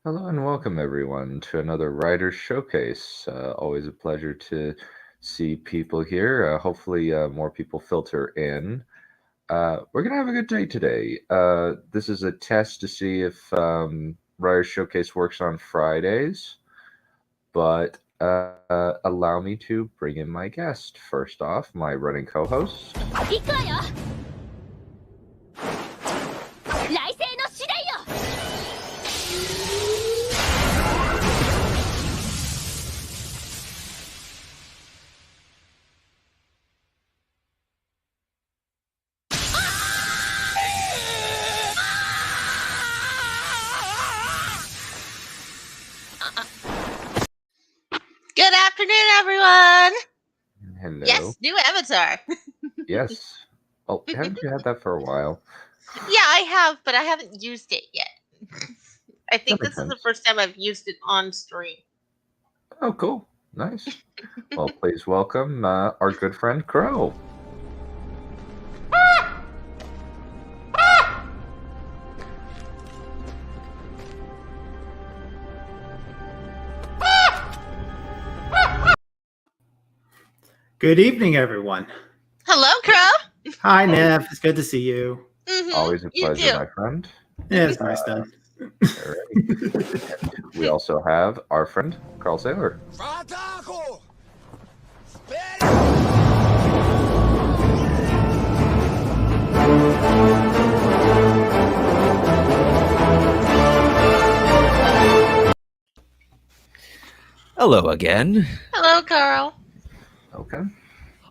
Hello and welcome everyone to another Writer Showcase. Always a pleasure to see people here. Hopefully, more people filter in. We're gonna have a good day today. This is a test to see if Writer Showcase works on Fridays, but allow me to bring in my guest. First off, my running co-host. Good afternoon, everyone. Hello. Yes, new avatar. Yes. Oh, haven't you had that for a while? Yeah, I have, but I haven't used it yet. I think That this makes is the sense. first time I've used it on stream. Oh, cool. Nice. Well, please welcome our good friend Crow. Good evening, everyone. Hello, Crow. Hi, Neph. It's good to see you. Always a You pleasure, too. my friend. Yeah, it's nice done. Alright. We also have our friend Carl Saylor. Hello again. Hello, Carl. Okay.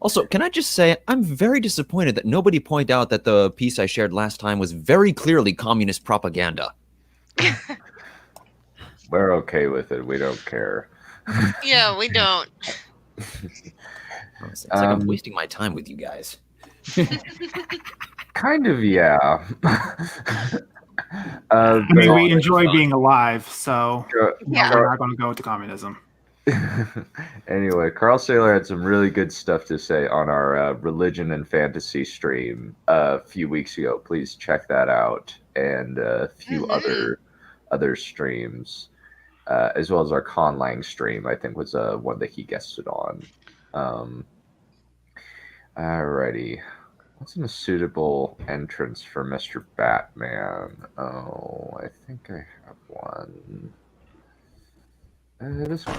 Also, can I just say, I'm very disappointed that nobody pointed out that the piece I shared last time was very clearly communist propaganda. We're okay with it. We don't care. Yeah, we don't. It's like I'm wasting my time with you guys. Kind of, yeah. I mean, we it's enjoy fun. being alive, so Yeah. we're not going to go into communism. Anyway, Carl Saylor had some really good stuff to say on our religion and fantasy stream a few weeks ago. Please check that out, and a few other streams, as well as our Conlang stream. I think was one that he guested on. Alrighty, what's a suitable entrance for Mr. Batman? Oh, I think I have one. This one.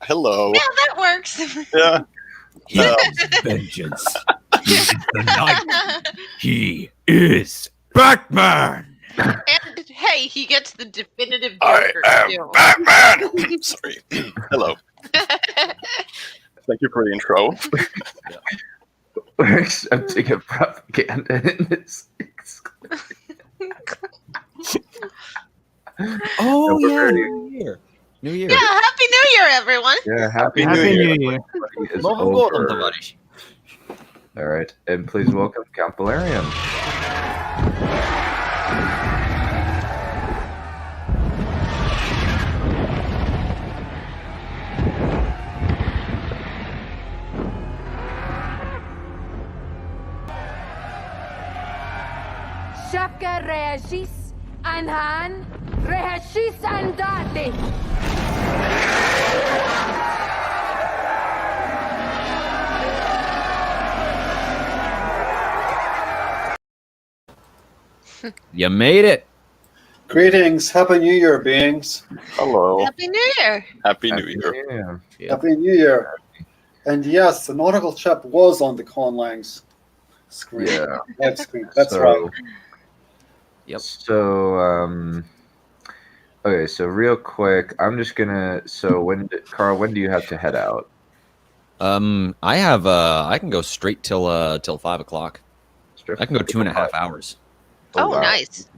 Hello. Yeah, that works. Yeah. He is vengeance. He is the night. He is Batman. And hey, he gets the definitive I Joker am too. Batman. Sorry. Hello. Thank you for the intro. We're accepting a propaganda in this. Oh, we're yeah, ready. New Year. New Year. Yeah, Happy New Year, everyone. Yeah, Happy happy New New Year. Year. Is Новым годом, over. товарищ. All right, and please welcome Count Valerian. Shapka reagis anhan reagis andate. You made it. Greetings, Happy New Year, beings. Hello. Happy New Year. Happy New Year. Yeah. Yep. Happy New Year. And yes, the nautical chap was on the Conlang's screen. Yeah. Live screen. That's So- right. Yep. So, okay. So real quick, I'm just gonna. So Carl, when do you have to head out? I have I can go straight till 5 o'clock. Strip? I can go 2.5 hours. Oh, wow. nice.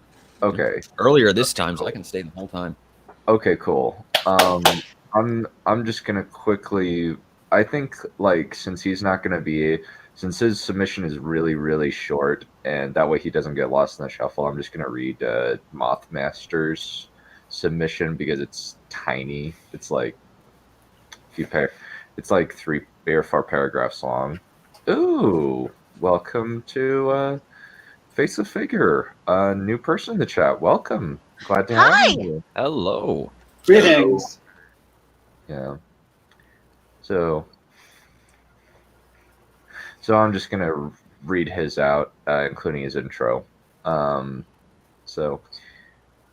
Okay. Earlier this time, so I can stay the whole time. Okay. Cool. I'm just gonna quickly. I think since he's not gonna be. Since his submission is really, really short, and that way he doesn't get lost in the shuffle, I'm just going to read Mothmaster's submission because it's tiny. It's like, if you pay. It's like 3 or 4 paragraphs long. Ooh, welcome to Face the Figure, a new person in the chat. Welcome. Glad to have Hi. you. Hello. Greetings. Yeah. So I'm just gonna read his out, including his intro. So,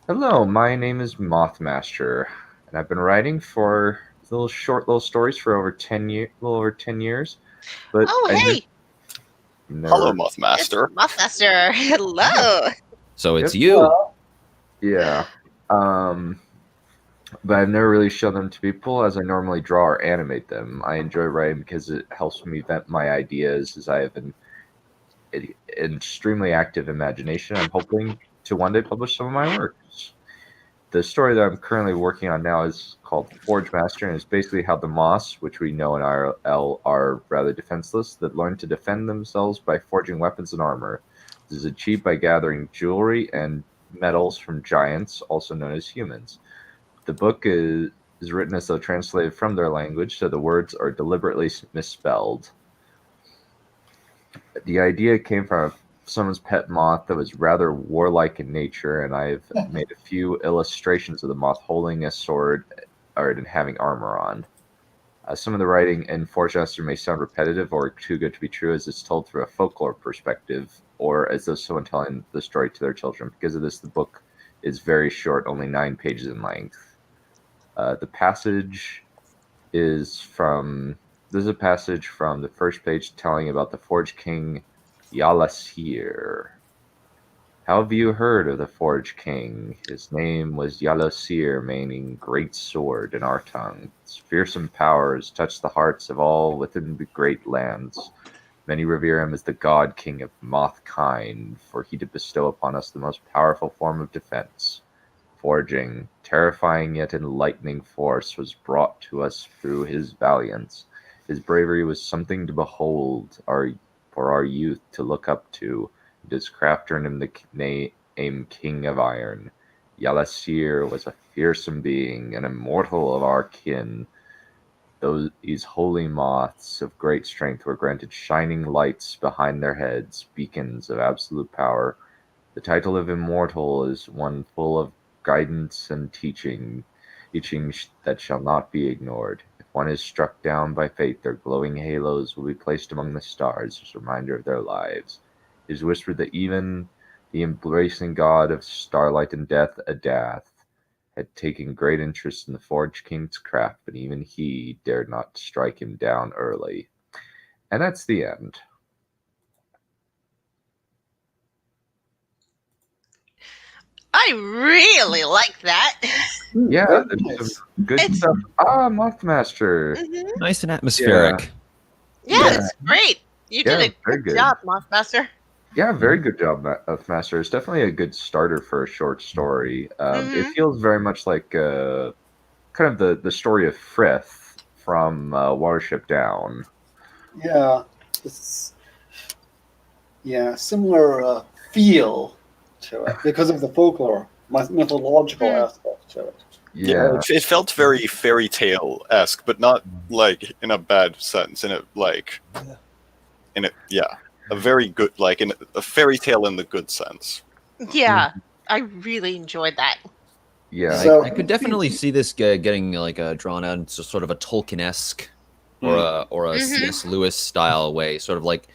hello, my name is Mothmaster, and I've been writing for little stories for over 10 years. But Oh, hey. Hello, It's Mothmaster. Mothmaster. Hello. So it's Yep. you. Yeah. But I've never really shown them to people as I normally draw or animate them. I enjoy writing because it helps me vent my ideas, as I have an extremely active imagination. I'm hoping to one day publish some of my works. The story that I'm currently working on now is called Forge Master, and it's basically how the Moss, which we know in IRL are rather defenseless, that learn to defend themselves by forging weapons and armor. This is achieved by gathering jewelry and metals from giants, also known as humans. The book is written as though translated from their language, so the words are deliberately misspelled. The idea came from someone's pet moth that was rather warlike in nature, and I've made a few illustrations of the moth holding a sword and having armor on. Some of the writing in Forge Master may sound repetitive or too good to be true, as it's told through a folklore perspective, or as though someone telling the story to their children. Because of this, the book is very short, only 9 pages in length. The passage is from... This is a passage from the first page telling about the Forge King Yalasir. How have you heard of the Forge King? His name was Yalasir, meaning great sword in our tongue. His fearsome powers touch the hearts of all within the great lands. Many revere him as the God King of Mothkind, for he did bestow upon us the most powerful form of defense. Forging, terrifying yet enlightening force, was brought to us through his valiance. His bravery was something to behold, for our youth to look up to, and his craft earned him the name King of Iron. Yalasir was a fearsome being, an immortal of our kin. These holy moths of great strength were granted shining lights behind their heads, beacons of absolute power. The title of immortal is one full of guidance and teaching that shall not be ignored. If one is struck down by fate, their glowing halos will be placed among the stars as a reminder of their lives. It is whispered that even the embracing god of starlight and death, Adath, had taken great interest in the Forge King's craft, but even he dared not strike him down early. And that's the end. I really like that. Yeah, Very there's nice. some good It's- stuff. Mothmaster. Mhm. Nice and atmospheric. Yeah, Yeah. it's great. You Yeah, did a very good good. job, Mothmaster. Yeah, very good job, Master. It's definitely a good starter for a short story. It feels very much like kind of the story of Frith from Watership Down. Yeah, it's similar feel to it because of the folklore, mythological aspect to it. Yeah, It felt very fairy tale esque, but not like in a bad sense. A very good, like in a fairy tale in the good sense. Yeah, I really enjoyed that. yeah. So- I could definitely see this getting like drawn out into sort of a Tolkien-esque or a C.S. Lewis style way, sort of like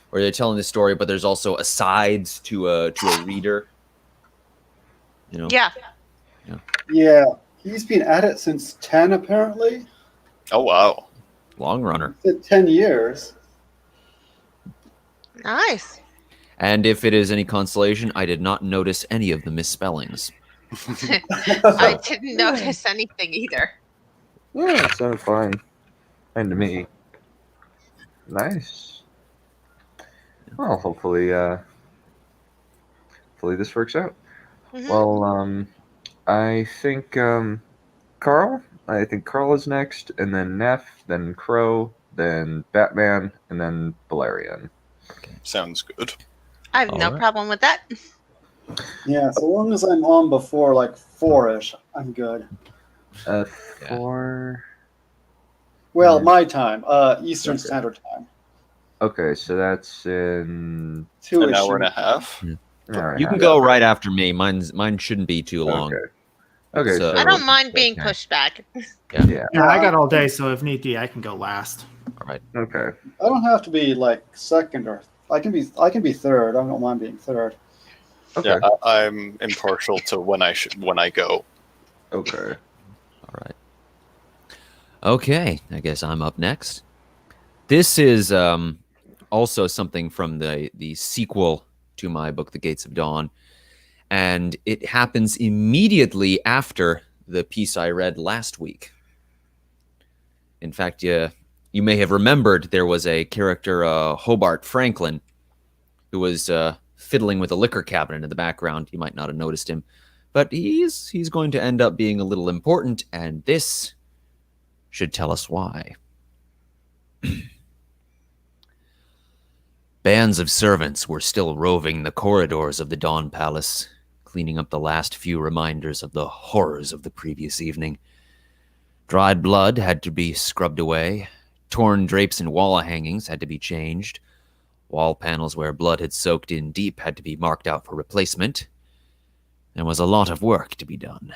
where they're telling the story, but there's also asides to a reader. You know? Yeah. Yeah, he's been at it since 10, apparently. Oh wow! Long runner. 10 years. Nice. And if it is any consolation, I did not notice any of the misspellings. I didn't notice anything either. Yeah, it sounded fine. And to me. Nice. Well, hopefully this works out. Mhm. Well, I think Carl is next, and then Neph, then Crow, then Batman, and then Valerian. Sounds good. I have no Alright. problem with that. Yeah, so long as I'm on before like 4-ish, I'm good. 4. Well, Mm. my time, Eastern Okay. Standard Time. Okay, so that's in. 2 An hour and a half. All right, You can half go hour. right after me. Mine shouldn't be too long. Okay. Okay, So- so I don't mind okay. being pushed back. Yeah. Yeah. Yeah, I got all day, so if need be, I can go last. All right. Okay. I don't have to be like second or I can be third. I don't mind being third. Okay. Yeah, I'm impartial to when I go. Okay. All right. Okay, I guess I'm up next. This is also something from the sequel to my book, The Gates of Dawn, and it happens immediately after the piece I read last week. In fact, you may have remembered there was a character, Hobart Franklin, who was fiddling with a liquor cabinet in the background. You might not have noticed him, but he's going to end up being a little important, and this should tell us why. Bands of servants were still roving the corridors of the Dawn Palace, cleaning up the last few reminders of the horrors of the previous evening. Dried blood had to be scrubbed away, torn drapes and wall hangings had to be changed, wall panels where blood had soaked in deep had to be marked out for replacement. There was a lot of work to be done.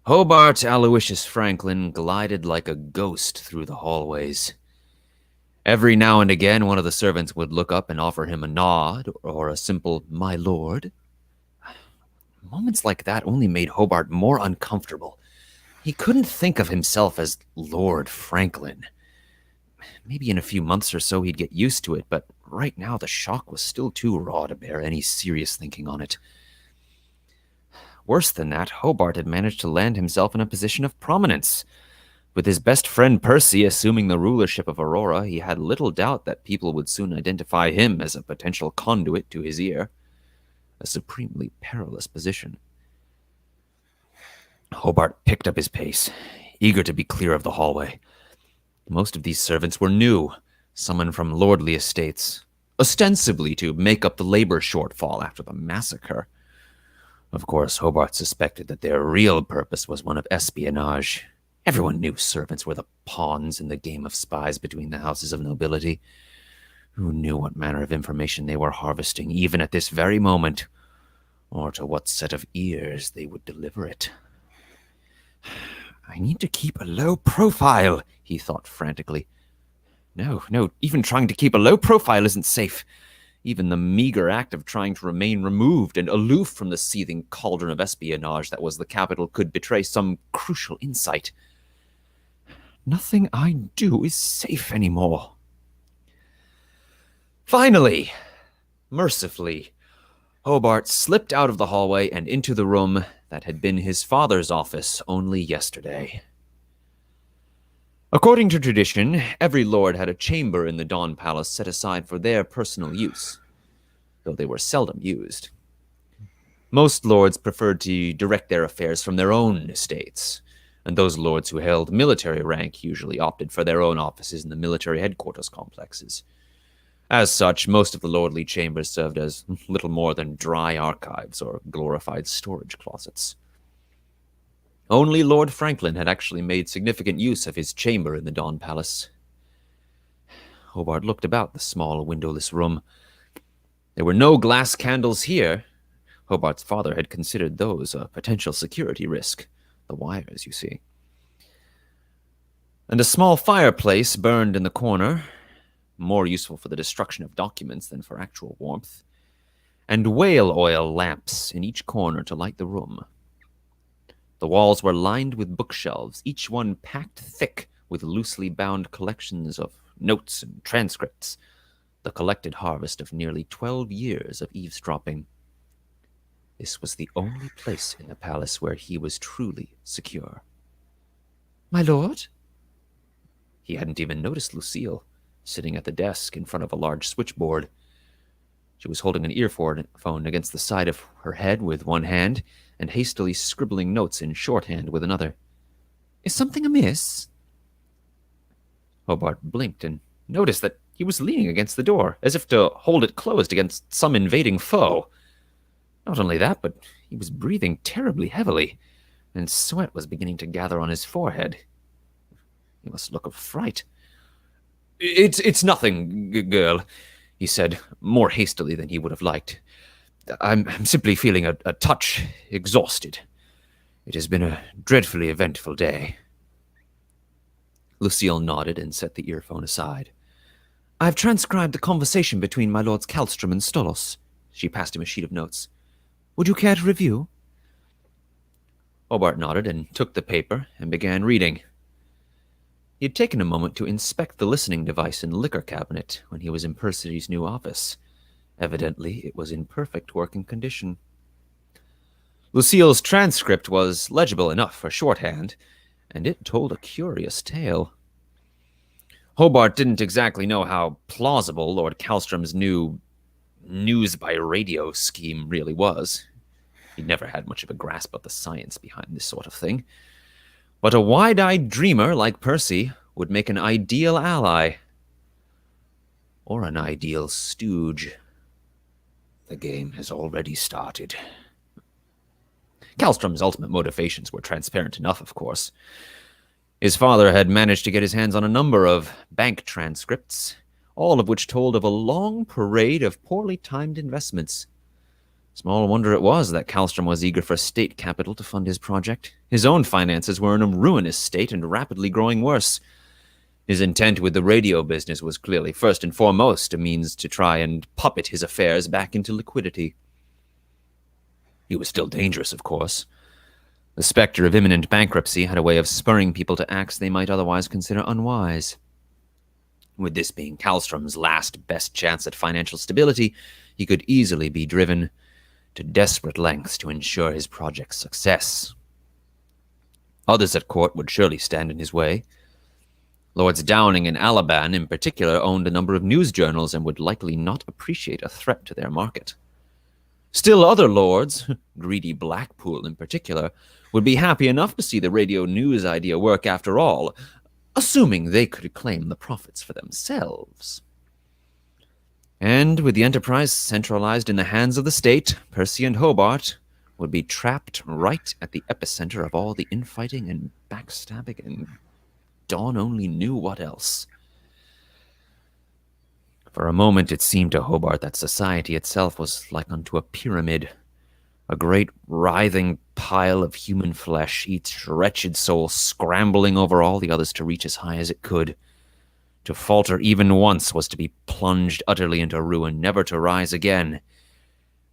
Hobart Aloysius Franklin glided like a ghost through the hallways. Every now and again, one of the servants would look up and offer him a nod or a simple, "My lord." Moments like that only made Hobart more uncomfortable. He couldn't think of himself as Lord Franklin. Maybe in a few months or so he'd get used to it, but right now the shock was still too raw to bear any serious thinking on it. Worse than that, Hobart had managed to land himself in a position of prominence. With his best friend Percy assuming the rulership of Aurora, he had little doubt that people would soon identify him as a potential conduit to his ear. A supremely perilous position. Hobart picked up his pace, eager to be clear of the hallway. Most of these servants were new, summoned from lordly estates, ostensibly to make up the labor shortfall after the massacre. Of course, Hobart suspected that their real purpose was one of espionage. Everyone knew servants were the pawns in the game of spies between the houses of nobility. Who knew what manner of information they were harvesting, even at this very moment, or to what set of ears they would deliver it? I need to keep a low profile, he thought frantically. No, even trying to keep a low profile isn't safe. Even the meager act of trying to remain removed and aloof from the seething cauldron of espionage that was the capital could betray some crucial insight. Nothing I do is safe anymore. Finally, mercifully, Hobart slipped out of the hallway and into the room that had been his father's office only yesterday. According to tradition, every lord had a chamber in the Dawn Palace set aside for their personal use, though they were seldom used. Most lords preferred to direct their affairs from their own estates, and those lords who held military rank usually opted for their own offices in the military headquarters complexes. As such, most of the lordly chambers served as little more than dry archives or glorified storage closets. Only Lord Franklin had actually made significant use of his chamber in the Dawn Palace. Hobart looked about the small, windowless room. There were no glass candles here. Hobart's father had considered those a potential security risk. The wires, you see. And a small fireplace burned in the corner, more useful for the destruction of documents than for actual warmth, and whale oil lamps in each corner to light the room. The walls were lined with bookshelves, each one packed thick with loosely bound collections of notes and transcripts, the collected harvest of nearly 12 years of eavesdropping. This was the only place in the palace where he was truly secure. My lord? He hadn't even noticed Lucille, sitting at the desk in front of a large switchboard. She was holding an earphone against the side of her head with one hand and hastily scribbling notes in shorthand with another. Is something amiss? Hobart blinked and noticed that he was leaning against the door, as if to hold it closed against some invading foe. Not only that, but he was breathing terribly heavily, and sweat was beginning to gather on his forehead. He must look of fright. It's nothing, girl, he said, more hastily than he would have liked. I'm simply feeling a touch exhausted. It has been a dreadfully eventful day. Lucille nodded and set the earphone aside. I've transcribed the conversation between my lords Kallstrom and Stolos. She passed him a sheet of notes. Would you care to review? Hobart nodded and took the paper and began reading. He had taken a moment to inspect the listening device in the liquor cabinet when he was in Percy's new office. Evidently, it was in perfect working condition. Lucille's transcript was legible enough for shorthand, and it told a curious tale. Hobart didn't exactly know how plausible Lord Kallstrom's new news-by-radio scheme really was. He'd never had much of a grasp of the science behind this sort of thing. But a wide-eyed dreamer like Percy would make an ideal ally. Or an ideal stooge. The game has already started. Kallstrom's ultimate motivations were transparent enough, of course. His father had managed to get his hands on a number of bank transcripts, all of which told of a long parade of poorly timed investments. Small wonder it was that Kallstrom was eager for state capital to fund his project. His own finances were in a ruinous state and rapidly growing worse. His intent with the radio business was clearly, first and foremost, a means to try and puppet his affairs back into liquidity. He was still dangerous, of course. The specter of imminent bankruptcy had a way of spurring people to acts they might otherwise consider unwise. With this being Kallstrom's last best chance at financial stability, he could easily be driven to desperate lengths to ensure his project's success. Others at court would surely stand in his way. Lords Downing and Alaban, in particular, owned a number of news journals and would likely not appreciate a threat to their market. Still other lords, greedy Blackpool in particular, would be happy enough to see the radio news idea work after all, assuming they could claim the profits for themselves. And with the enterprise centralized in the hands of the state, Percy and Hobart would be trapped right at the epicenter of all the infighting and backstabbing, and Dawn only knew what else. For a moment it seemed to Hobart that society itself was like unto a pyramid, a great writhing pile of human flesh, each wretched soul scrambling over all the others to reach as high as it could. To falter even once was to be plunged utterly into ruin, never to rise again.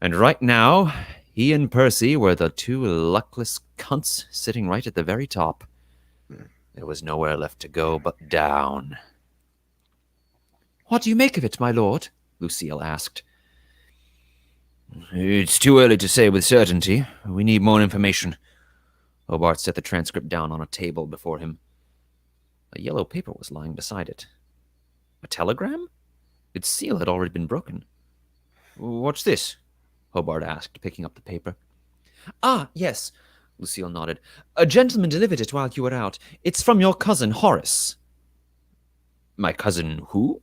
And right now, he and Percy were the two luckless cunts sitting right at the very top. There was nowhere left to go but down. What do you make of it, my lord? Lucille asked. It's too early to say with certainty. We need more information. Hobart set the transcript down on a table before him. A yellow paper was lying beside it. A telegram? Its seal had already been broken. What's this? Hobart asked, picking up the paper. Ah, yes, Lucille nodded. A gentleman delivered it while you were out. It's from your cousin, Horace. My cousin who?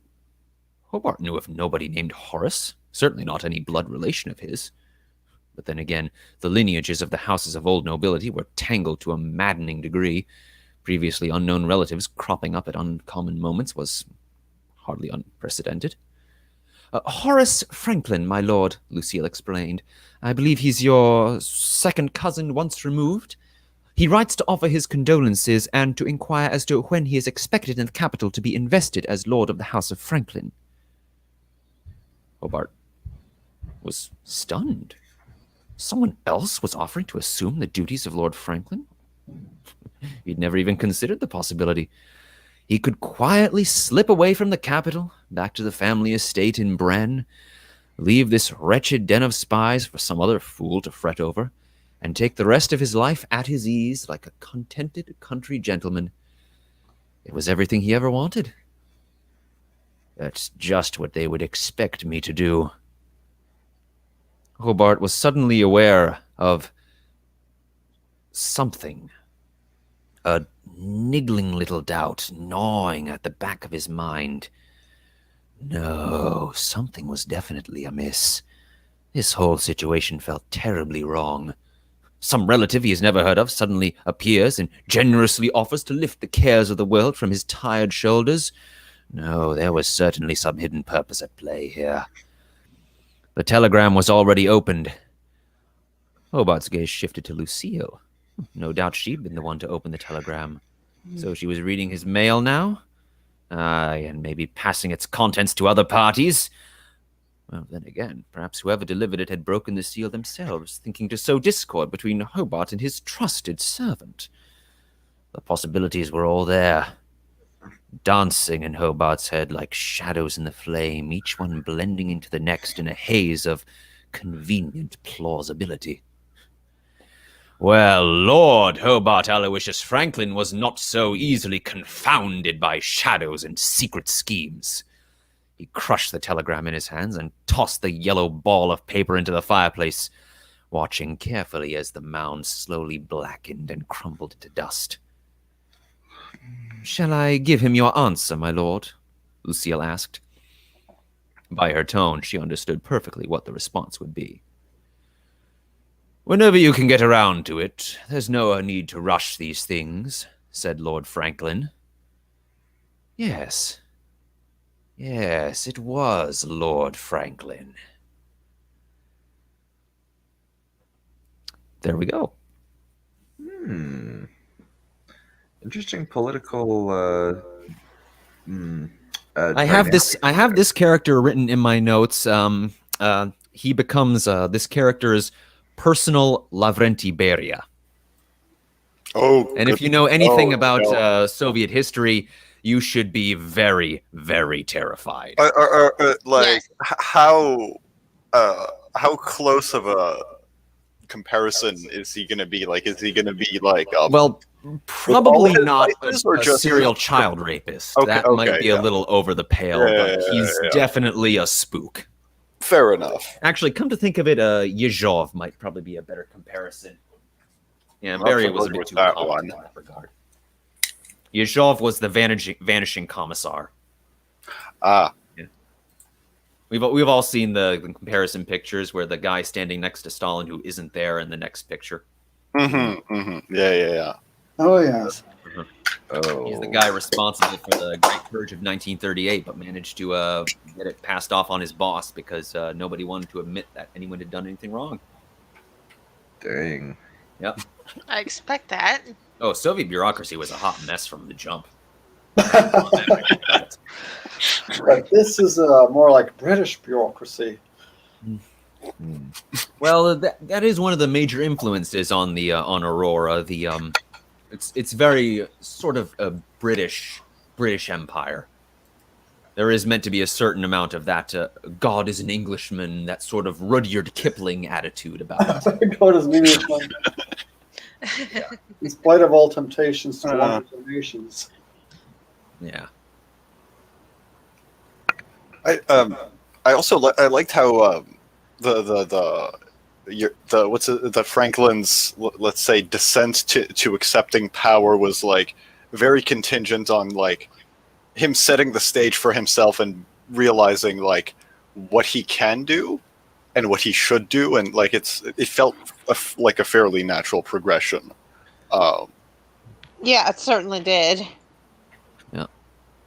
Hobart knew of nobody named Horace, certainly not any blood relation of his. But then again, the lineages of the houses of old nobility were tangled to a maddening degree. Previously unknown relatives cropping up at uncommon moments was hardly unprecedented. Horace Franklin, my lord, Lucille explained. I believe he's your second cousin once removed. He writes to offer his condolences and to inquire as to when he is expected in the capital to be invested as lord of the House of Franklin. Hobart was stunned. Someone else was offering to assume the duties of Lord Franklin? He'd never even considered the possibility. He could quietly slip away from the capital, back to the family estate in Bren, leave this wretched den of spies for some other fool to fret over, and take the rest of his life at his ease like a contented country gentleman. It was everything he ever wanted. That's just what they would expect me to do. Hobart was suddenly aware of something. A niggling little doubt gnawing at the back of his mind. No, something was definitely amiss. This whole situation felt terribly wrong. Some relative he has never heard of suddenly appears and generously offers to lift the cares of the world from his tired shoulders. No, there was certainly some hidden purpose at play here. The telegram was already opened. Hobart's gaze shifted to Lucille. No doubt she'd been the one to open the telegram. So she was reading his mail now? Aye, and maybe passing its contents to other parties. Well, then again, perhaps whoever delivered it had broken the seal themselves, thinking to sow discord between Hobart and his trusted servant. The possibilities were all there, dancing in Hobart's head like shadows in the flame, each one blending into the next in a haze of convenient plausibility. Well, Lord Hobart Aloysius Franklin was not so easily confounded by shadows and secret schemes. He crushed the telegram in his hands and tossed the yellow ball of paper into the fireplace, watching carefully as the mound slowly blackened and crumbled into dust. "Shall I give him your answer, my lord?" Lucille asked. By her tone, she understood perfectly what the response would be. "Whenever you can get around to it, there's no need to rush these things," said Lord Franklin. Yes, it was Lord Franklin. There we go. Interesting political. I have this character written in my notes. He becomes this character's personal Lavrenti Beria. Oh, and if you know anything about Soviet history, you should be very, very terrified. How close of a comparison is he going to be? Like, is he going to be like? Well, probably not a just serial child rapist. That might be a little over the pale, but he's definitely a spook. Fair enough. Actually, come to think of it, Yezhov might probably be a better comparison. Yeah, Beria was a bit too common in that regard. Yezhov was the vanishing commissar. Ah. Yeah. We've all seen the comparison pictures where the guy standing next to Stalin who isn't there in the next picture. Yeah. Oh, yes. Oh. He's the guy responsible for the Great Purge of 1938, but managed to get it passed off on his boss because nobody wanted to admit that anyone had done anything wrong. Dang. Yep. I expect that. Oh, Soviet bureaucracy was a hot mess from the jump. But this is more like British bureaucracy. Well, that is one of the major influences on the on Aurora. The it's very sort of a British Empire. There is meant to be a certain amount of that God is an Englishman, that sort of Rudyard Kipling attitude about it. God is an Englishman. In spite of all temptations to wander the nations. Yeah. I also I liked how the Franklin's, let's say, descent to accepting power was like very contingent on like him setting the stage for himself and realizing like what he can do and what he should do, and like it felt like a fairly natural progression. Yeah, it certainly did. Yeah.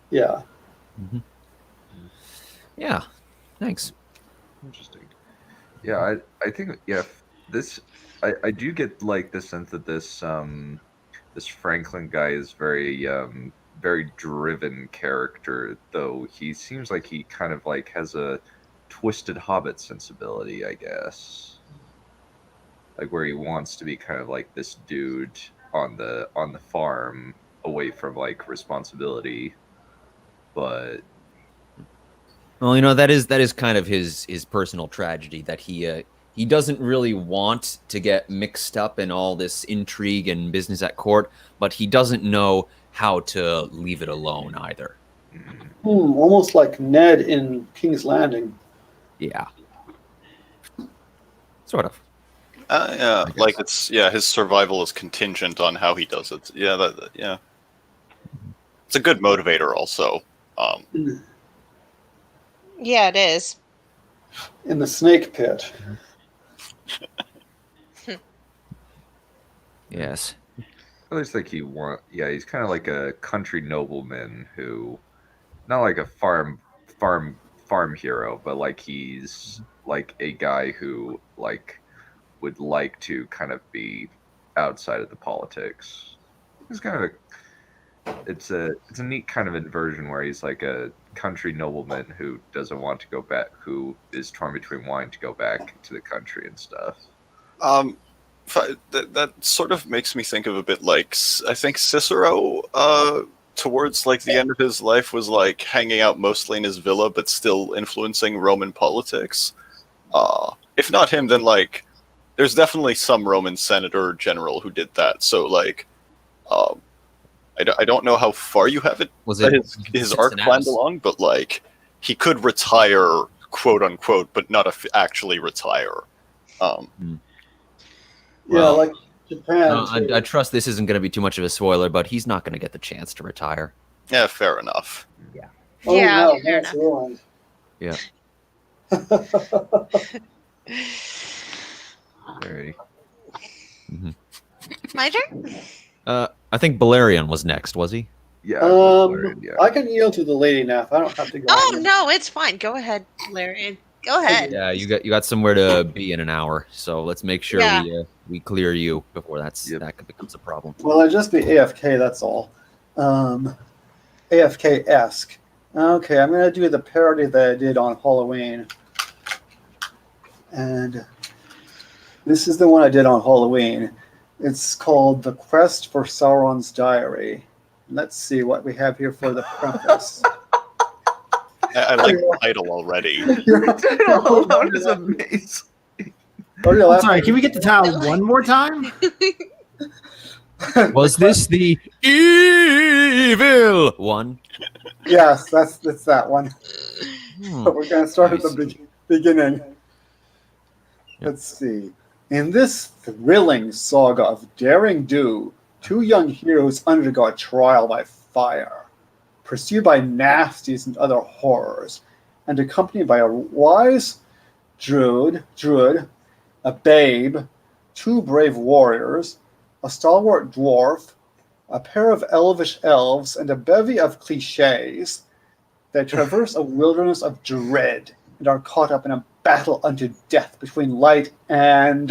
Yeah. Mm-hmm. Yeah. Thanks. Interesting. Yeah, I think this I do get like the sense that this this Franklin guy is very very driven character, though he seems like he kind of like has a twisted Hobbit sensibility, I guess. Like where he wants to be kind of like this dude on the farm away from like responsibility. But well, that is kind of his personal tragedy, that he doesn't really want to get mixed up in all this intrigue and business at court, but he doesn't know how to leave it alone either. Almost like Ned in King's Landing. Yeah. Sort of. Yeah, like his survival is contingent on how he does it. Yeah, it's a good motivator also. Yeah, it is. In the snake pit. Yes. At least like he's kind of like a country nobleman who, not like a farm hero, but like he's like a guy who like would like to kind of be outside of the politics. It's kind of it's a neat kind of inversion where he's like a country nobleman who doesn't want to go back, who is torn between wanting to go back to the country and stuff. That sort of makes me think of a bit like, I think Cicero, towards like the end of his life, was like hanging out mostly in his villa, but still influencing Roman politics. If not him, then like there's definitely some Roman senator or general who did that. So like, I don't know how far you have it. Was it his arc planned along? But like, he could retire, quote unquote, but not actually retire. Yeah, like Japan. I trust this isn't going to be too much of a spoiler, but he's not going to get the chance to retire. Yeah, fair enough. Yeah. Oh, Yeah, no, fair that's enough. ruined. Yeah. Very. My turn? I think Balerion was next, was he? Yeah. I can yield to the lady Neph. I don't have to go. Oh, no, it's fine. Go ahead, Larry. Go ahead. Yeah, you got somewhere to be in an hour, so let's make sure Yeah. we clear you before that Yep. becomes a problem. Well, I'd just be AFK, that's all. AFK-esque. Okay, I'm going to do the parody that I did on Halloween. And this is the one I did on Halloween. It's called The Quest for Sauron's Diary. Let's see what we have here for the preface. I like the title already. The title alone is amazing. I'm sorry, can we get the title one more time? Was this the evil one? Yes, it's that one. But we're going to start at Nice. the beginning. Let's see. In this thrilling saga of daring do, two young heroes undergo a trial by fire, pursued by nasties and other horrors, and accompanied by a wise druid, a babe, two brave warriors, a stalwart dwarf, a pair of elvish elves, and a bevy of cliches. They traverse a wilderness of dread and are caught up in a battle unto death between light and...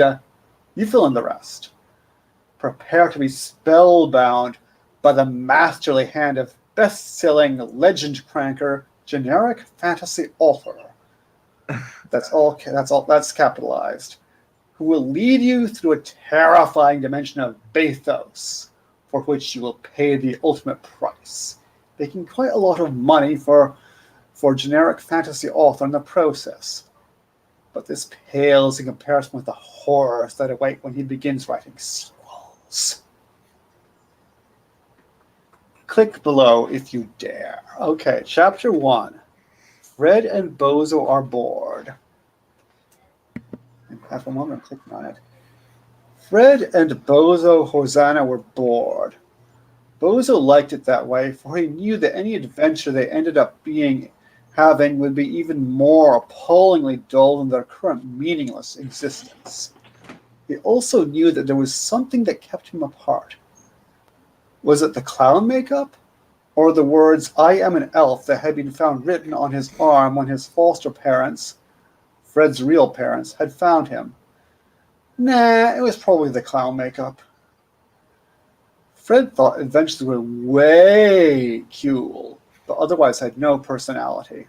you fill in the rest. Prepare to be spellbound by the masterly hand of best-selling legend cranker, generic fantasy author. That's capitalized. Who will lead you through a terrifying dimension of bathos, for which you will pay the ultimate price, making quite a lot of money for generic fantasy author in the process. But this pales in comparison with the horrors that await when he begins writing sequels. Click below if you dare. Okay, Chapter 1. Fred and Bozo are bored. In half a moment, I'm clicking on it. Fred and Bozo Hosanna were bored. Bozo liked it that way, for he knew that any adventure they ended up having would be even more appallingly dull than their current meaningless existence. He also knew that there was something that kept him apart. Was it the clown makeup? Or the words, "I am an elf," that had been found written on his arm when his foster parents, Fred's real parents, had found him? Nah, it was probably the clown makeup. Fred thought adventures were way cool, but otherwise had no personality.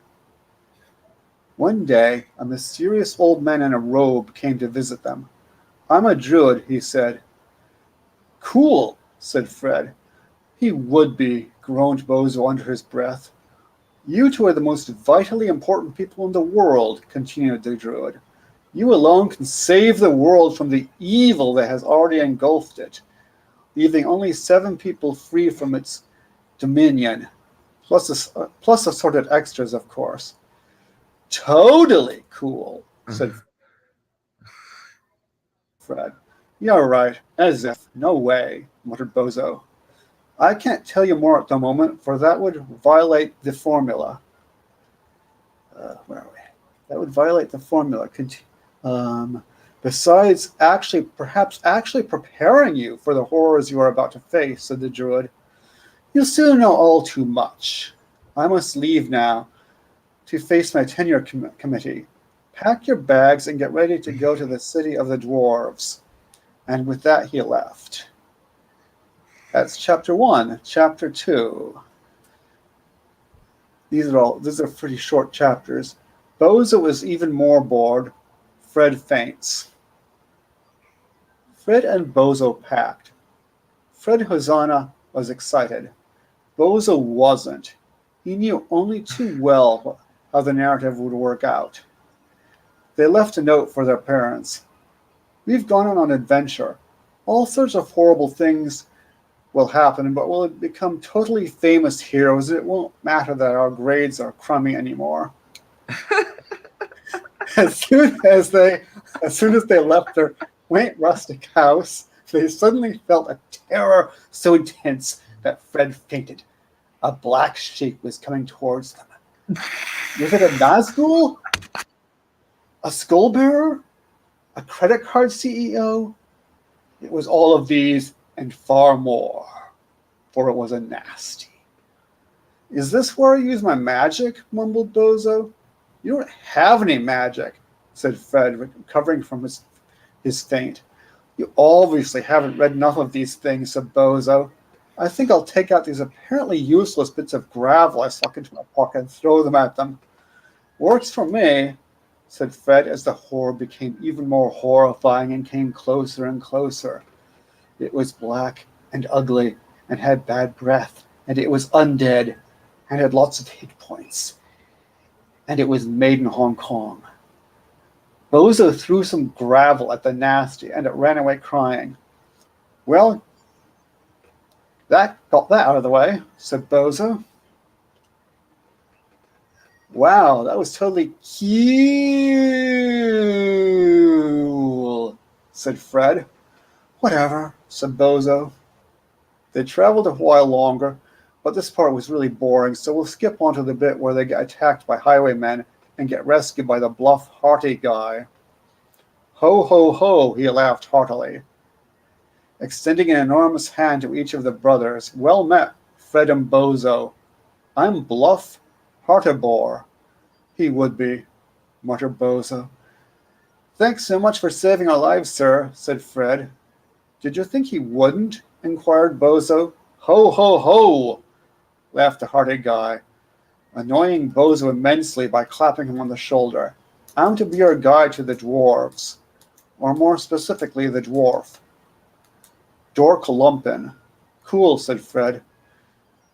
One day, a mysterious old man in a robe came to visit them. "I'm a druid," he said. "Cool," said Fred. "He would be," groaned Bozo under his breath. "You two are the most vitally important people in the world," continued the druid. "You alone can save the world from the evil that has already engulfed it, leaving only 7 people free from its dominion. Plus assorted extras, of course." "Totally cool," said Fred. "Yeah, right. As if. No way," muttered Bozo. "I can't tell you more at the moment, for that would violate the formula." Where are we? That would violate the formula. Besides perhaps actually preparing you for the horrors you are about to face, said the druid. You'll soon know all too much. I must leave now to face my tenure committee. Pack your bags and get ready to go to the city of the dwarves. And with that, he left. That's chapter 1. Chapter 2. These are pretty short chapters. Bozo is even more bored. Fred faints. Fred and Bozo packed. Fred Hosanna was excited. Bozo wasn't. He knew only too well how the narrative would work out. They left a note for their parents. We've gone on an adventure. All sorts of horrible things will happen, but we'll become totally famous heroes. It won't matter that our grades are crummy anymore. As soon as they left their quaint rustic house, they suddenly felt a terror so intense that Fred fainted. A black shape was coming towards them. Was it a Nazgul? A skullbearer? A credit card CEO? It was all of these and far more, for it was a nasty. Is this where I use my magic? Mumbled Bozo. You don't have any magic, said Fred, recovering from his faint. You obviously haven't read enough of these things, said Bozo. I think I'll take out these apparently useless bits of gravel I stuck into my pocket and throw them at them. Works for me, said Fred as the horror became even more horrifying and came closer and closer. It was black and ugly and had bad breath, and it was undead and had lots of hit points. And it was made in Hong Kong. Bozo threw some gravel at the nasty, and it ran away crying. Well, that got that out of the way, said Bozo. Wow, that was totally cool, said Fred. Whatever, said Bozo. They traveled a while longer, but this part was really boring, so we'll skip on to the bit where they get attacked by highwaymen and get rescued by the bluff, hearty guy. Ho, ho, ho, he laughed heartily, extending an enormous hand to each of the brothers. Well met, Fred and Bozo. I'm Bluff Hartibor. He would be, muttered Bozo. Thanks so much for saving our lives, sir, said Fred. Did you think he wouldn't? Inquired Bozo. Ho, ho, ho, laughed the hearty guy, annoying Bozo immensely by clapping him on the shoulder. I'm to be your guide to the dwarves, or more specifically, the dwarf. Dorklumpin. Cool, said Fred.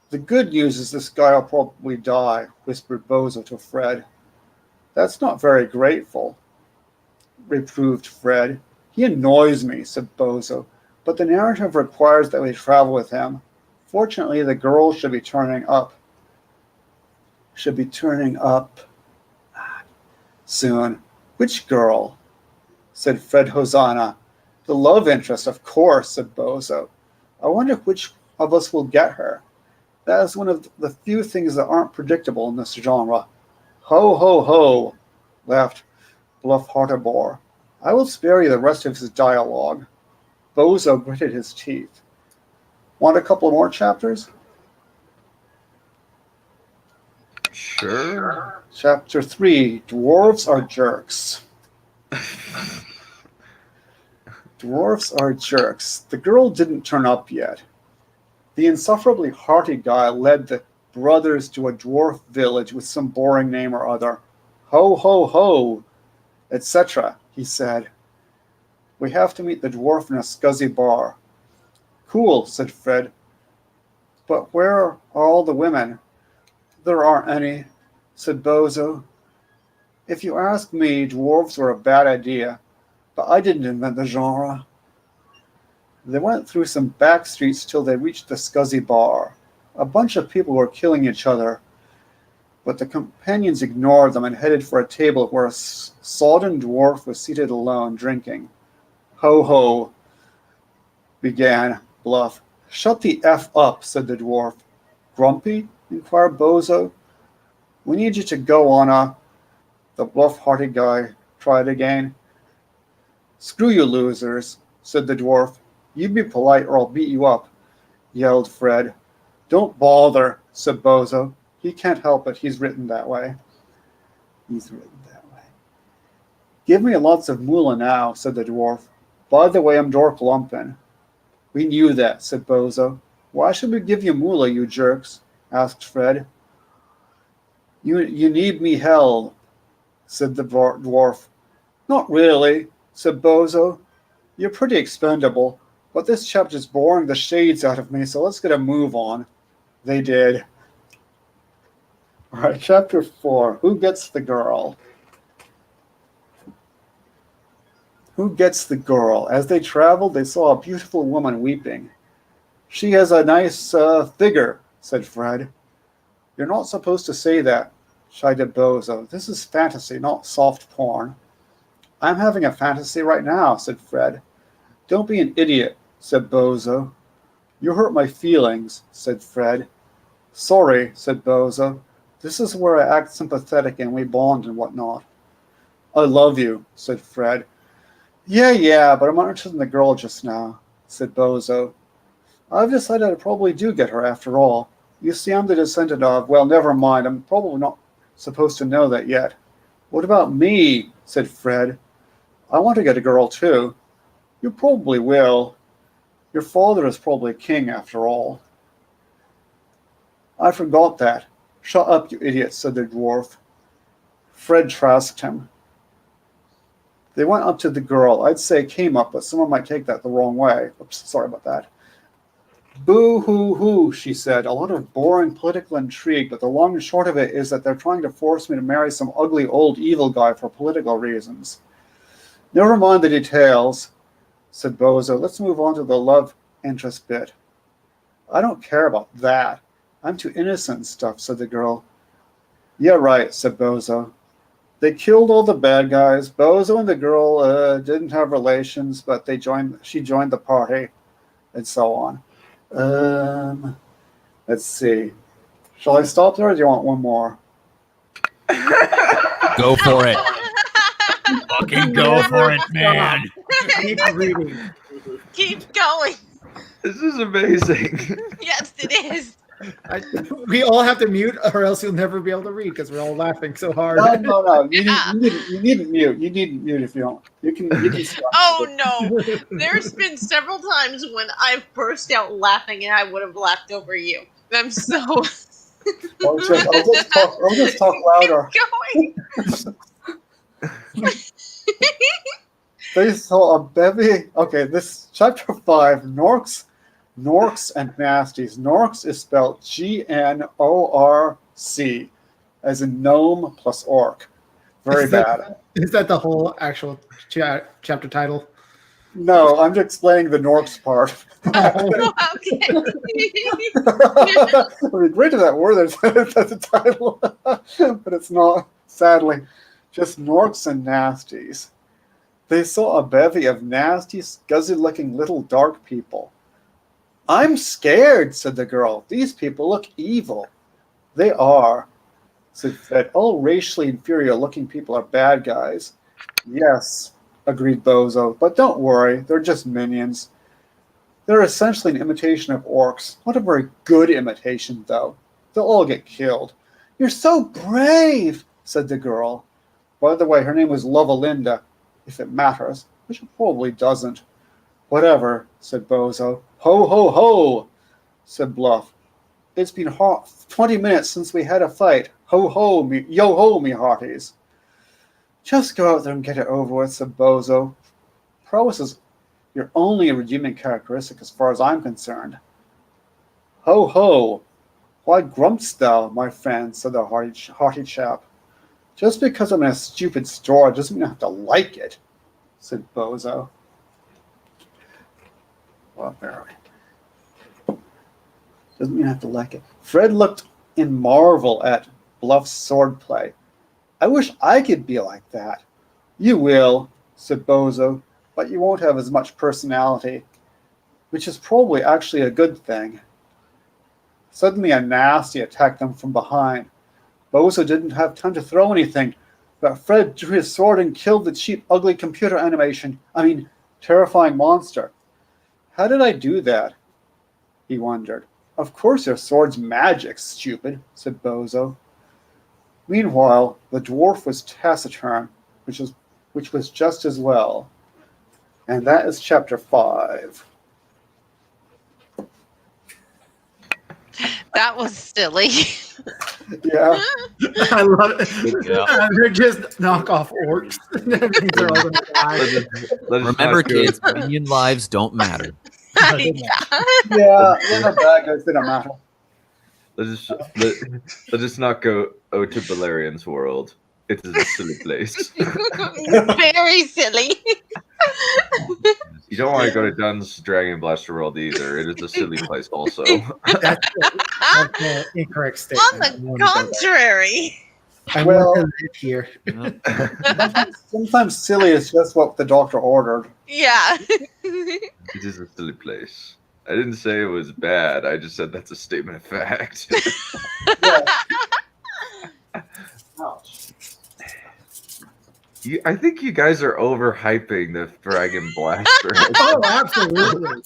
The good news is this guy will probably die, whispered Bozo to Fred. That's not very grateful, reproved Fred. He annoys me, said Bozo, but the narrative requires that we travel with him. Fortunately, the girl should be turning up soon. Which girl? Said Fred Hosanna. The love interest, of course, said Bozo. I wonder which of us will get her. That is one of the few things that aren't predictable in this genre. Ho, ho, ho, laughed Bluff Hartibor. I will spare you the rest of his dialogue. Bozo gritted his teeth. Want a couple more chapters? Sure. Chapter 3, Dwarves Are Jerks. Dwarves are jerks. The girl didn't turn up yet. The insufferably hearty guy led the brothers to a dwarf village with some boring name or other. Ho, ho, ho, etc., he said. We have to meet the dwarf in a scuzzy bar. Cool, said Fred. But where are all the women? There aren't any, said Bozo. If you ask me, dwarves were a bad idea, but I didn't invent the genre. They went through some back streets till they reached the scuzzy bar. A bunch of people were killing each other, but the companions ignored them and headed for a table where a sodden dwarf was seated alone, drinking. Ho, ho, began Bluff. Shut the F up, said the dwarf. Grumpy? Inquired Bozo. We need you to go on the bluff hearty guy tried again. Screw you losers, said the dwarf. You be polite or I'll beat you up, yelled Fred. Don't bother, said Bozo. He can't help it. He's written that way. He's written that way. Give me lots of moolah now, said the dwarf. By the way, I'm Dork Lumpin. We knew that, said Bozo. Why should we give you moolah, you jerks? Asked Fred. You need me hell, said the dwarf. Not really, said Bozo. You're pretty expendable, but this chapter's boring the shades out of me, so let's get a move on. They did. All right, chapter 4. Who gets the girl? Who gets the girl? As they traveled, they saw a beautiful woman weeping. She has a nice figure, said Fred. You're not supposed to say that, chided Bozo. This is fantasy, not soft porn. I'm having a fantasy right now, said Fred. Don't be an idiot, said Bozo. You hurt my feelings, said Fred. Sorry, said Bozo. This is where I act sympathetic and we bond and whatnot. I love you, said Fred. Yeah, but I'm not interested in the girl just now, said Bozo. I've decided I probably do get her after all. You see, I'm the descendant of, well, never mind, I'm probably not supposed to know that yet. What about me? Said Fred. I want to get a girl too. You probably will. Your father is probably king after all. I forgot that. Shut up, you idiot, said the dwarf. Fred trasked him. They went up to the girl. I'd say came up, but someone might take that the wrong way. Oops, sorry about that. Boo-hoo-hoo, she said. A lot of boring political intrigue, but the long and short of it is that they're trying to force me to marry some ugly old evil guy for political reasons. Never mind the details, said Bozo. Let's move on to the love interest bit. I don't care about that. I'm too innocent and stuff, said the girl. Yeah, right, said Bozo. They killed all the bad guys. Bozo and the girl didn't have relations, but she joined the party, and so on. Let's see. Shall I stop there, or do you want one more? Go for it. Fucking go for it, man. Keep reading. Keep going. This is amazing. Yes, it is. We all have to mute, or else you'll never be able to read because we're all laughing so hard. No. You needn't mute. You needn't mute if you don't. You can stop. Oh no! There's been several times when I've burst out laughing, and I would have laughed over you. I'm so. I'll just talk louder. Keep going. They saw a bevy. Okay, this chapter 5. Norks and nasties. Norks is spelled Gnorc, as in gnome plus orc. Very bad. Is that the whole actual chapter title? No, I'm just explaining the Norks part. Oh, okay. It would be great if that were that's the title, but it's not, sadly. Just Norks and nasties. They saw a bevy of nasty, scuzzy-looking little dark people. I'm scared, said the girl. These people look evil. They are, said Fred. All racially inferior-looking people are bad guys. Yes, agreed Bozo, but don't worry, they're just minions. They're essentially an imitation of orcs. Not a very good imitation, though. They'll all get killed. You're so brave, said the girl. By the way, her name was Lovalinda, if it matters, which it probably doesn't. Whatever, said Bozo. Ho, ho, ho, said Bluff. It's been 20 minutes since we had a fight. Ho, ho, yo-ho, me hearties. Just go out there and get it over with, said Bozo. Prowess is your only redeeming characteristic as far as I'm concerned. Ho, ho. Why grumpst thou, my friend, said the hearty chap. Just because I'm in a stupid store doesn't mean I have to like it, said Bozo. Well, apparently. Doesn't mean I have to like it. Fred looked in marvel at Bluff's swordplay. I wish I could be like that. You will, said Bozo, but you won't have as much personality, which is probably actually a good thing. Suddenly a nasty attacked them from behind. Bozo didn't have time to throw anything. but Fred drew his sword and killed the cheap, ugly computer terrifying monster. How did I do that? He wondered. Of course your sword's magic, stupid, said Bozo. Meanwhile, the dwarf was taciturn, which was just as well. And that is chapter 5. That was silly. Yeah. I love it. They're just knockoff orcs. These are all gonna die. Remember, kids, minion lives don't matter. Yeah, they're not bad guys, they don't matter. Let's just not go to Balerian's world. It is a silly place. Very silly. You don't want to go to Dunn's Dragon Blaster world either. It is a silly place also. That's an incorrect statement. On the contrary. I Well- want to live here. Sometimes silly is just what the doctor ordered. Yeah. It is a silly place. I didn't say it was bad. I just said that's a statement of fact. Yeah. Ouch. I think you guys are overhyping the Dragon Blaster. Oh, absolutely.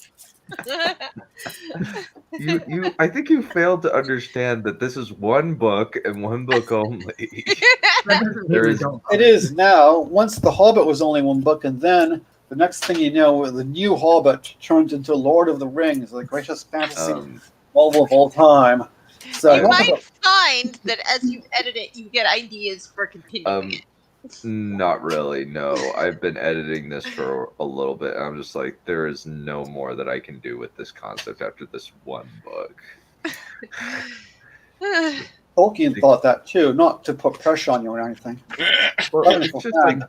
I think you failed to understand that this is one book and one book only. There is- It is now. Once The Hobbit was only one book, and then the next thing you know, the new Hobbit turns into Lord of the Rings, the greatest fantasy novel of all time. So You might find that as you edit it, you get ideas for continuing it. Not really, no. I've been editing this for a little bit, and I'm just like, there is no more that I can do with this concept after this one book. Tolkien thought that too, not to put pressure on you or anything. Well, Wonderful fan.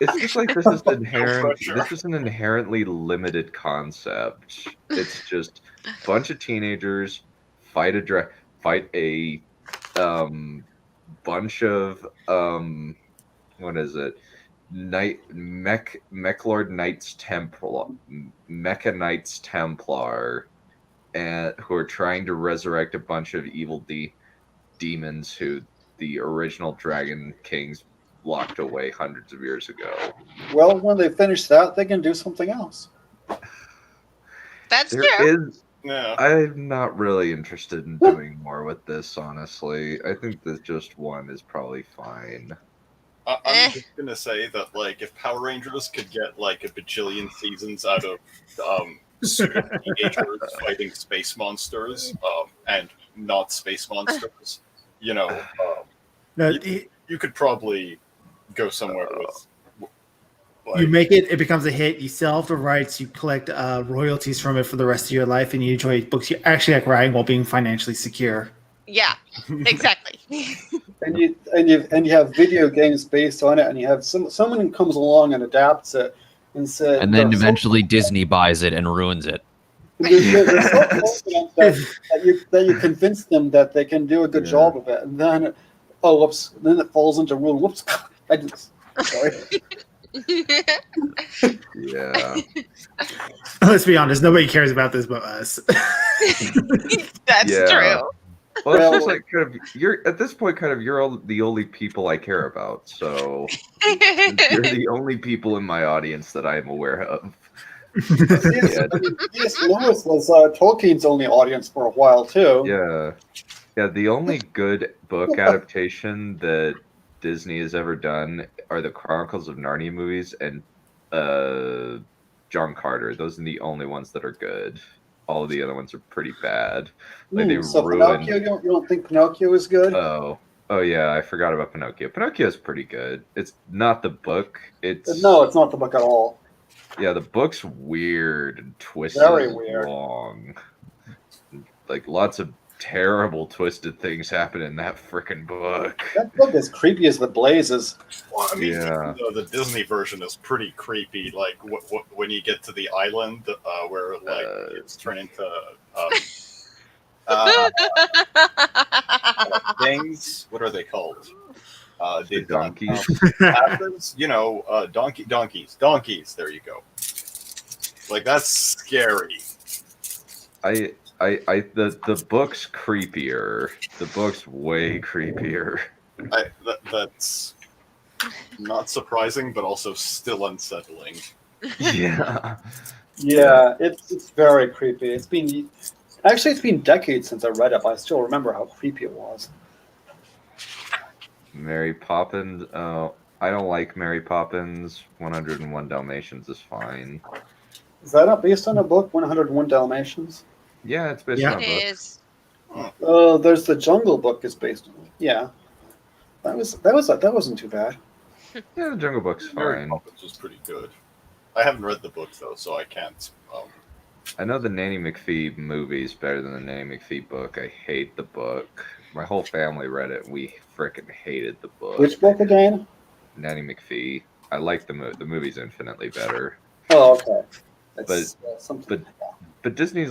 it's just like this is inherent. This is an inherently limited concept. It's just a bunch of teenagers fight a bunch of what is it? Mechlord Knights Templar, Mecha Knights Templar, and who are trying to resurrect a bunch of evil demons who the original Dragon Kings locked away hundreds of years ago. Well, when they finish that, they can do something else. That's There true. is. Yeah. I'm not really interested in doing more with this, honestly. I think that just one is probably fine. I'm just gonna say that, like, if Power Rangers could get like a bajillion seasons out of super teenagers fighting space monsters, and not space monsters, you know, No, you could probably go somewhere with. you make it, it becomes a hit. You sell off the rights. You collect royalties from it for the rest of your life, and you enjoy books you actually like writing while being financially secure. Yeah, exactly. And you have video games based on it, and you have someone who comes along and adapts it and says, And then eventually Disney buys it and ruins it. they're so confident that you convince them that they can do a good job of it, and then whoops, then it falls into rule. Whoops, sorry. Yeah. Let's be honest, nobody cares about this but us. That's Yeah. true. Well, it's Well- just like kind of you're at this point, kind of you're all the only people I care about. So you're the only people in my audience that I am aware of. C.S. Lewis was Tolkien's only audience for a while too. Yeah. The only good book adaptation that Disney has ever done are the Chronicles of Narnia movies and John Carter. Those are the only ones that are good. All of the other ones are pretty bad. Like they So ruined. Pinocchio, you don't think Pinocchio is good? Oh yeah, I forgot about Pinocchio. Pinocchio is pretty good. It's not the book. No, it's not the book at all. Yeah, the book's weird and twisted. Very and weird. Long. Like lots of terrible twisted things happen in that freaking book. That book is creepy as the blazes. Well, I mean, Yeah. the Disney version is pretty creepy. Like when you get to the island where like it's turned into things. What are they called? The donkeys. Athens, you know, donkeys. There you go. Like that's scary. The book's creepier. The book's way creepier. That's Not surprising, but also still unsettling. Yeah. Yeah, it's very creepy. It's been decades since I read it, but I still remember how creepy it was. Mary Poppins. I don't like Mary Poppins. 101 Dalmatians is fine. Is that not based on a book, 101 Dalmatians? Yeah, it's based Yeah. on a It book. is. There's the Jungle Book is based on. Yeah, that wasn't too bad. Yeah, the Jungle Book's Mary fine. Poppins was pretty good. I haven't read the book though, so I can't. I know the Nanny McPhee movie is better than the Nanny McPhee book. I hate the book. My whole family read it. We frickin' hated the book. Which book again? Nanny McPhee. I like the movie. The movie's infinitely better. Oh, okay. It's, something. But Disney's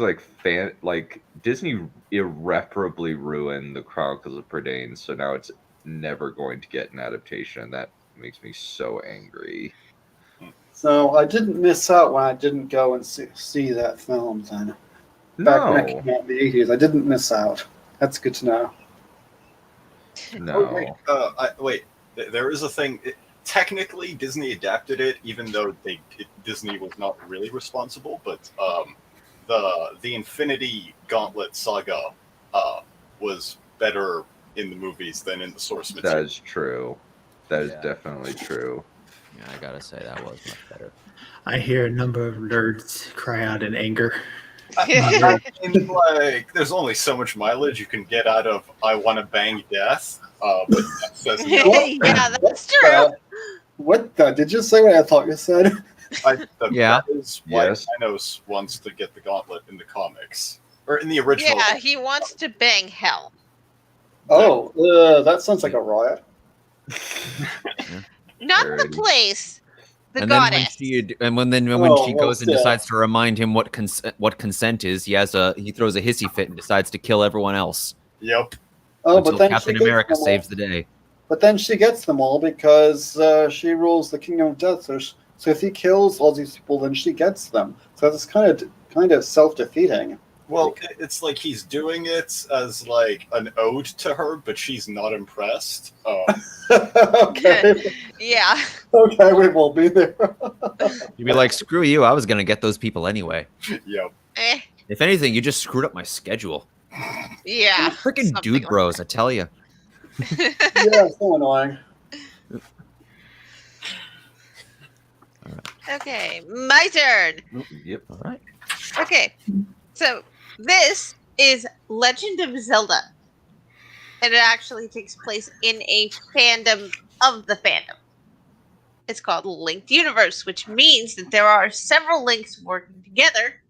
Disney irreparably ruined the Chronicles of Prydain, so now it's never going to get an adaptation, and that makes me so angry. So I didn't miss out when I didn't go and see that film then. Back when it No, came out in the 80s, I didn't miss out. That's good to know. no. Wait. There is a thing. Technically, Disney adapted it, even though Disney was not really responsible. But the Infinity Gauntlet saga was better in the movies than in the source material. That is true. That is Yeah. definitely true. Yeah, I gotta say that was much better. I hear a number of nerds cry out in anger. I mean, like, there's only so much mileage you can get out of "I Want to Bang Death," but that says no. Yeah, that's true. What the? Did you say what I thought you said? Yeah. That is why Yes. Thanos wants to get the gauntlet in the comics or in the original. Yeah, he wants to bang hell. Oh, that sounds like a riot. Not the Alrighty. place. The And goddess. then when she Oh, goes and well, decides to remind him what consent is, he throws a hissy fit and decides to kill everyone else Yep. Oh, until but then Captain she gets America them all. saves the day. But then she gets them all because she rules the Kingdom of Death. So if he kills all these people, then she gets them. So it's kind of self-defeating. Well, it's like he's doing it as like an ode to her, but she's not impressed. Okay, Yeah. okay, we won't be there. You'd be like, "Screw you! I was gonna get those people anyway. Yep. If anything, you just screwed up my schedule. Yeah. Freaking something dude like bros, I tell you." Yeah, so annoying. Okay, my turn. Yep. All right. Okay, so this is Legend of Zelda. And it actually takes place in a fandom of the fandom. It's called Linked Universe, which means that there are several links working together,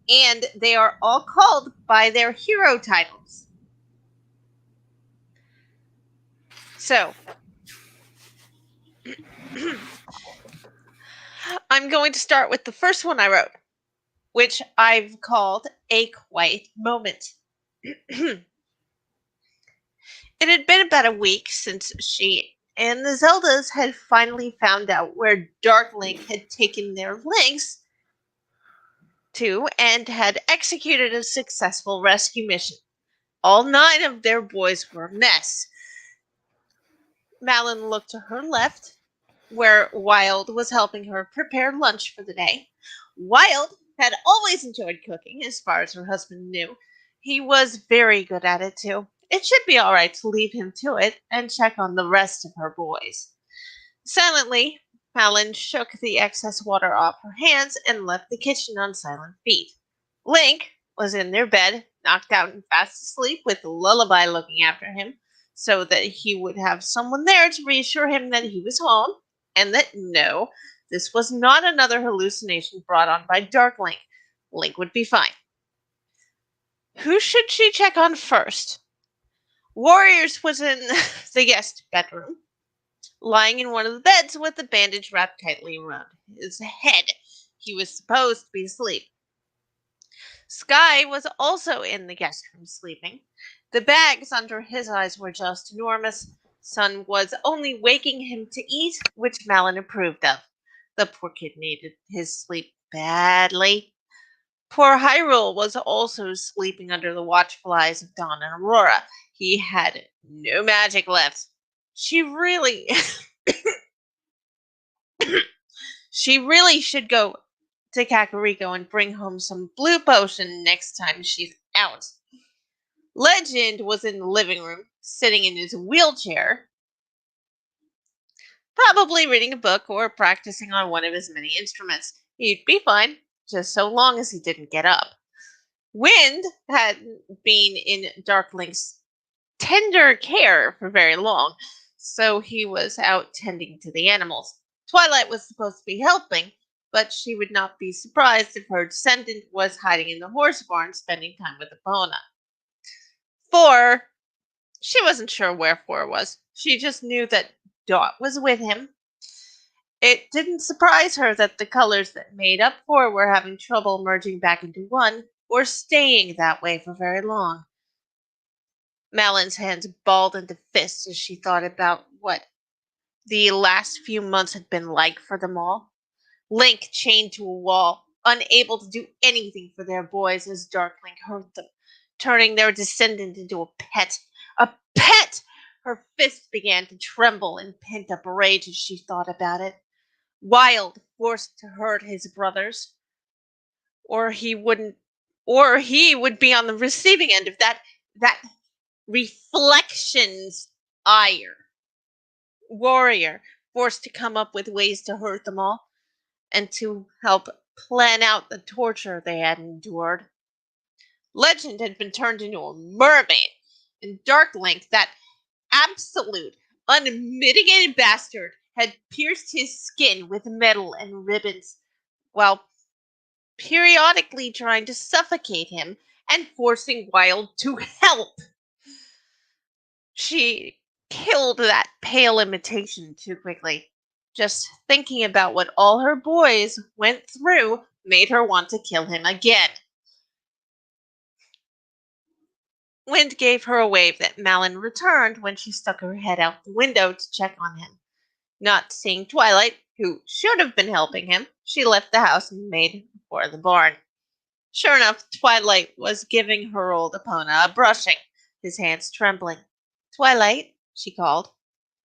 and they are all called by their hero titles. So, I'm going to start with the first one I wrote, which I've called A Quiet Moment. It had been about a week since she and the Zeldas had finally found out where Dark Link had taken their links to and had executed a successful rescue mission. All 9 of their boys were a mess. Malin looked to her left, where Wild was helping her prepare lunch for the day. Wild had always enjoyed cooking, as far as her husband knew. He was very good at it, too. It should be all right to leave him to it and check on the rest of her boys. Silently, Malin shook the excess water off her hands and left the kitchen on silent feet. Link was in their bed, knocked out and fast asleep, with Lullaby looking after him, so that he would have someone there to reassure him that he was home, and that no, this was not another hallucination brought on by Dark Link. Link would be fine. Who should she check on first? Warriors was in the guest bedroom, lying in one of the beds with the bandage wrapped tightly around his head. He was supposed to be asleep. Sky was also in the guest room sleeping. The bags under his eyes were just enormous. Sun was only waking him to eat, which Malin approved of. The poor kid needed his sleep badly. Poor Hyrule was also sleeping under the watchful eyes of Dawn and Aurora. He had no magic left. She really She really should go to Kakariko and bring home some blue potion next time she's out. Legend was in the living room, sitting in his wheelchair, probably reading a book or practicing on one of his many instruments. He'd be fine, just so long as he didn't get up. Wind hadn't been in Darkling's tender care for very long, so he was out tending to the animals. Twilight was supposed to be helping, but she would not be surprised if her descendant was hiding in the horse barn spending time with Epona. For she wasn't sure where Four was. She just knew that Dot was with him. It didn't surprise her that the colors that made up Four were having trouble merging back into one, or staying that way for very long. Malon's hands balled into fists as she thought about what the last few months had been like for them all. Link chained to a wall, unable to do anything for their boys as Darkling hurt them, turning their descendant into a pet. A pet! Her fists began to tremble in pent-up rage as she thought about it. Wild, forced to hurt his brothers, or he would be on the receiving end of that reflection's ire. Warrior, forced to come up with ways to hurt them all, and to help plan out the torture they had endured. Legend had been turned into a mermaid, and Darklink, that absolute, unmitigated bastard, had pierced his skin with metal and ribbons, while periodically trying to suffocate him and forcing Wild to help. She killed that pale imitation too quickly. Just thinking about what all her boys went through made her want to kill him again. Wind gave her a wave that Malon returned when she stuck her head out the window to check on him. Not seeing Twilight, who should have been helping him, she left the house and made for the barn. Sure enough, Twilight was giving her old Epona a brushing, his hands trembling. "Twilight," she called.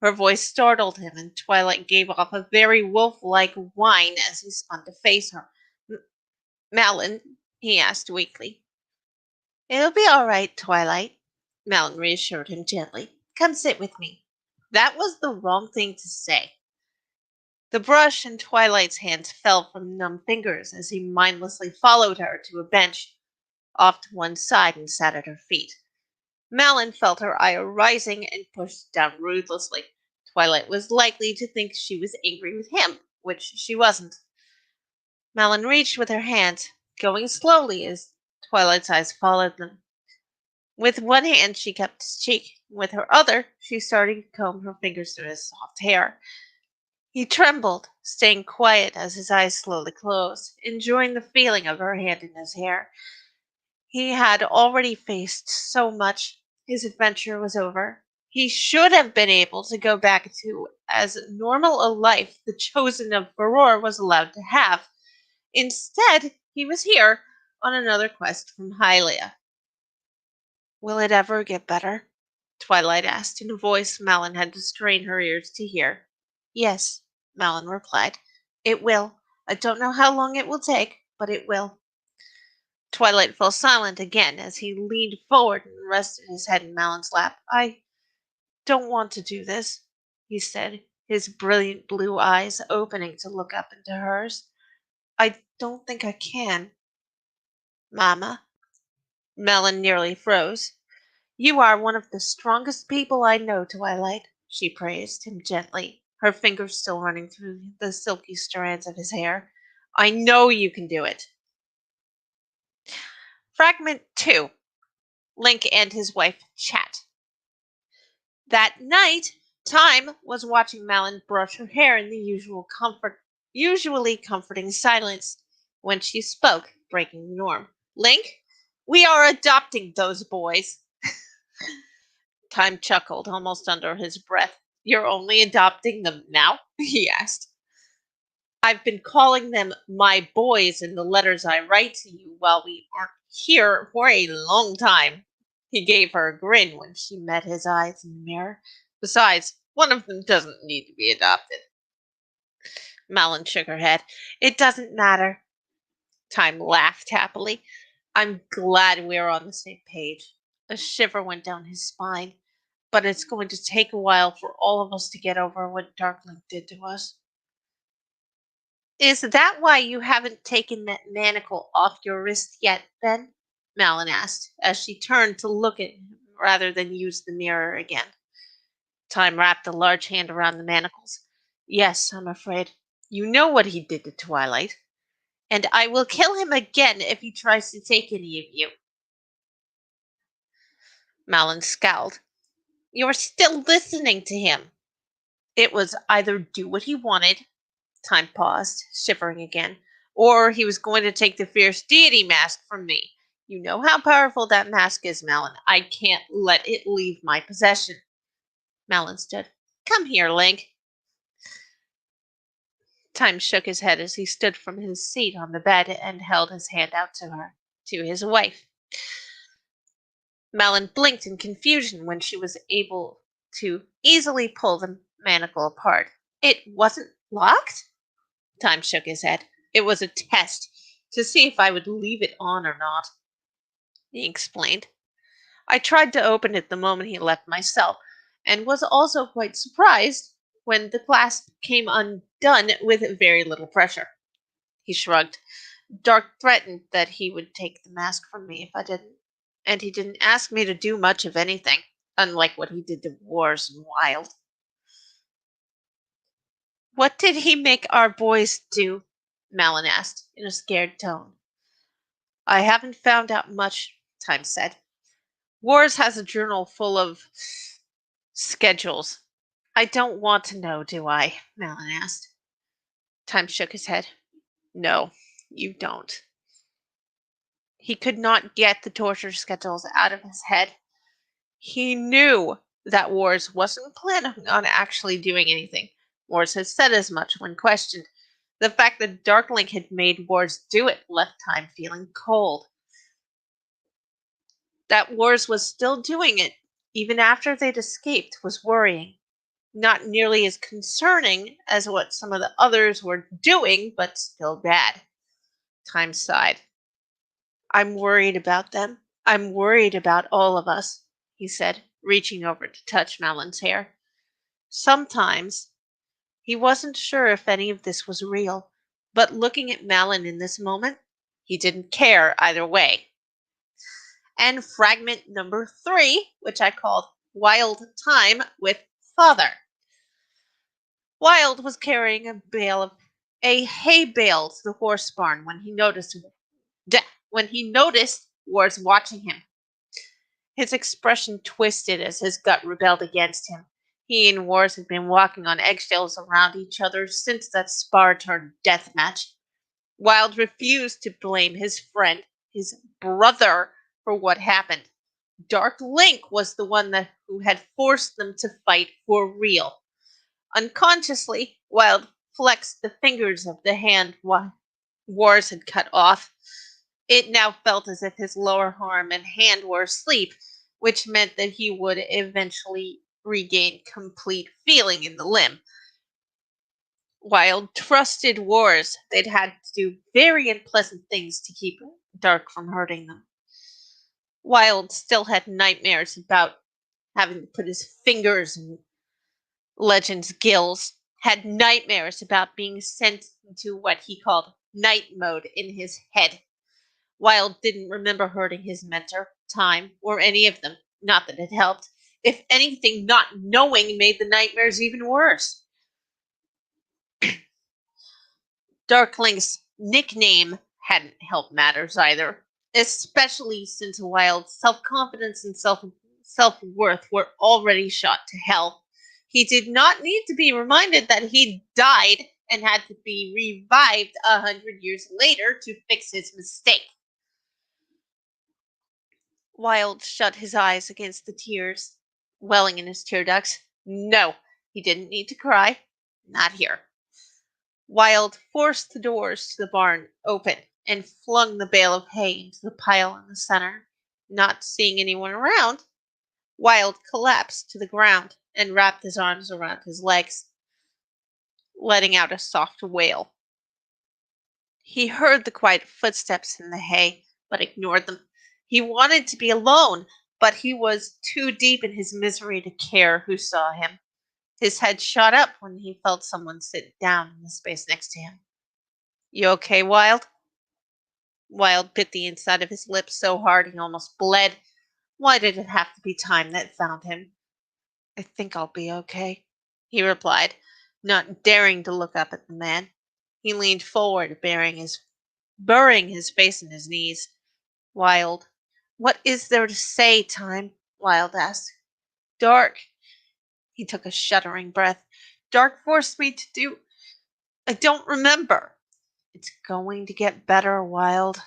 Her voice startled him, and Twilight gave off a very wolf-like whine as he spun to face her. "Malon?" he asked weakly. "It'll be all right, Twilight," Malon reassured him gently. "Come sit with me." That was the wrong thing to say. The brush in Twilight's hands fell from numb fingers as he mindlessly followed her to a bench off to one side and sat at her feet. Malon felt her ire rising and pushed down ruthlessly. Twilight was likely to think she was angry with him, which she wasn't. Malon reached with her hands, going slowly as Twilight's eyes followed them. With one hand she kept his cheek, and with her other she started to comb her fingers through his soft hair. He trembled, staying quiet as his eyes slowly closed, enjoying the feeling of her hand in his hair. He had already faced so much. His adventure was over. He should have been able to go back to as normal a life the chosen of Baror was allowed to have. Instead, he was here on another quest from Hylia. "Will it ever get better?" Twilight asked in a voice Malon had to strain her ears to hear. "Yes," Malon replied. "It will. I don't know how long it will take, but it will." Twilight fell silent again as he leaned forward and rested his head in Malon's lap. "I don't want to do this," he said, his brilliant blue eyes opening to look up into hers. "I don't think I can." "Mama." Malon nearly froze. "You are one of the strongest people I know, Twilight," she praised him gently, her fingers still running through the silky strands of his hair. "I know you can do it." Fragment 2. Link and his wife chat. That night, Time was watching Malon brush her hair in the usually comforting silence. When she spoke, breaking the norm. "Link, we are adopting those boys." Time chuckled, almost under his breath. "You're only adopting them now?" he asked. "I've been calling them my boys in the letters I write to you while we aren't here for a long time." He gave her a grin when she met his eyes in the mirror. "Besides, one of them doesn't need to be adopted." Malin shook her head. It doesn't matter. Time laughed happily. I'm glad we're on the same page. A shiver went down his spine. But it's going to take a while for all of us to get over what Darkling did to us. Is that why you haven't taken that manacle off your wrist yet, then? Malin asked, as she turned to look at him rather than use the mirror again. Time wrapped a large hand around the manacles. Yes, I'm afraid. You know what he did to Twilight. And I will kill him again if he tries to take any of you. Malin scowled. You're still listening to him. It was either do what he wanted, Time paused, shivering again, or he was going to take the fierce deity mask from me. You know how powerful that mask is, Malin. I can't let it leave my possession. Malin stood. Come here, Link. Time shook his head as he stood from his seat on the bed and held his hand out to his wife. Malin blinked in confusion when she was able to easily pull the manacle apart. It wasn't locked? Time shook his head. It was a test to see if I would leave it on or not. He explained. I tried to open it the moment he left my cell, and was also quite surprised when the clasp came undone with very little pressure. He shrugged. Dark threatened that he would take the mask from me if I didn't, and he didn't ask me to do much of anything, unlike what he did to Wars and Wild. What did he make our boys do? Malin asked, in a scared tone. I haven't found out much, Time said. Wars has a journal full of schedules. I don't want to know, do I? Malin asked. Time shook his head. No, you don't. He could not get the torture schedules out of his head. He knew that Wars wasn't planning on actually doing anything. Wars had said as much when questioned. The fact that Darkling had made Wars do it left Time feeling cold. That Wars was still doing it, even after they'd escaped, was worrying. Not nearly as concerning as what some of the others were doing, but still bad. Time sighed. I'm worried about them. I'm worried about all of us, he said, reaching over to touch Malin's hair. Sometimes he wasn't sure if any of this was real, but looking at Malin in this moment, he didn't care either way. And fragment number 3, which I called Wild Time with Father. Wild was carrying a hay bale to the horse barn when he noticed Wars watching him. His expression twisted as his gut rebelled against him. He and Wars had been walking on eggshells around each other since that spar-turned death match. Wild refused to blame his friend, his brother, for what happened. Dark Link was the one who had forced them to fight for real. Unconsciously, Wild flexed the fingers of the hand Wars had cut off. It now felt as if his lower arm and hand were asleep, which meant that he would eventually regain complete feeling in the limb. Wild trusted Wars. They'd had to do very unpleasant things to keep Dark from hurting them. Wild still had nightmares about having to put his fingers in Legend's gills, had nightmares about being sent into what he called night mode in his head. Wild didn't remember hurting his mentor, Time, or any of them. Not that it helped. If anything, not knowing made the nightmares even worse. Darkling's nickname hadn't helped matters either, especially since Wild's self-confidence and self-worth were already shot to hell. He did not need to be reminded that he died and had to be revived 100 years later to fix his mistake. Wild shut his eyes against the tears welling in his tear ducts. No, he didn't need to cry. Not here. Wild forced the doors to the barn open and flung the bale of hay into the pile in the center. Not seeing anyone around, Wild collapsed to the ground and wrapped his arms around his legs. letting out a soft wail. He heard the quiet footsteps in the hay, but ignored them. He wanted to be alone, but he was too deep in his misery to care who saw him. His head shot up when he felt someone sit down in the space next to him. You okay, Wild? Wild bit the inside of his lips so hard he almost bled. Why did it have to be time that found him? I think I'll be okay, he replied, not daring to look up at the man. He leaned forward, burying his face in his knees. Wild. What is there to say, Time? Wild asked. Dark. He took a shuddering breath. Dark forced me to do. I don't remember. It's going to get better, Wild,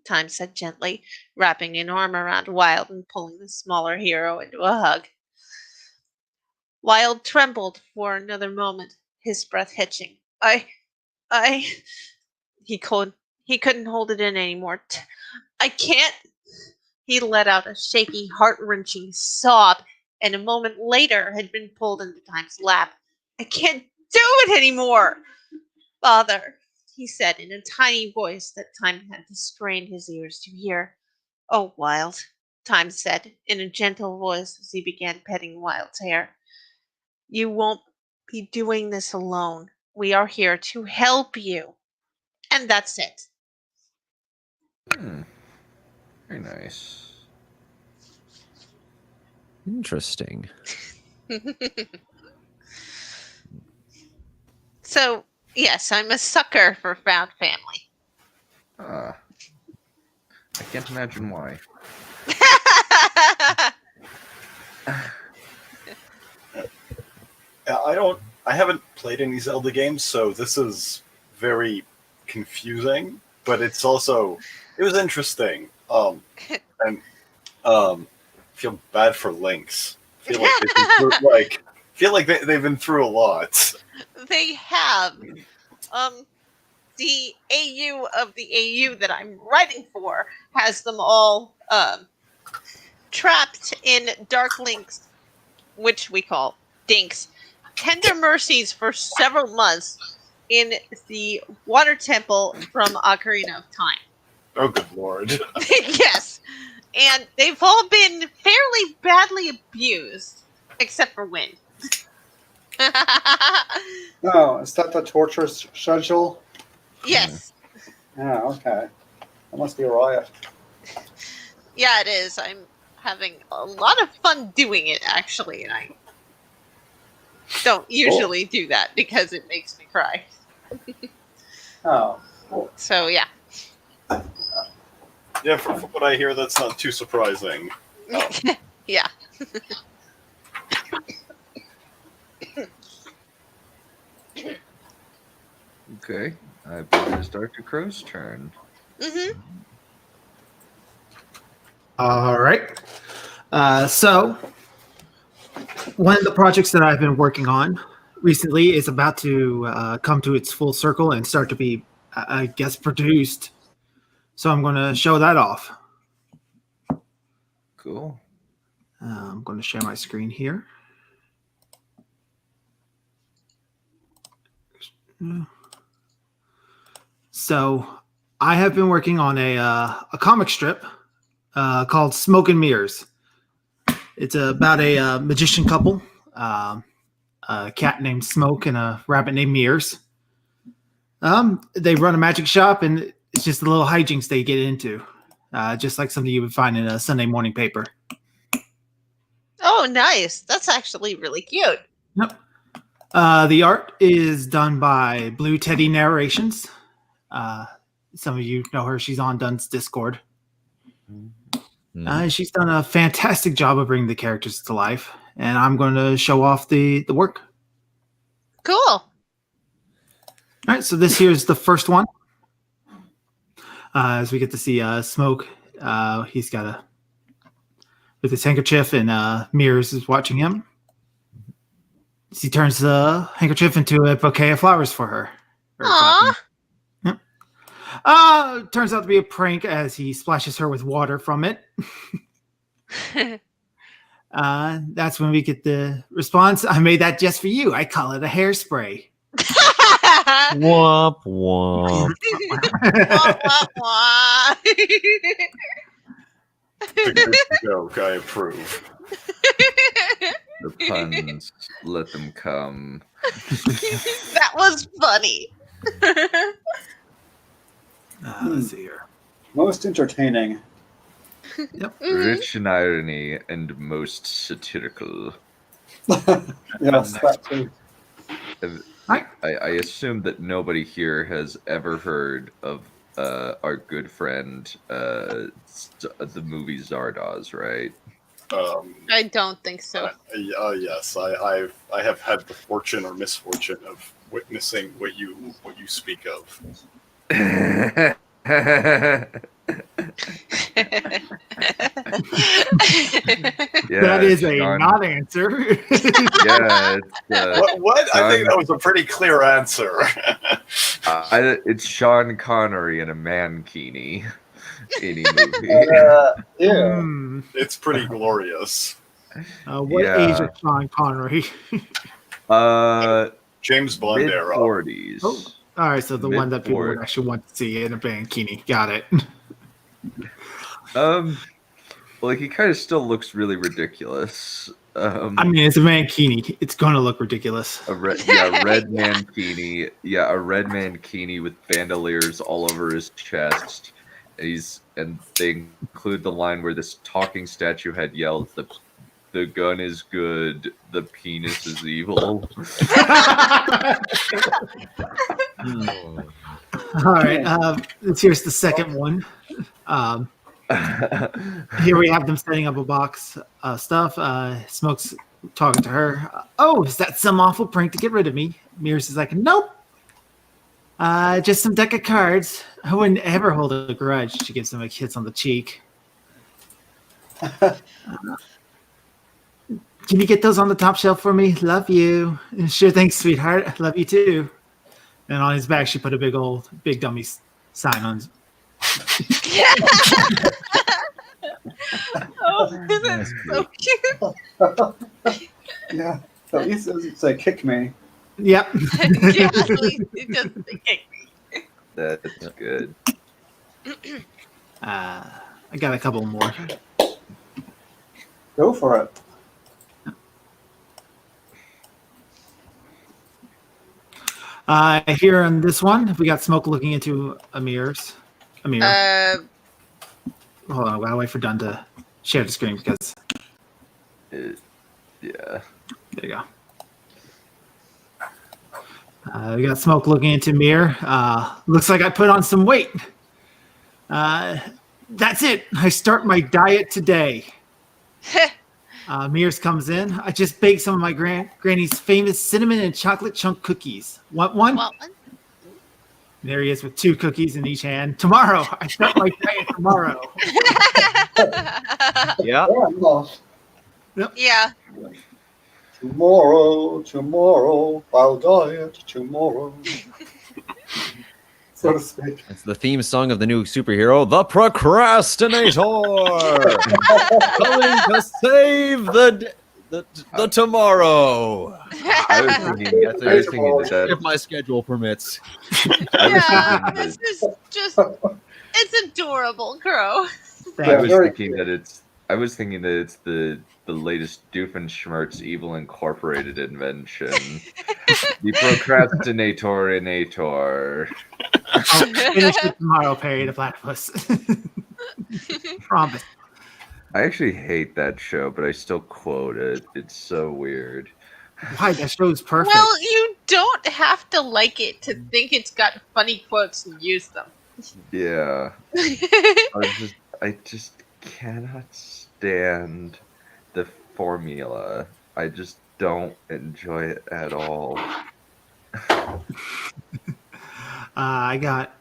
Time said gently, wrapping an arm around Wild and pulling the smaller hero into a hug. Wild trembled for another moment, his breath hitching. He couldn't hold it in anymore. I can't. He let out a shaky, heart-wrenching sob, and a moment later had been pulled into Time's lap. I can't do it anymore, Father, he said in a tiny voice that Time had to strain his ears to hear. Oh, Wild, Time said in a gentle voice as he began petting Wild's hair. You won't be doing this alone. We are here to help you. And that's it. Very nice. Interesting. So, yes, I'm a sucker for found family. I can't imagine why. I haven't played any Zelda games, so this is very confusing, but it was interesting. And feel bad for Lynx. Feel like they've been through a lot. They have. The AU of the AU that I'm writing for has them all trapped in Dark Links, which we call Dinks, tender mercies for several months in the water temple from Ocarina of Time. Oh, good lord. Yes. And they've all been fairly badly abused, except for Wind. Oh, is that the torture schedule? Yes. Yeah, okay. That must be a riot. Yeah, it is. I'm having a lot of fun doing it, actually, and I don't usually do that because it makes me cry. Oh, cool. So, yeah. Yeah, from what I hear, that's not too surprising. Yeah. Okay, I believe it's Dr. Crow's turn. Mm-hmm. All right. So, one of the projects that I've been working on recently is about to come to its full circle and start to be, I guess, produced. So I'm going to show that off. Cool. I'm going to share my screen here. So I have been working on a comic strip called Smoke and Mirrors. It's about a magician couple, a cat named Smoke and a rabbit named Mirrors. They run a magic shop, and it's just the little hijinks they get into, just like something you would find in a Sunday morning paper. Oh, nice. That's actually really cute. Yep. The art is done by Blue Teddy Narrations. Some of you know her. She's on Dun's Discord. She's done a fantastic job of bringing the characters to life, and I'm going to show off the work. Cool. All right, so this here is the first one. As we get to see Smoke, he's got with his handkerchief, and Mirrors is watching him. He turns the handkerchief into a bouquet of flowers for her. Aww. Yep. Turns out to be a prank as he splashes her with water from it. That's when we get the response. I made that just for you. I call it a hairspray. Womp womp. Wah, wah, wah. Good joke. I approve. The puns, let them come. That was funny. Let's see here. Most entertaining. Rich in irony and most satirical. Yes, that too. I assume that nobody here has ever heard of our good friend, the movie Zardoz, right? I don't think so. Yes, I have had the fortune or misfortune of witnessing what you speak of. That is a Sean- not answer. Yeah, What? I think that was a pretty clear answer. it's Sean Connery in a mankini. Any movie. Yeah. Hmm. It's pretty glorious. What Yeah. age is Sean Connery? James Bond Mid era. 40s. Oh, all right, so the one that people would Mid-forties. actually want to see in a bikini. Got it. Well, he kind of still looks really ridiculous. I mean, it's a mankini. It's going to look ridiculous. Red mankini. Yeah, a red mankini with bandoliers all over his chest. And they include the line where this talking statue had yelled, "The gun is good, the penis is evil." All right, here's the second one. Here we have them setting up a box of stuff. Smoke's talking to her. Oh, is that some awful prank to get rid of me? Mears is like, nope. Just some deck of cards. I wouldn't ever hold a grudge. She gives him a kiss on the cheek. Can you get those on the top shelf for me? Love you. Sure, thanks, sweetheart. Love you too. And on his back, she put a big dummy sign on. Oh, that's so cute. Yeah. So at least it doesn't say kick me. Yep. Yeah, at least it doesn't think That's good. I got a couple more. Go for it. Here on this one, we got Smoke looking into a mirror. Hold on, I gotta wait for Dunn to share the screen because Yeah. there you go. We got Smoke looking into mirror. Looks like I put on some weight. That's it. I start my diet today. Mears comes in. I just baked some of my granny's famous cinnamon and chocolate chunk cookies. Want one? well, There he is with 2 cookies in each hand. Tomorrow. I start my diet tomorrow. Yeah. yeah. Tomorrow, I'll diet tomorrow. So to speak. It's the theme song of the new superhero, the Procrastinator, coming to save the tomorrow. I was thinking that If my schedule permits. Yeah, this is just, it's adorable, Crow. I was very thinking that it's the latest Doofenshmirtz Evil Incorporated invention. The Procrastinator. I'll finish it tomorrow, Perry the Platypus. Promise. I actually hate that show, but I still quote it. It's so weird. Why? That show's perfect. Well, you don't have to like it to think it's got funny quotes and use them. Yeah. I just cannot stand the formula. I just don't enjoy it at all. I got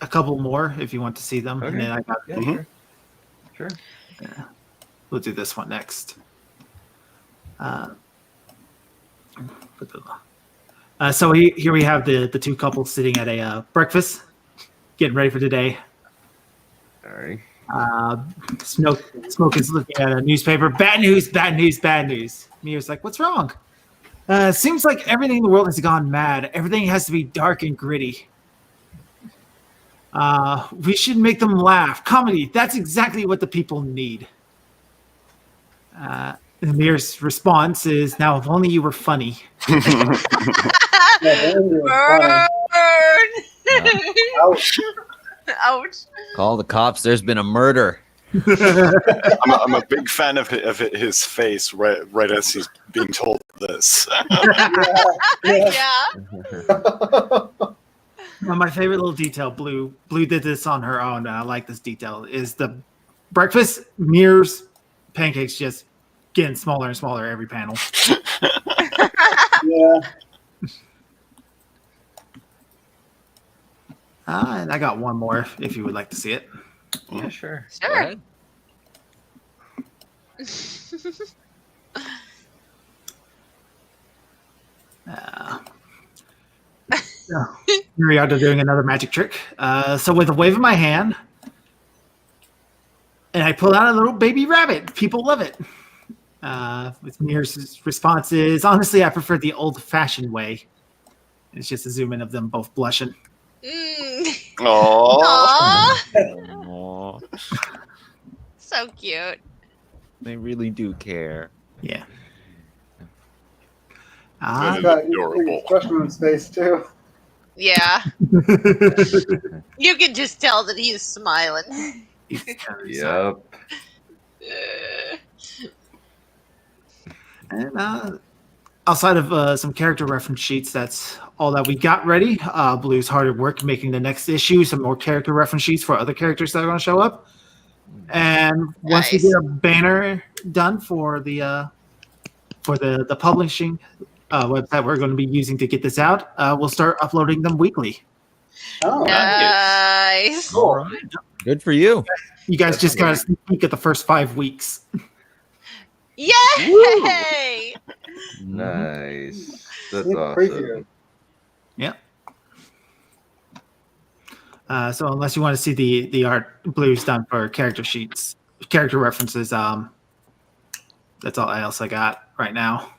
a couple more if you want to see them. Okay. And then I got, Yeah, sure. we'll do this one next. So here we have the 2 couples sitting at a breakfast, getting ready for today. All right. Smoke is looking at a newspaper. Bad news, bad news, bad news. Mia's like, what's wrong? Seems like everything in the world has gone mad. Everything has to be dark and gritty. We should make them laugh. Comedy, that's exactly what the people need. The Mir's response is, now if only you were funny. Burn! Ouch. Ouch. Call the cops. There's been a murder. I'm a big fan of his face right as he's being told this. Yeah. My favorite little detail, Blue did this on her own, and I like this detail, is the breakfast, Mirrors, pancakes just getting smaller and smaller every panel. Yeah. And I got one more if you would like to see it. Yeah, sure. Go Sure. ahead. Miriada doing another magic trick. So with a wave of my hand, and I pull out a little baby rabbit. People love it. With Mir's response is, honestly, I prefer the old-fashioned way. It's just a zoom in of them both blushing. Mm. Aww. Aw. Aw, So cute. they really do care. Yeah. He's got Adorable. expression on his face too. Yeah. You can just tell that he's smiling. Yep. And outside of some character reference sheets, that's all that we got ready. Blue's hard at work making the next issue, some more character reference sheets for other characters that are going to show up. And once we Nice. get a banner done for the publishing website we're going to be using to get this out, we'll start uploading them weekly. Oh, Nice. cool. Good for you. You guys just got to sneak peek at the first 5 weeks. Yay! Nice. That's Sneak awesome. preview. Yeah. So unless you want to see the art Blue's done for character sheets, character references, that's all else I got right now.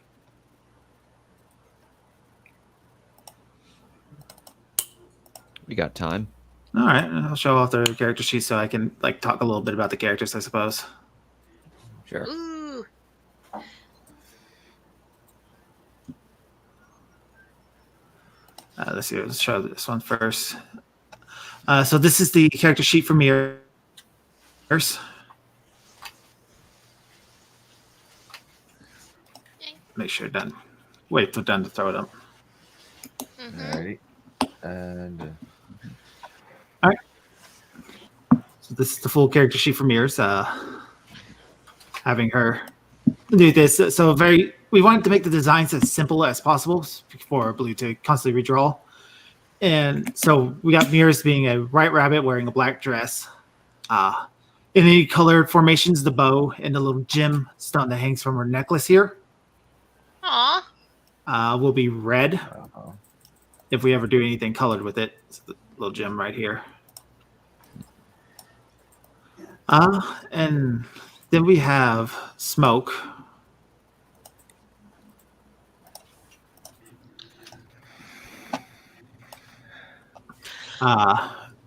We got time. All right, I'll show off the character sheet so I can talk a little bit about the characters, I suppose. Sure. Ooh. Let's see. Let's show this one first. So this is the character sheet for Mirrors. Make sure done. Wait for done to throw it up. Mhm. Alrighty. And So this is the full character sheet for Mirrors. Having her do this. So we wanted to make the designs as simple as possible for Blue to constantly redraw. And so we got Mirrors being a white rabbit wearing a black dress. In any colored formations, the bow and the little gem stone that hangs from her necklace here Aw. will be red if we ever do anything colored with it. It's the little gem right here. And then we have Smoke.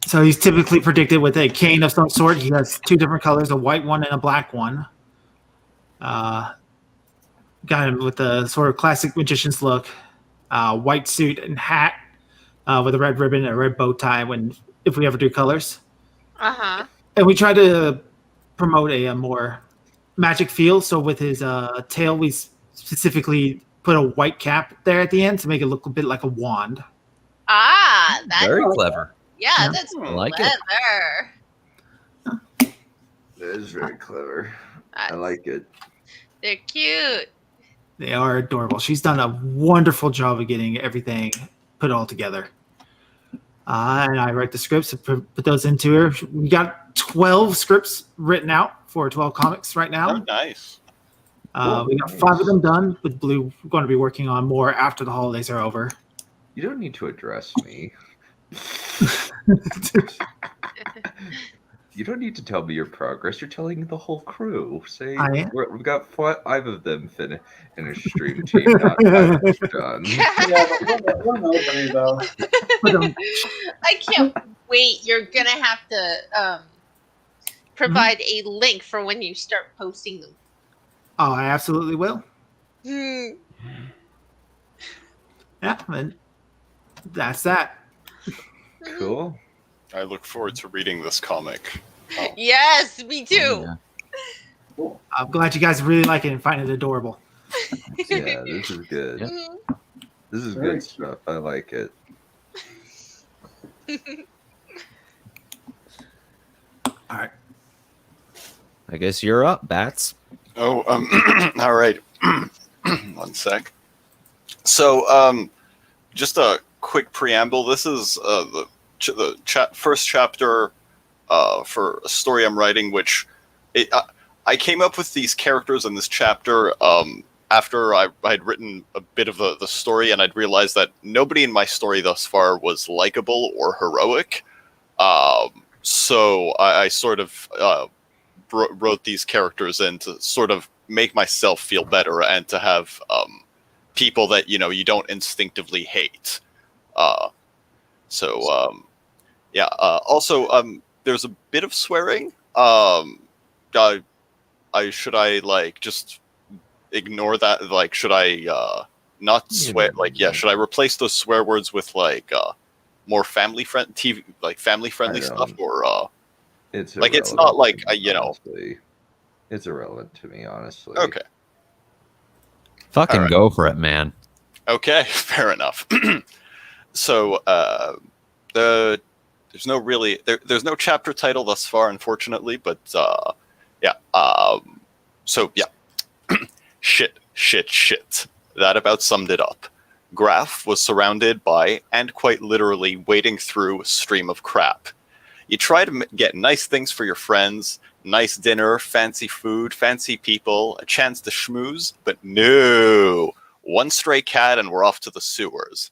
So he's typically predicted with a cane of some sort. He has 2 different colors, a white one and a black one. Got him with the sort of classic magician's look, white suit and hat with a red ribbon and a red bow tie if we ever do colors. Uh-huh. And we try to promote a more magic feel. So with his tail, we specifically put a white cap there at the end to make it look a bit like a wand. Ah, that's Very clever. yeah, that's I like it. clever. that is very clever. I That's- like it. They're cute. They are adorable. She's done a wonderful job of getting everything put all together. And I write the scripts and put those into her. We got 12 scripts written out for 12 comics right Oh, now. nice. We got 5 of them done, with Blue going to be working on more after the holidays are over. You don't need to address me. You don't need to tell me your progress. You're telling the whole crew. Say I am. we've got 5 of them in a stream team, not 5 done. Yeah, but we're nobody though. I can't wait. You're gonna have to provide a link for when you start posting them. Oh, I absolutely will. Hmm. Yeah, and that's that. Cool. I look forward to reading this comic. Yes, me too. Yeah. I'm glad you guys really like it and find it adorable. Yeah, this is good. Mhm. This is Very good stuff. I like it. All right. I guess you're up, Bats. Oh, all right. 1 sec. So, just a quick preamble. This is the first chapter for a story I'm writing, which I came up with these characters in this chapter after I'd written a bit of the story, and I'd realized that nobody in my story thus far was likable or heroic. So I sort of wrote these characters in to sort of make myself feel better and to have people that you don't instinctively hate. Yeah. Also, there's a bit of swearing. Should I like just ignore that? Like, should I not swear? Like, yeah, should I replace those swear words with like more family friendly stuff, or It's like it's not like honestly. It's irrelevant to me, honestly. Okay. Fucking All right. go for it, man. Okay, fair enough. So there's no chapter title thus far, unfortunately, but yeah. So yeah. Shit. That about summed it up. Graf was surrounded by, and quite literally wading through, a stream of crap. You try to get nice things for your friends, nice dinner, fancy food, fancy people, a chance to schmooze, but no. One stray cat and we're off to the sewers.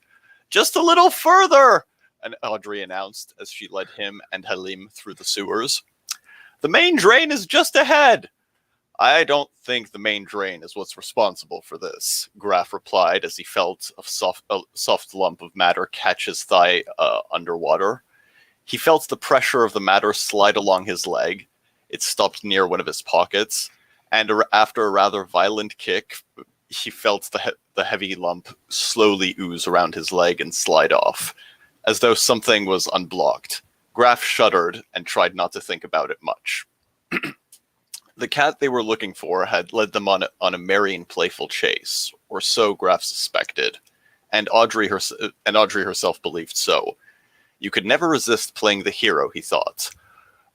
Just a little further, and Audrey announced as she led him and Halim through the sewers. The main drain is just ahead. I don't think the main drain is what's responsible for this, Graf replied as he felt a soft lump of matter catch his thigh underwater. He felt the pressure of the matter slide along his leg. It stopped near one of his pockets, and after a rather violent kick, he felt the heavy lump slowly ooze around his leg and slide off, as though something was unblocked. Graf shuddered and tried not to think about it much. The cat they were looking for had led them on a merry and playful chase, or so Graf suspected, and Audrey herself believed so. You could never resist playing the hero, he thought.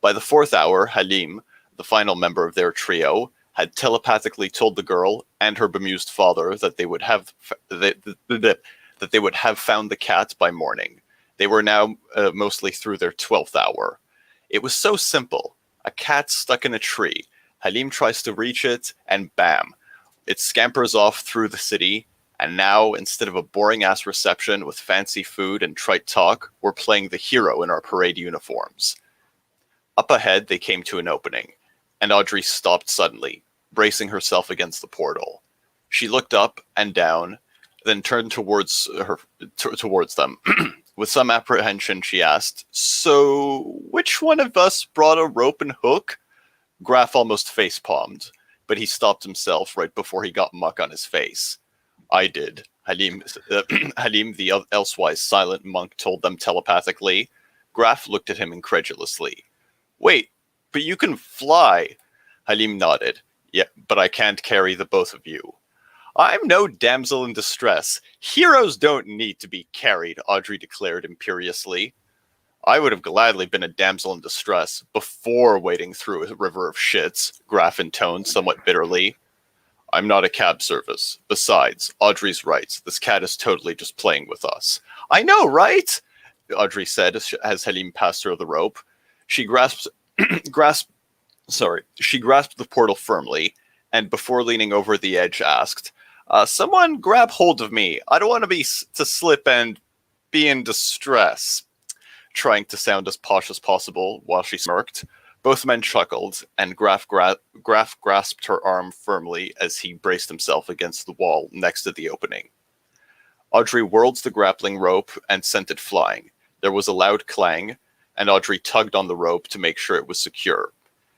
By the 4th hour, Halim, the final member of their trio, had telepathically told the girl and her bemused father that they would have found the cat by morning. They were now mostly through their 12th hour. It was so simple. A cat stuck in a tree. Halim tries to reach it, and bam! It scampers off through the city, and now, instead of a boring-ass reception with fancy food and trite talk, we're playing the hero in our parade uniforms. Up ahead, they came to an opening, and Audrey stopped suddenly, bracing herself against the portal. She looked up and down, then turned towards them. With some apprehension, she asked, "So, which one of us brought a rope and hook?" Graf almost face-palmed, but he stopped himself right before he got muck on his face. "I did," Halim, the elsewise silent monk, told them telepathically. Graf looked at him incredulously. "Wait, but you can fly." Halim nodded. "Yeah, but I can't carry the both of you." "I'm no damsel in distress. Heroes don't need to be carried," Audrey declared imperiously. "I would have gladly been a damsel in distress before wading through a river of shits," Graf intoned somewhat bitterly. "I'm not a cab service. Besides, Audrey's right. This cat is totally just playing with us." "I know, right?" Audrey said as Halim passed her the rope. She grasped the portal firmly, and before leaning over the edge asked, "Someone grab hold of me. I don't want to slip and be in distress," trying to sound as posh as possible while she smirked. Both men chuckled, and Graf grasped her arm firmly as he braced himself against the wall next to the opening. Audrey whirled the grappling rope and sent it flying. There was a loud clang, and Audrey tugged on the rope to make sure it was secure.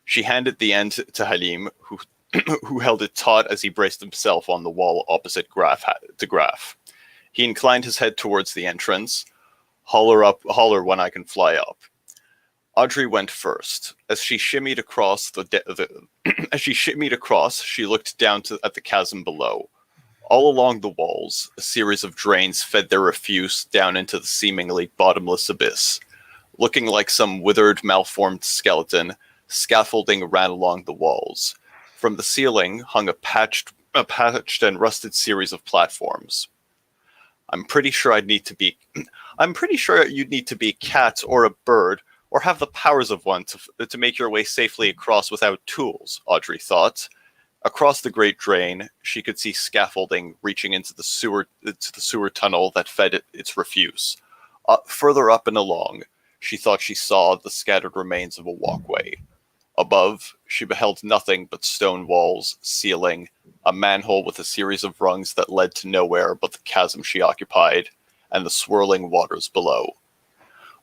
She handed the end to Halim, who held it taut as he braced himself on the wall opposite Graf. He inclined his head towards the entrance. Holler when I can fly up. Audrey went first. As she shimmied across, she looked down at the chasm below. All along the walls, a series of drains fed their refuse down into the seemingly bottomless abyss. Looking like some withered, malformed skeleton, scaffolding ran along the walls. From the ceiling hung a patched and rusted series of platforms. I'm pretty sure you'd need to be a cat or a bird, or have the powers of one to make your way safely across without tools, Audrey thought. Across the great drain, she could see scaffolding reaching into the sewer tunnel that fed its refuse. Further up and along, she thought she saw the scattered remains of a walkway. Above, she beheld nothing but stone walls, ceiling, a manhole with a series of rungs that led to nowhere but the chasm she occupied, and the swirling waters below.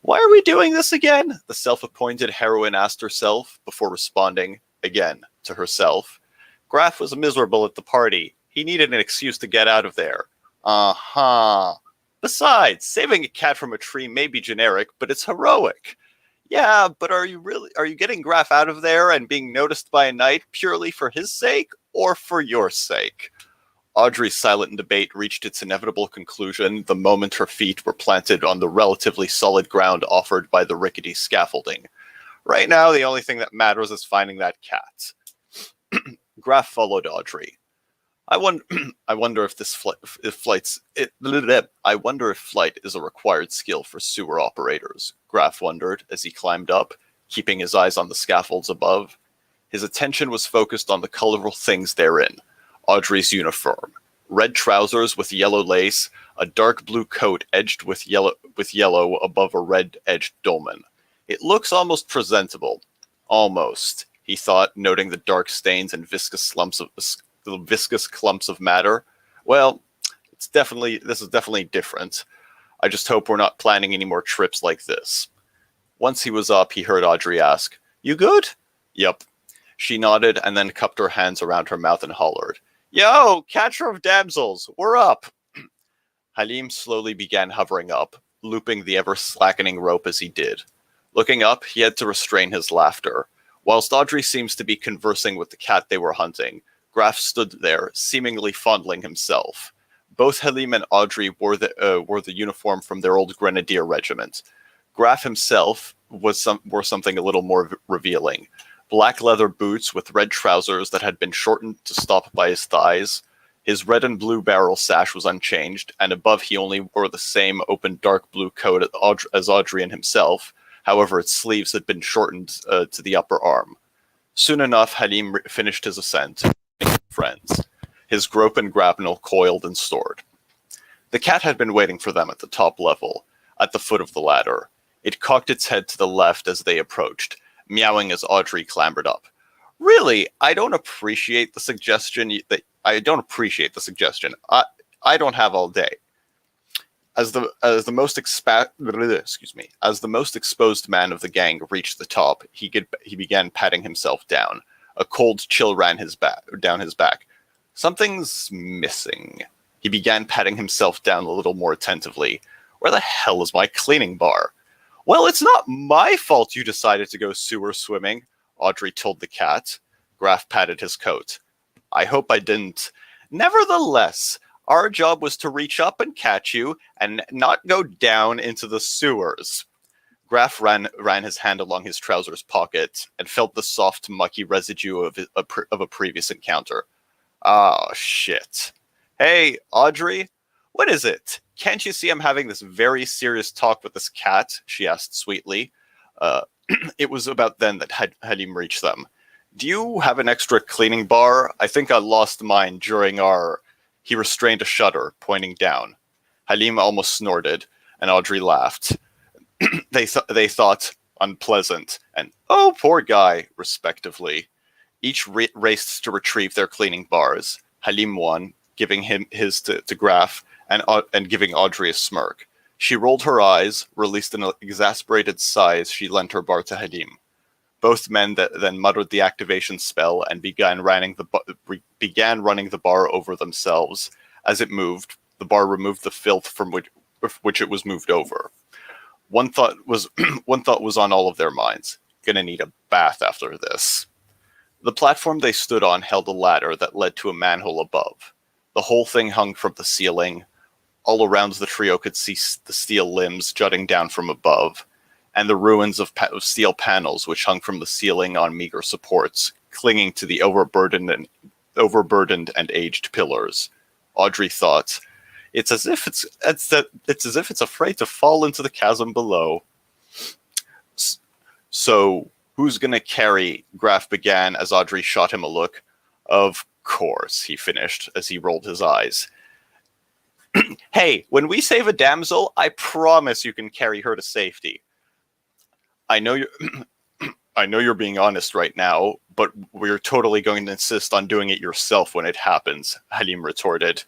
Why are we doing this again? The self-appointed heroine asked herself, before responding, again, to herself. Graf was miserable at the party. He needed an excuse to get out of there. Besides, saving a cat from a tree may be generic, but it's heroic. Yeah, but are you getting Graf out of there and being noticed by a knight purely for his sake, or for your sake? Audrey's silent debate reached its inevitable conclusion the moment her feet were planted on the relatively solid ground offered by the rickety scaffolding. Right now, the only thing that matters is finding that cat. Graf followed Audrey. I wonder if flight is a required skill for sewer operators, Graf wondered as he climbed up, keeping his eyes on the scaffolds above. His attention was focused on the colorful things therein. Audrey's uniform. Red trousers with yellow lace, a dark blue coat edged with yellow above a red-edged dolman. It looks almost presentable. Almost, he thought, noting the dark stains and viscous clumps of matter. Well, this is definitely different. I just hope we're not planning any more trips like this. Once he was up, he heard Audrey ask, "You good?" "Yup." She nodded and then cupped her hands around her mouth and hollered, "Yo, catcher of damsels, we're up!" Halim slowly began hovering up, looping the ever-slackening rope as he did. Looking up, he had to restrain his laughter. Whilst Audrey seems to be conversing with the cat they were hunting, Graf stood there, seemingly fondling himself. Both Halim and Audrey wore the uniform from their old grenadier regiment. Graf himself wore something a little more revealing. Black leather boots with red trousers that had been shortened to stop by his thighs. His red and blue barrel sash was unchanged, and above he only wore the same open dark blue coat as Audrey and himself. However, its sleeves had been shortened to the upper arm. Soon enough, Halim finished his ascent. Friends. His grope and grapnel coiled and stored. The cat had been waiting for them at the top level, at the foot of the ladder. It cocked its head to the left as they approached, meowing as Audrey clambered up. Really, I don't appreciate the suggestion. I don't have all day. As the most exposed man of the gang reached the top, he began patting himself down. A cold chill ran down his back. Something's missing. He began patting himself down a little more attentively. Where the hell is my cleaning bar? Well, it's not my fault you decided to go sewer swimming, Audrey told the cat. Graf patted his coat. I hope I didn't. Nevertheless, our job was to reach up and catch you and not go down into the sewers. Graf ran his hand along his trousers pocket and felt the soft, mucky residue of a previous encounter. Oh, shit. Hey, Audrey, what is it? Can't you see I'm having this very serious talk with this cat? She asked sweetly. It was about then that Halim reached them. Do you have an extra cleaning bar? I think I lost mine during our... He restrained a shudder, pointing down. Halim almost snorted, and Audrey laughed. They thought, unpleasant, and oh, poor guy, respectively. Each raced to retrieve their cleaning bars. Halim won, giving him his to Graf, and giving Audrey a smirk. She rolled her eyes, released an exasperated sigh as she lent her bar to Halim. Both men then muttered the activation spell and began running the bar over themselves. As it moved, the bar removed the filth from which it was moved over. One thought was on all of their minds. Gonna need a bath after this. The platform they stood on held a ladder that led to a manhole above. The whole thing hung from the ceiling. All around the trio could see the steel limbs jutting down from above, and the ruins of steel panels which hung from the ceiling on meager supports, clinging to the overburdened and aged pillars. Audrey thought, it's as if it's afraid to fall into the chasm below. So, who's gonna carry? Graf began as Audrey shot him a look. Of course, he finished as he rolled his eyes. Hey, when we save a damsel, I promise you can carry her to safety. I know you're being honest right now, but we're totally going to insist on doing it yourself when it happens, Halim retorted.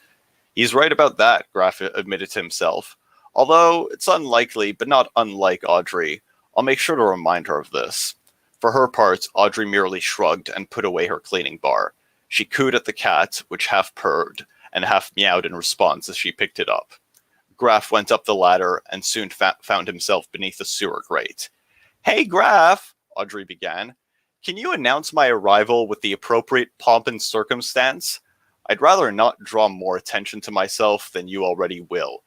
He's right about that, Graf admitted to himself. Although it's unlikely, but not unlike Audrey. I'll make sure to remind her of this. For her part, Audrey merely shrugged and put away her cleaning bar. She cooed at the cat, which half purred and half meowed in response as she picked it up. Graf went up the ladder and soon found himself beneath a sewer grate. Hey, Graf, Audrey began. Can you announce my arrival with the appropriate pomp and circumstance? I'd rather not draw more attention to myself than you already will,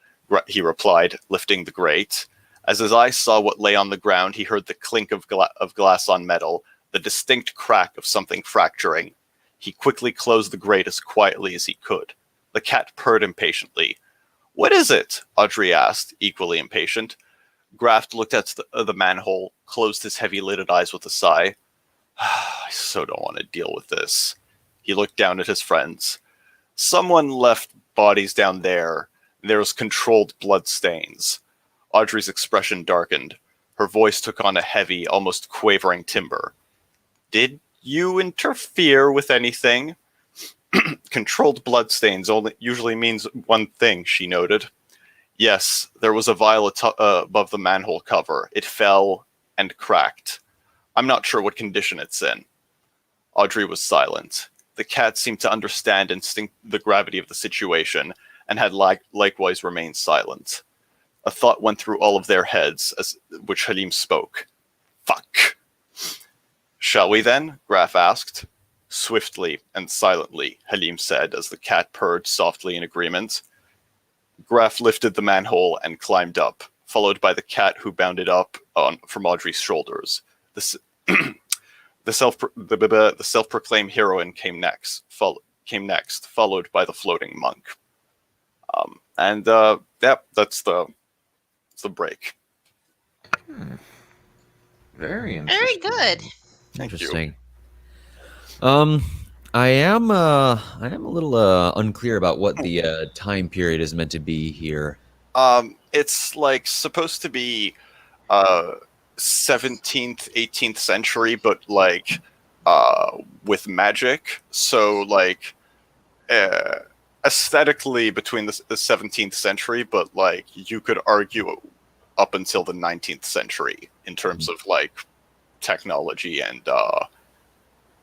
he replied, lifting the grate. As his eyes saw what lay on the ground, he heard the clink of glass on metal, the distinct crack of something fracturing. He quickly closed the grate as quietly as he could. The cat purred impatiently. What is it? Audrey asked, equally impatient. Graf looked at the manhole, closed his heavy-lidded eyes with a sigh. I so don't want to deal with this. He looked down at his friends. Someone left bodies down there. There was controlled blood stains. Audrey's expression darkened. Her voice took on a heavy, almost quavering timbre. Did you interfere with anything? Controlled bloodstains usually means one thing, she noted. Yes, there was a vial above the manhole cover. It fell and cracked. I'm not sure what condition it's in. Audrey was silent. The cat seemed to understand the gravity of the situation and had likewise remained silent. A thought went through all of their heads, which Halim spoke. Fuck. Shall we then? Graf asked. Swiftly and silently, Halim said as the cat purred softly in agreement. Graf lifted the manhole and climbed up, followed by the cat who bounded up from Audrey's shoulders. The self-proclaimed heroine came next, followed by the floating monk. That's the break. Very interesting. Very good. Interesting. I am a little unclear about what the time period is meant to be here. It's like supposed to be 17th, 18th century, but like with magic. So like aesthetically between the 17th century, but like you could argue up until the 19th century in terms of like technology and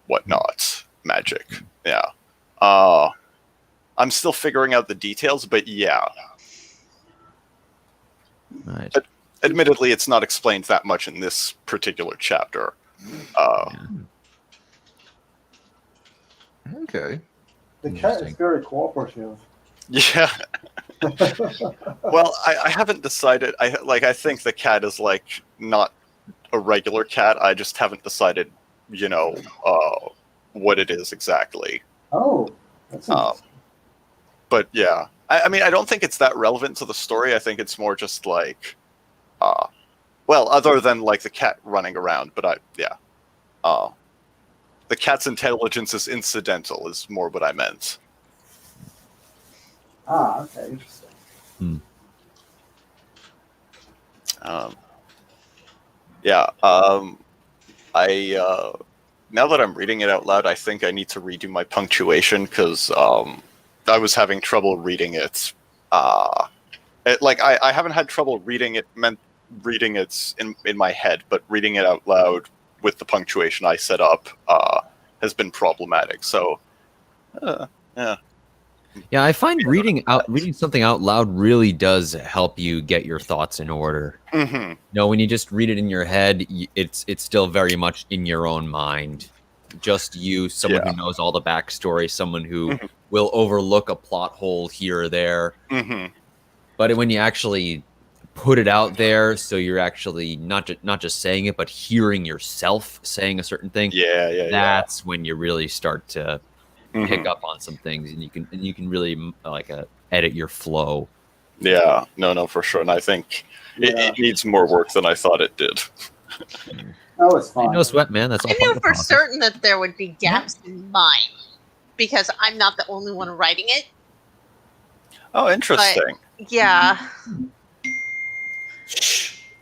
whatnot, magic. Yeah. I'm still figuring out the details, but yeah. Right. Admittedly, it's not explained that much in this particular chapter. Okay. The cat is very cooperative. Yeah. Well, I haven't decided. I think the cat is like not a regular cat. I just haven't decided, what it is exactly. Oh, that's interesting. But yeah, I mean, I don't think it's that relevant to the story. I think it's more just like, other than like the cat running around. But the cat's intelligence is incidental. Is more what I meant. Ah, okay, interesting. Yeah. I now that I'm reading it out loud, I think I need to redo my punctuation because I was having trouble reading it. I haven't had trouble reading it. Reading it in my head, but reading it out loud with the punctuation I set up has been problematic. So, yeah. Yeah, I find reading something out loud really does help you get your thoughts in order. Mm-hmm. You know, when you just read it in your head, it's still very much in your own mind. Just you, someone who knows all the backstory, someone who will overlook a plot hole here or there. Mm-hmm. But when you actually put it out there, so you're actually not just saying it, but hearing yourself saying a certain thing. That's when you really start to pick up on some things, and you can really edit your flow. Yeah, no, for sure. And I think it needs more work than I thought it did. That was fine. No sweat, man. That's all. I knew for certain that there would be gaps in mine because I'm not the only one writing it. Oh, interesting. But, yeah.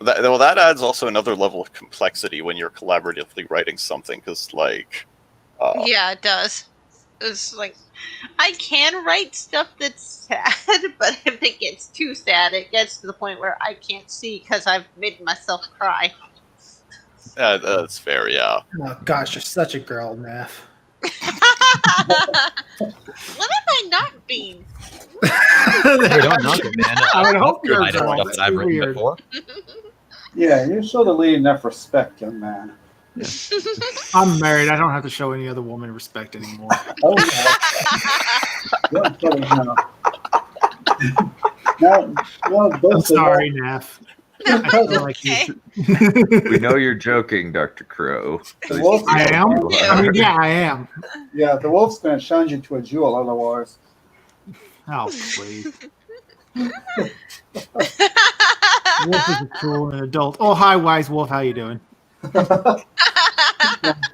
That adds also another level of complexity when you're collaboratively writing something, because yeah, it does. It's like I can write stuff that's sad, but if it gets too sad, it gets to the point where I can't see because I've made myself cry. That's fair, yeah. Oh gosh, you're such a girl, Neph. What have I not been? Hey, don't knock it, man. I would hope you're a I don't girl. know That's that I've written weird. before. Yeah, you show the lead enough respect, young man. I'm married. I don't have to show any other woman respect anymore. I'm sorry, Neph. I feel like you. We know you're joking, Dr. Crow. I am? I mean, yeah, I am. Yeah, the wolf's going to change you to a jewel otherwise. Oh, please. Wolf is a tool and an adult. Oh, hi, Wise Wolf. How you doing?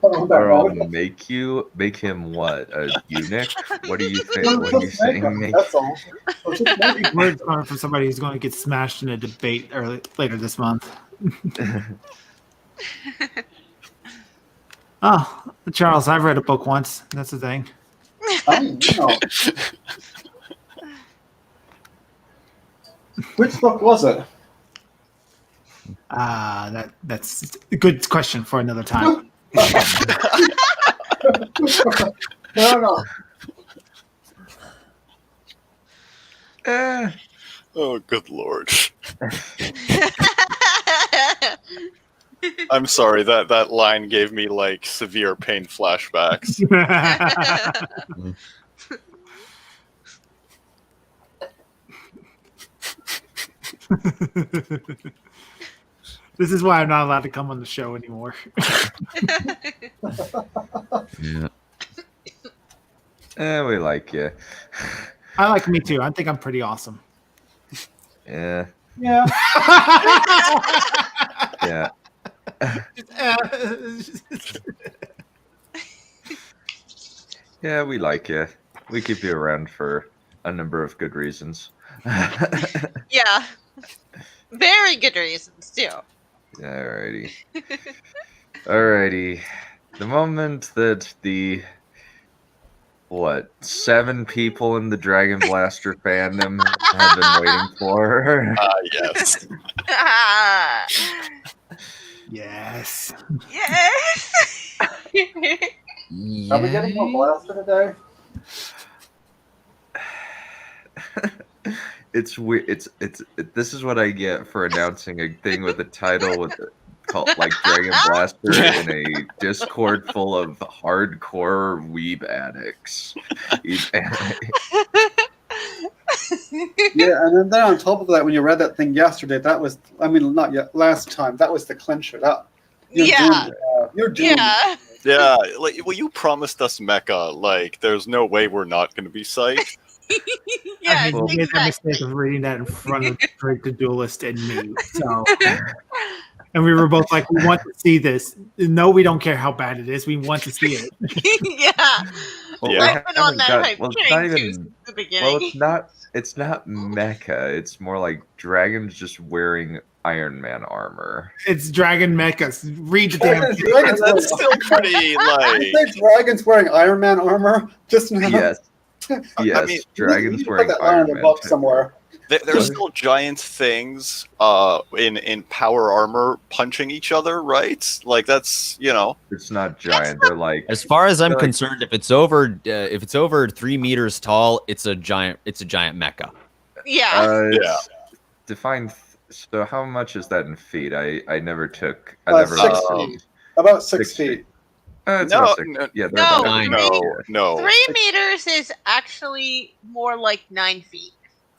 Or make him what? A eunuch? What do you think? What are you saying? That's all. Words coming from somebody who's going to get smashed in a debate later this month. Oh, Charles, I've read a book once. That's the thing. Which book was it? That's a good question for another time. No. Oh, good lord. I'm sorry, that line gave me like severe pain flashbacks. This is why I'm not allowed to come on the show anymore. Yeah. We like you. I like me too. I think I'm pretty awesome. Yeah. Yeah. Yeah. Yeah, we like you. We keep you around for a number of good reasons. Yeah. Very good reasons, too. Alrighty. Alrighty. The moment that the 7 people in the Dragon Blaster fandom have been waiting for. Yes. Yes. Yes. Are we getting a blaster today? It's weird. This is what I get for announcing a thing with a title called like Dragon Blaster in a Discord full of hardcore weeb addicts. Yeah, and then on top of that, when you read that thing yesterday, that was, not yet, last time, that was the clincher. You're doomed. Yeah, well, you promised us Mecha. Like, there's no way we're not going to be psyched. Yeah, I made the mistake of reading that in front of Drake the Duelist and me. So, and we were both like, we want to see this. No, we don't care how bad it is. We want to see it. Yeah. Well, Yeah. I've been on that hype it's train not too even. since the beginning. Well, it's not mecha. It's more like dragons just wearing Iron Man armor. It's dragon mechas. Read the damn thing. Dragons That's still pretty like. You say dragons wearing Iron Man armor just now? Yes. Yes, I mean, dragons you put wearing that line Iron in the Man. book somewhere. There's still giant things in power armor punching each other, right? Like that's It's not giant. They're like As far as I'm They're like- concerned, if it's over 3 meters tall, it's a giant mecha. Yeah. it's defined. So how much is that in feet? I never took. I Uh, never 6 looked. feet. About 6 6 feet. It's No, about 6. no, Yeah, they're no, about Nine. no. 3 meters is actually more like 9 feet.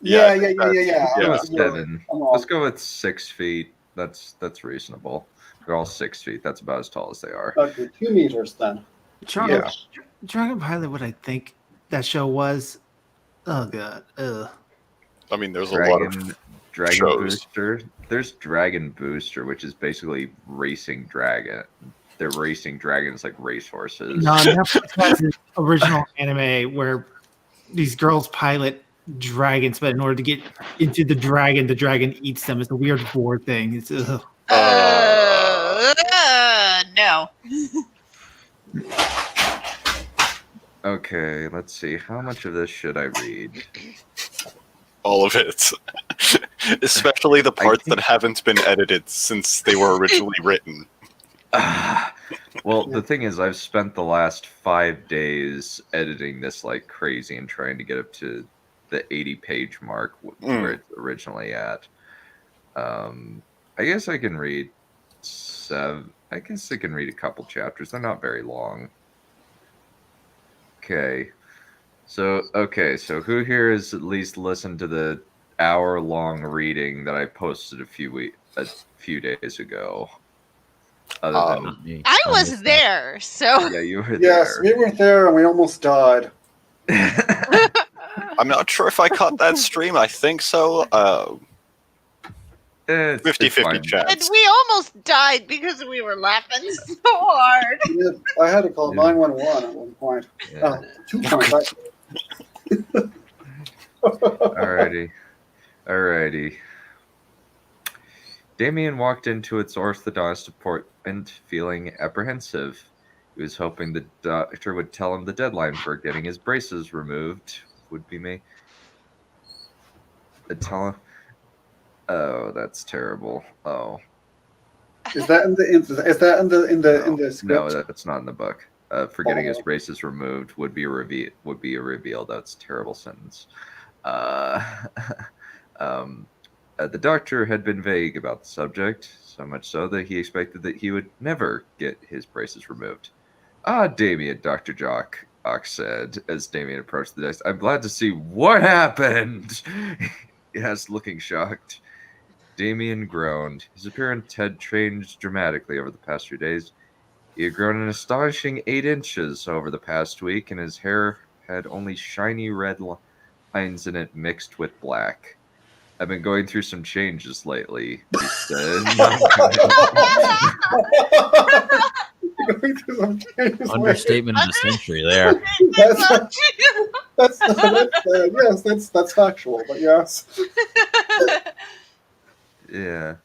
Yeah. Yeah, Let's go with You're- 7. I'm wrong. Let's go with 6 feet. That's reasonable. They're all 6 feet. That's about as tall as they are. Okay, 2 meters then. Dragon Pilot, what I think that show was. Oh god. I mean, there's a lot of Dragon shows. Booster. There's Dragon Booster, which is basically racing dragon. They're racing dragons like racehorses. No, Netflix has an original anime where these girls pilot dragons, but in order to get into the dragon eats them. It's a weird war thing. It's No. Okay, let's see. How much of this should I read? all of it, especially the parts think- that haven't been edited since they were originally written. Well, the thing is, I've spent the last 5 days editing this like crazy and trying to get up to the 80-page mark where it's originally at. I guess I can read 7. I guess I can read a couple chapters. They're not very long. Okay. So who here has at least listened to the hour-long reading that I posted a few days ago? Other than Not me. I I was missed that. there, so yeah, you were Yes, there. we were there and we almost died. I'm not sure if I caught that stream. I think so. It's 50-50 fine. and chance. we almost died because we were laughing so hard. Yeah, I had to call Yeah. 911 at one point. Yeah. 2 points. actually. Alrighty. Damien walked into its orthodontist appointment feeling apprehensive. He was hoping the doctor would tell him the deadline for getting his braces removed would be May. Tell him. Oh, that's terrible. Oh, Is that in the script? no, that's not in the book. For getting his braces removed would be a reveal. That's a terrible sentence. The doctor had been vague about the subject, so much so that he expected that he would never get his braces removed. Ah, Damien, Dr. Jock, Ox said as Damien approached the desk. I'm glad to see what happened. He asked, looking shocked. Damien groaned. His appearance had changed dramatically over the past few days. He had grown an astonishing 8 inches over the past week, and his hair had only shiny red lines in it mixed with black. I've been going through some changes lately, he said. Going through some changes Understatement of the century there. that's factual, but yes. Yeah.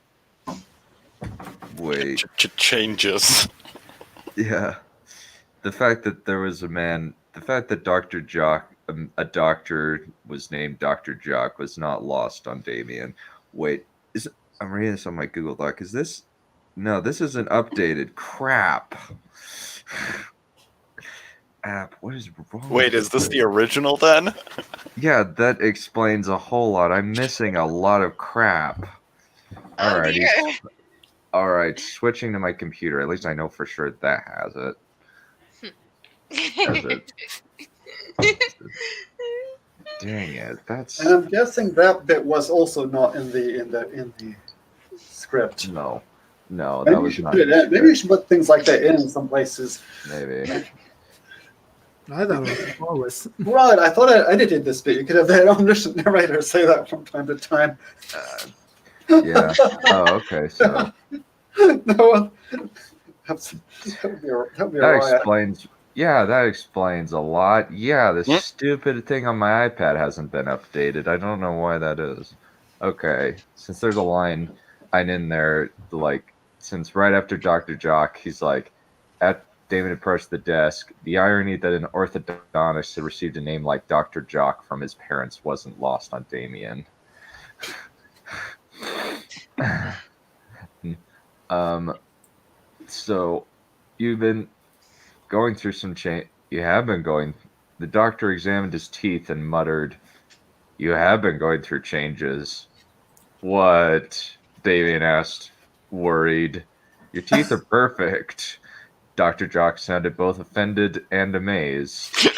Wait. Changes. Yeah. The fact that there was a man, the fact that Dr. Jock, a doctor was named Dr. Jock was not lost on Damien. Wait, I'm reading this on my Google Doc. Is this? No, this isn't updated. Crap. App, what is wrong? Wait, is this the original then? Yeah, that explains a whole lot. I'm missing a lot of crap. Oh, Alrighty. dear. All right, switching to my computer. At least I know for sure that has it. Has it? Dang it! That's And I'm guessing that bit was also not in the script. no, that Maybe you was should not. put it in the in. Maybe you should put things like that in some places. script. Maybe. I thought it was flawless. Right, I thought I edited this bit. You could have the omniscient narrator say that from time to time. Yeah. Oh, okay. So No, that would be a that riot. explains. Yeah, that explains a lot. Yeah, this stupid thing on my iPad hasn't been updated. I don't know why that is. Okay, since there's a line, And in there, like, since right after Dr. Jock, he's like, at Damien approached the desk. The irony that an orthodontist had received a name like Dr. Jock from his parents wasn't lost on Damien. So you've been going through some change. You have been going. The doctor examined his teeth and muttered, "You have been going through changes." What? Damien asked, worried. Your teeth are perfect. Dr. Jock sounded both offended and amazed.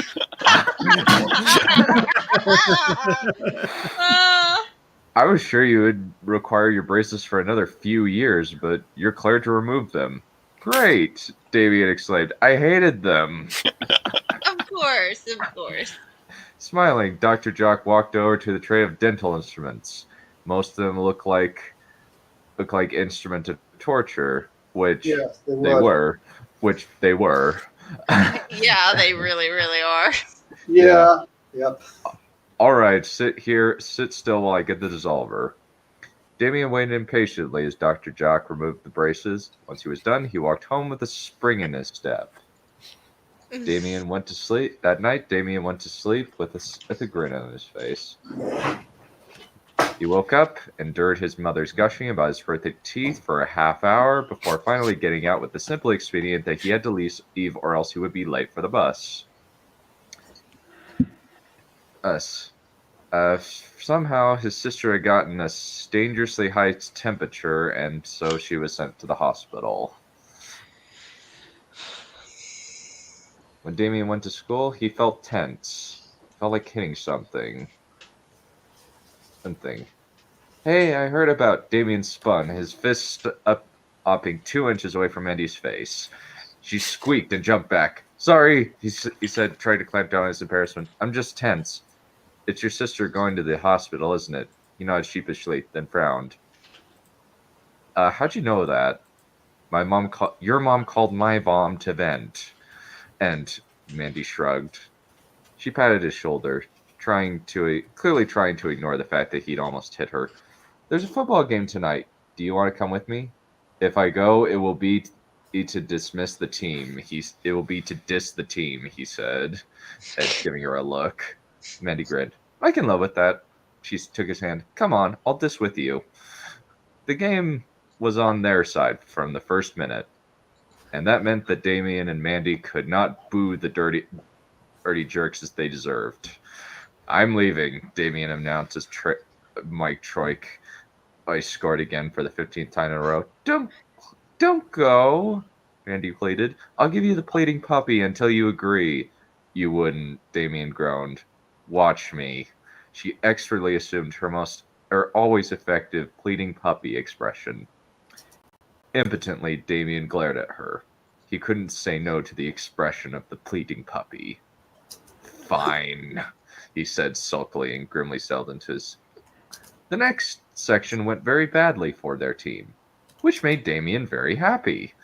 I was sure you would require your braces for another few years, but you're cleared to remove them. Great, Damien exclaimed. I hated them. Of course, of course. Smiling, Dr. Jock walked over to the tray of dental instruments. Most of them look like instruments of torture, which Yes, they were. Which they were. Yeah, they really, really are. Yeah. Yep. All right, sit still while I get the dissolver. Damien waited impatiently as Dr. Jock removed the braces. Once he was done, he walked home with a spring in his step. Damien went to sleep. That night, Damien went to sleep with a grin on his face. He woke up, endured his mother's gushing about his horrific teeth for a half hour before finally getting out with the simple expedient that he had to leave or else he would be late for the bus. Somehow his sister had gotten a dangerously high temperature, and so she was sent to the hospital. When Damien went to school, he felt tense. Felt like hitting something. Hey, I heard about Damien spun, his fist upping 2 inches away from Andy's face. She squeaked and jumped back. Sorry, he said, trying to clamp down on his embarrassment. I'm just tense. It's your sister going to the hospital, isn't it? He nodded sheepishly, then frowned. How'd you know that? Your mom called my mom to vent. And Mandy shrugged. She patted his shoulder, clearly trying to ignore the fact that he'd almost hit her. There's a football game tonight. Do you want to come with me? If I go, it will be to dismiss the team. It will be to diss the team, he said, giving her a look. Mandy grinned. I can live with that. She took his hand. Come on, I'll diss with you. The game was on their side from the first minute, and that meant that Damien and Mandy could not boo the dirty jerks as they deserved. I'm leaving, Damien announced as Mike Troik scored again for the 15th time in a row. Don't go, Mandy pleaded. I'll give you the pleading puppy until you agree. You wouldn't, Damien groaned. Watch me. She expertly assumed her always effective pleading puppy expression. Impotently, Damien glared at her. He couldn't say no to the expression of the pleading puppy. Fine, he said sulkily and grimly settled into his... The next section went very badly for their team, which made Damien very happy.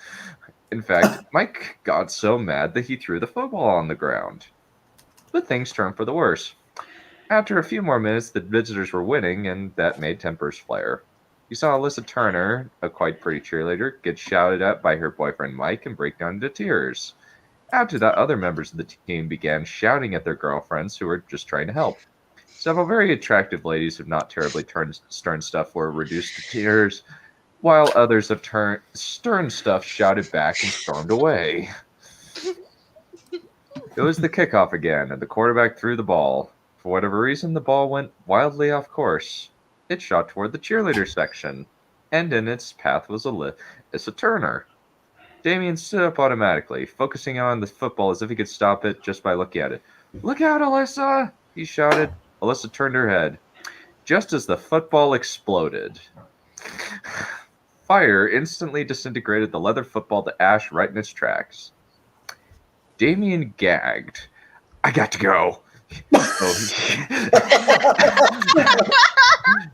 In fact, Mike got so mad that he threw the football on the ground. But things turned for the worse. After a few more minutes, the visitors were winning, and that made tempers flare. You saw Alyssa Turner, a quite pretty cheerleader, get shouted at by her boyfriend Mike and break down into tears. After that, other members of the team began shouting at their girlfriends who were just trying to help. Several very attractive ladies of not terribly stern stuff were reduced to tears, while others of stern stuff shouted back and stormed away. It was the kickoff again, and the quarterback threw the ball. For whatever reason, the ball went wildly off course. It shot toward the cheerleader section, and in its path was Alyssa Turner. Damien stood up automatically, focusing on the football as if he could stop it just by looking at it. Look out, Alyssa! He shouted. Alyssa turned her head. Just as the football exploded, fire instantly disintegrated the leather football to ash right in its tracks. Damien gagged. I got to go.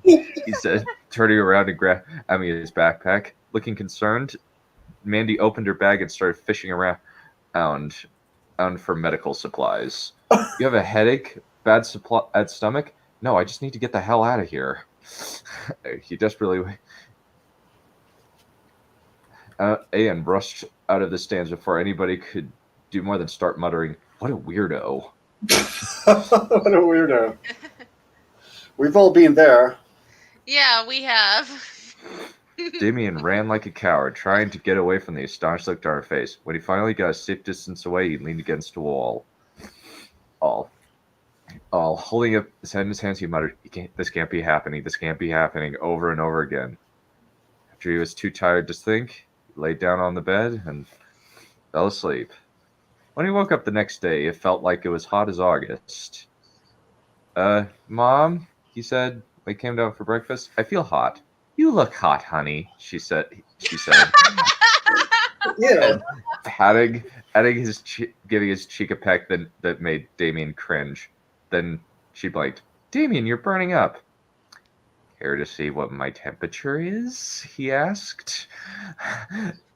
He said, turning around and grabbing his backpack. Looking concerned, Mandy opened her bag and started fishing around for medical supplies. You have a headache? Bad stomach? No, I just need to get the hell out of here. He desperately... Ian rushed out of the stands before anybody could do more than start muttering, "What a weirdo." What a weirdo. We've all been there. Yeah, we have. Damien ran like a coward, trying to get away from the astonished look on her face. When he finally got a safe distance away, he leaned against a wall. All holding up his head in his hands, he muttered, "This can't be happening. This can't be happening," over and over again. After he was too tired to think, he laid down on the bed and fell asleep. When he woke up the next day, it felt like it was hot as August. Mom, he said when he came down for breakfast, "I feel hot." "You look hot, honey," she said. Yeah. Patting his giving his cheek a peck that made Damien cringe. Then she blinked. "Damien, you're burning up." "Care to see what my temperature is?" he asked.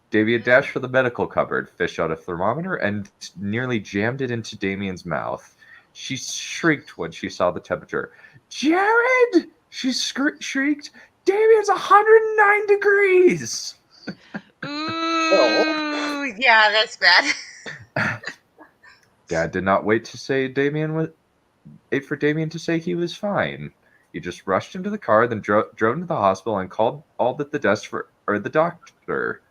Damien dashed for the medical cupboard, fished out a thermometer, and nearly jammed it into Damien's mouth. She shrieked when she saw the temperature. "Jared!" she shrieked. "Damien's 109 degrees!" Ooh, yeah, that's bad. Dad did not wait for Damien to say he was fine. He just rushed into the car, then drove into the hospital and called the desk for the doctor.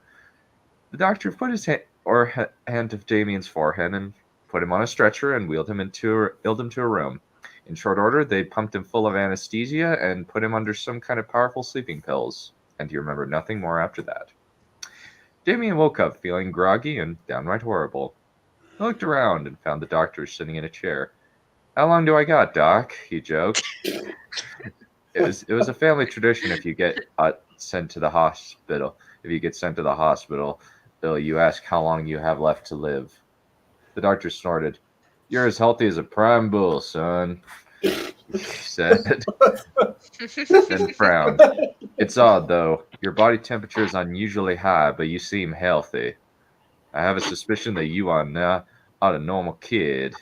The doctor put his hand to Damien's forehead and put him on a stretcher and wheeled him to a room. In short order, they pumped him full of anesthesia and put him under some kind of powerful sleeping pills, and he remembered nothing more after that. Damien woke up feeling groggy and downright horrible. He looked around and found the doctor sitting in a chair. "How long do I got, Doc?" he joked. It was a family tradition if you get sent to the hospital. If you get sent to the hospital, you ask how long you have left to live. The doctor snorted. "You're as healthy as a prime bull, son," he said, then frowned. "It's odd, though. Your body temperature is unusually high, but you seem healthy. I have a suspicion that you are not a normal kid."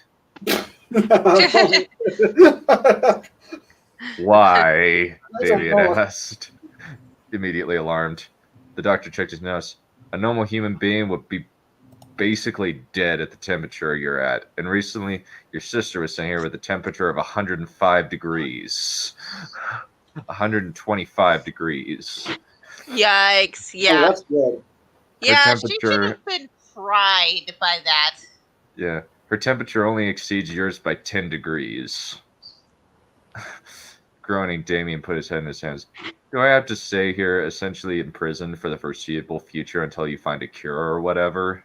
"Why?" Damien asked, immediately alarmed. The doctor checked his nose. "A normal human being would be basically dead at the temperature you're at. And recently, your sister was sitting here with a temperature of 105 degrees. 125 degrees. Yikes, Oh, yeah. that's good. Yeah, she should have been fried by that. Yeah, her temperature only exceeds yours by 10 degrees. Groaning, Damien put his head in his hands. "Do I have to stay here, essentially in prison for the foreseeable future until you find a cure or whatever?"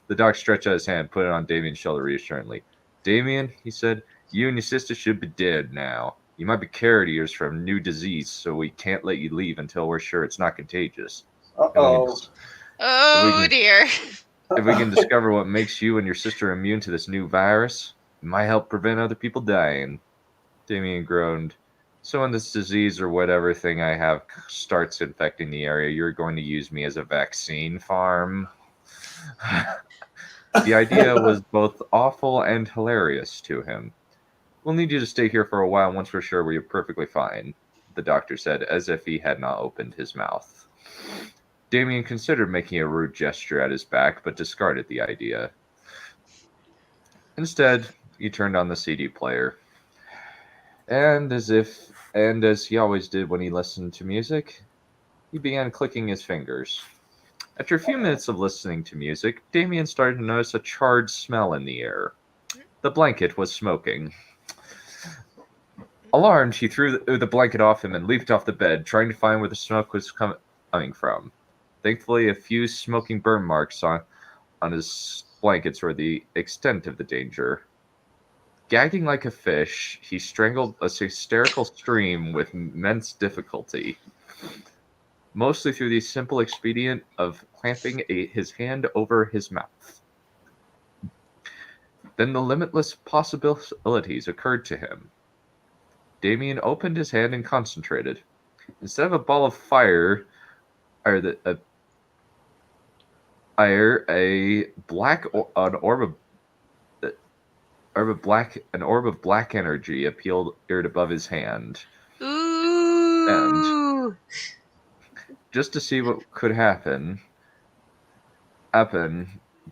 The doc stretched out his hand, put it on Damien's shoulder reassuringly. "Damien," he said, "you and your sister should be dead now. You might be carriers from new disease, so we can't let you leave until we're sure it's not contagious. Uh-oh. Oh, dear. If we can discover what makes you and your sister immune to this new virus, it might help prevent other people dying." Damien groaned. "So when this disease or whatever thing I have starts infecting the area, you're going to use me as a vaccine farm?" The idea was both awful and hilarious to him. "We'll need you to stay here for a while once we're sure we're perfectly fine," the doctor said, as if he had not opened his mouth. Damien considered making a rude gesture at his back, but discarded the idea. Instead, he turned on the CD player. And as he always did when he listened to music, he began clicking his fingers. After a few minutes of listening to music, Damien started to notice a charred smell in the air. The blanket was smoking. Alarmed, he threw the blanket off him and leaped off the bed, trying to find where the smoke was coming from. Thankfully, a few smoking burn marks on his blankets were the extent of the danger. Gagging like a fish, he strangled a hysterical scream with immense difficulty, mostly through the simple expedient of clamping his hand over his mouth. Then the limitless possibilities occurred to him. Damien opened his hand and concentrated. Instead of a ball of fire, an orb of black energy appeared above his hand. Ooh. And just to see what could happen,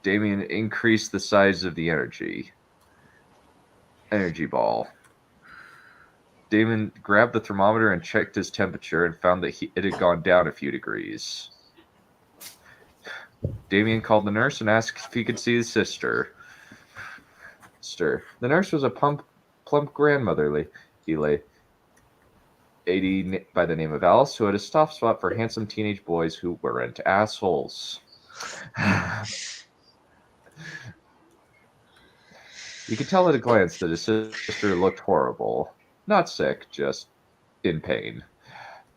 Damien increased the size of the energy ball. Damien grabbed the thermometer and checked his temperature and found that it had gone down a few degrees. Damien called the nurse and asked if he could see his sister. The nurse was a plump grandmotherly lady by the name of Alice, who had a soft spot for handsome teenage boys who weren't assholes. You could tell at a glance that his sister looked horrible. Not sick, just in pain.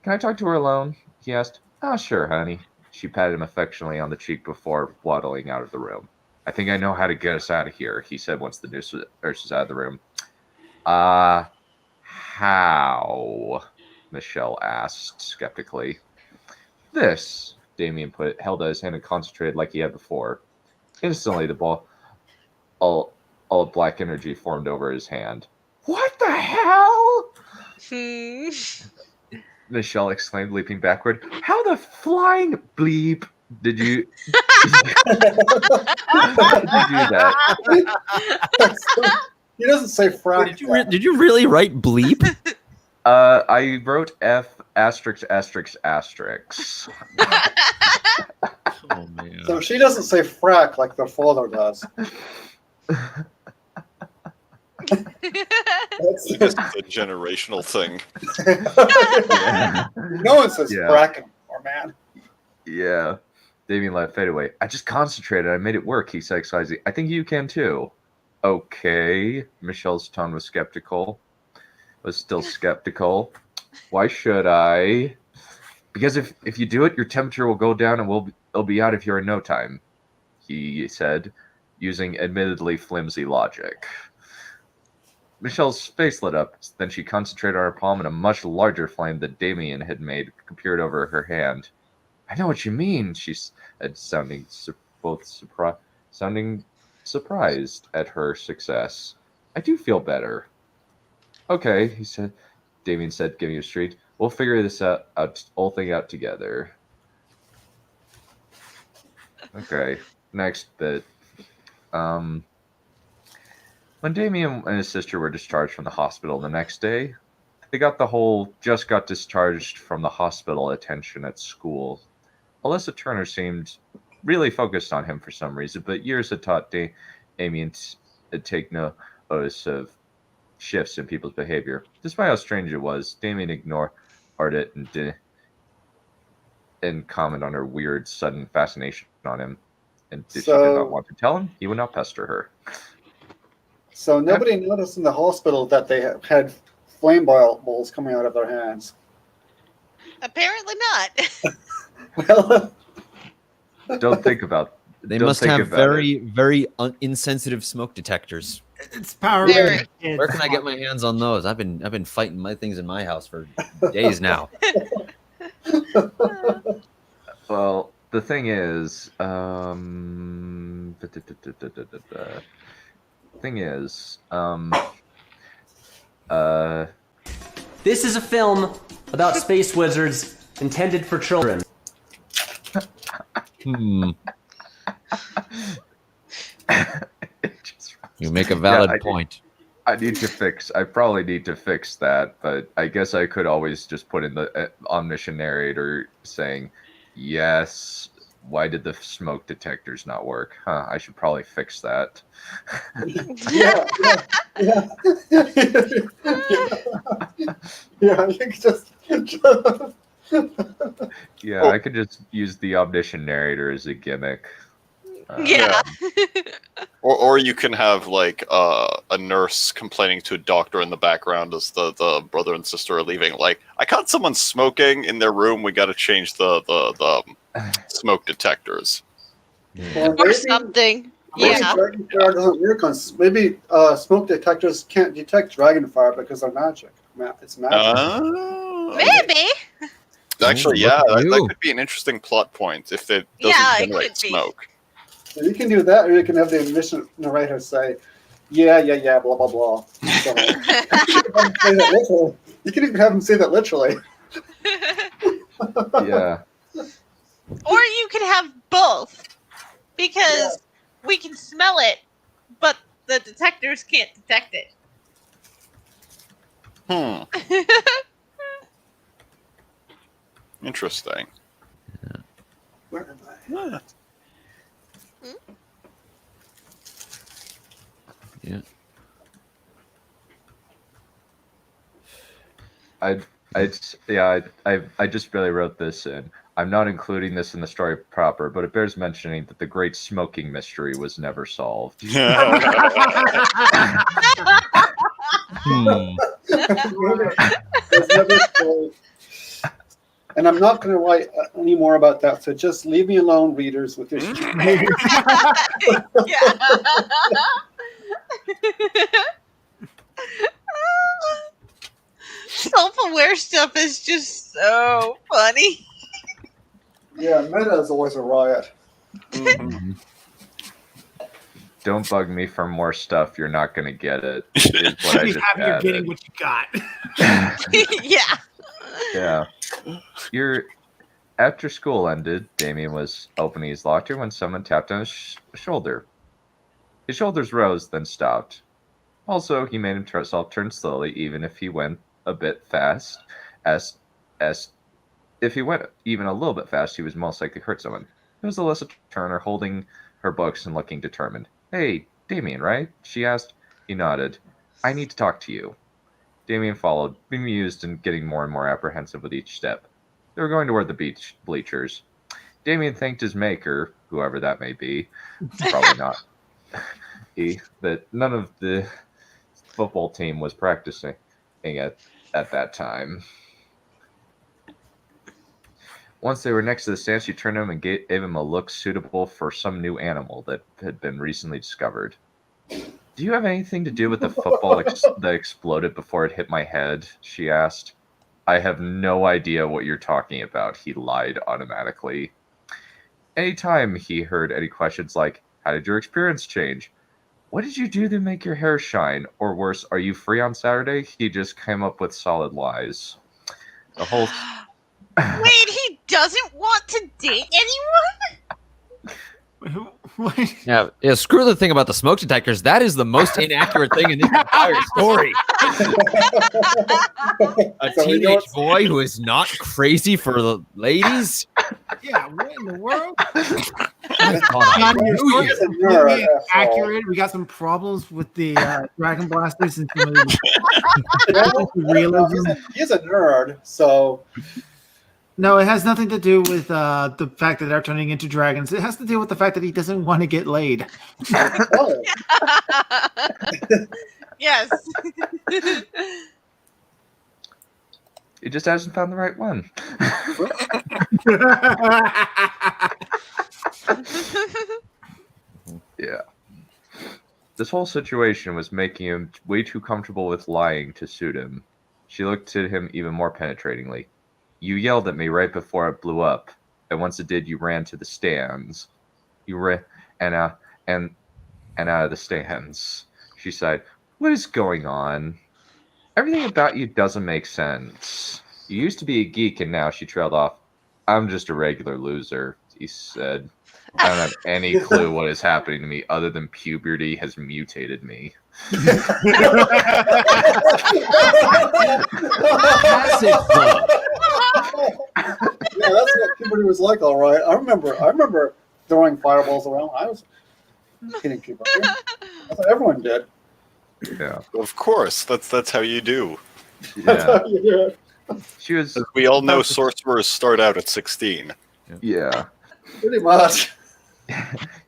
Can I talk to her alone? He asked. Oh, sure, honey. She patted him affectionately on the cheek before waddling out of the room. I think I know how to get us out of here, he said once the nurse was out of the room. How? Michelle asked skeptically. This, Damien held out his hand and concentrated like he had before. Instantly, the ball, all black energy formed over his hand. What the hell? Michelle exclaimed, leaping backward. How the flying bleep did you do that? He doesn't say frack. Did you really write bleep? I wrote F asterisk. Oh man. So she doesn't say frack like their father does. That's Just a generational thing. No one says Yeah. frack anymore, man. Yeah. Damien let it fade away. I just concentrated. I made it work, he said excitedly. I think you can too. Okay. Michelle's tone was still skeptical. Why should I? Because if you do it, your temperature will go down and it'll be out of here in no time, he said, using admittedly flimsy logic. Michelle's face lit up. Then she concentrated on her palm, and a much larger flame that Damien had made appeared over her hand. I know what you mean, she said, sounding surprised at her success. I do feel better. Okay, he said. Damien said, giving a shriek. We'll figure this whole thing out together. Okay, next bit. When Damien and his sister were discharged from the hospital the next day, they got the whole just got discharged from the hospital attention at school. Alyssa Turner seemed really focused on him for some reason, but years had taught Damien to take notice of shifts in people's behavior. Despite how strange it was, Damien ignored it and comment on her weird, sudden fascination on him. And if she did not want to tell him, he would not pester her. So nobody noticed in the hospital that they had flame balls coming out of their hands. Apparently not. Well, Don't think about. They don't must think have about very, very insensitive smoke detectors. It's Power Very. Rangers. Where can I get my hands on those? I've been fighting my things in my house for days now. Well, the thing is, This is a film about space wizards intended for children. You make a valid point. I probably need to fix that, but I guess I could always just put in the omniscient narrator saying, yes, why did the smoke detectors not work? I should probably fix that. yeah. Yeah, you can just Yeah, I could just use the omniscient narrator as a gimmick. Yeah. Or you can have like a nurse complaining to a doctor in the background as the brother and sister are leaving. Like, I caught someone smoking in their room. We got to change the smoke detectors. Or something. Maybe Yeah. Dragonfire doesn't work on. Maybe smoke detectors can't detect Dragonfire because they're magic. It's magic. Maybe. Actually, Ooh, yeah, look at that you. could be an interesting plot point if it doesn't Yeah, it generate could be. smoke. So you can do that, or you can have the omniscient narrator say, yeah, blah, blah, blah. So, you can even have him say that literally. Yeah. Or you could have both, because we can smell it, but the detectors can't detect it. Interesting. Where am I? Yeah. I just barely wrote this in. I'm not including this in the story proper, but it bears mentioning that the great smoking mystery was never solved. There's never story. And I'm not going to write any more about that, so just leave me alone, readers, with your Self-aware stuff is just so funny. Yeah, meta is always a riot. Don't bug me for more stuff. You're not going to get it. Here's what I Be just happy you're getting added. what you got. Yeah. Yeah. After school ended, Damien was opening his locker when someone tapped on his shoulder. His shoulders rose, then stopped. Also, he made himself turn slowly, even if he went a bit fast. As if he went even a little bit fast, he was most likely to hurt someone. It was Alyssa Turner holding her books and looking determined. "Hey, Damien, right?" she asked. He nodded. "I need to talk to you." Damien followed, bemused and getting more and more apprehensive with each step. They were going toward the beach bleachers. Damien thanked his maker, whoever that may be, probably not he, that none of the football team was practicing at that time. Once they were next to the stand, she turned to him and gave him a look suitable for some new animal that had been recently discovered. "Do you have anything to do with the football that exploded before it hit my head?" she asked. "I have no idea what you're talking about," he lied automatically. Anytime he heard any questions like, "How did your experience change? What did you do to make your hair shine?" or worse, "Are you free on Saturday?" he just came up with solid lies. The whole... Wait, he doesn't want to date anyone? Yeah, screw the thing about the smoke detectors. That is the most inaccurate thing in this entire story. A teenage boy who is not crazy for the ladies? Yeah, what in the world? Not your story is completely accurate. We got some problems with the Dragon Blasters and some of the realism. He's a nerd, so... No, it has nothing to do with the fact that they're turning into dragons. It has to do with the fact that he doesn't want to get laid. Oh. Yes. He just hasn't found the right one. Yeah. This whole situation was making him way too comfortable with lying to suit him. She looked at him even more penetratingly. "You yelled at me right before it blew up, and once it did, you ran to the stands. You ran and out of the stands." She sighed. "What is going on? Everything about you doesn't make sense. You used to be a geek, and now..." She trailed off. "I'm just a regular loser," he said. "I don't have any clue what is happening to me other than puberty has mutated me." That's it, Yeah, that's what puberty was like, all right. I remember throwing fireballs around. I was hitting people. I thought everyone did. Yeah. Of course, that's how you do. That's Yeah. how you do it. She was... As we all know, sorcerers start out at 16. Yeah. Pretty much.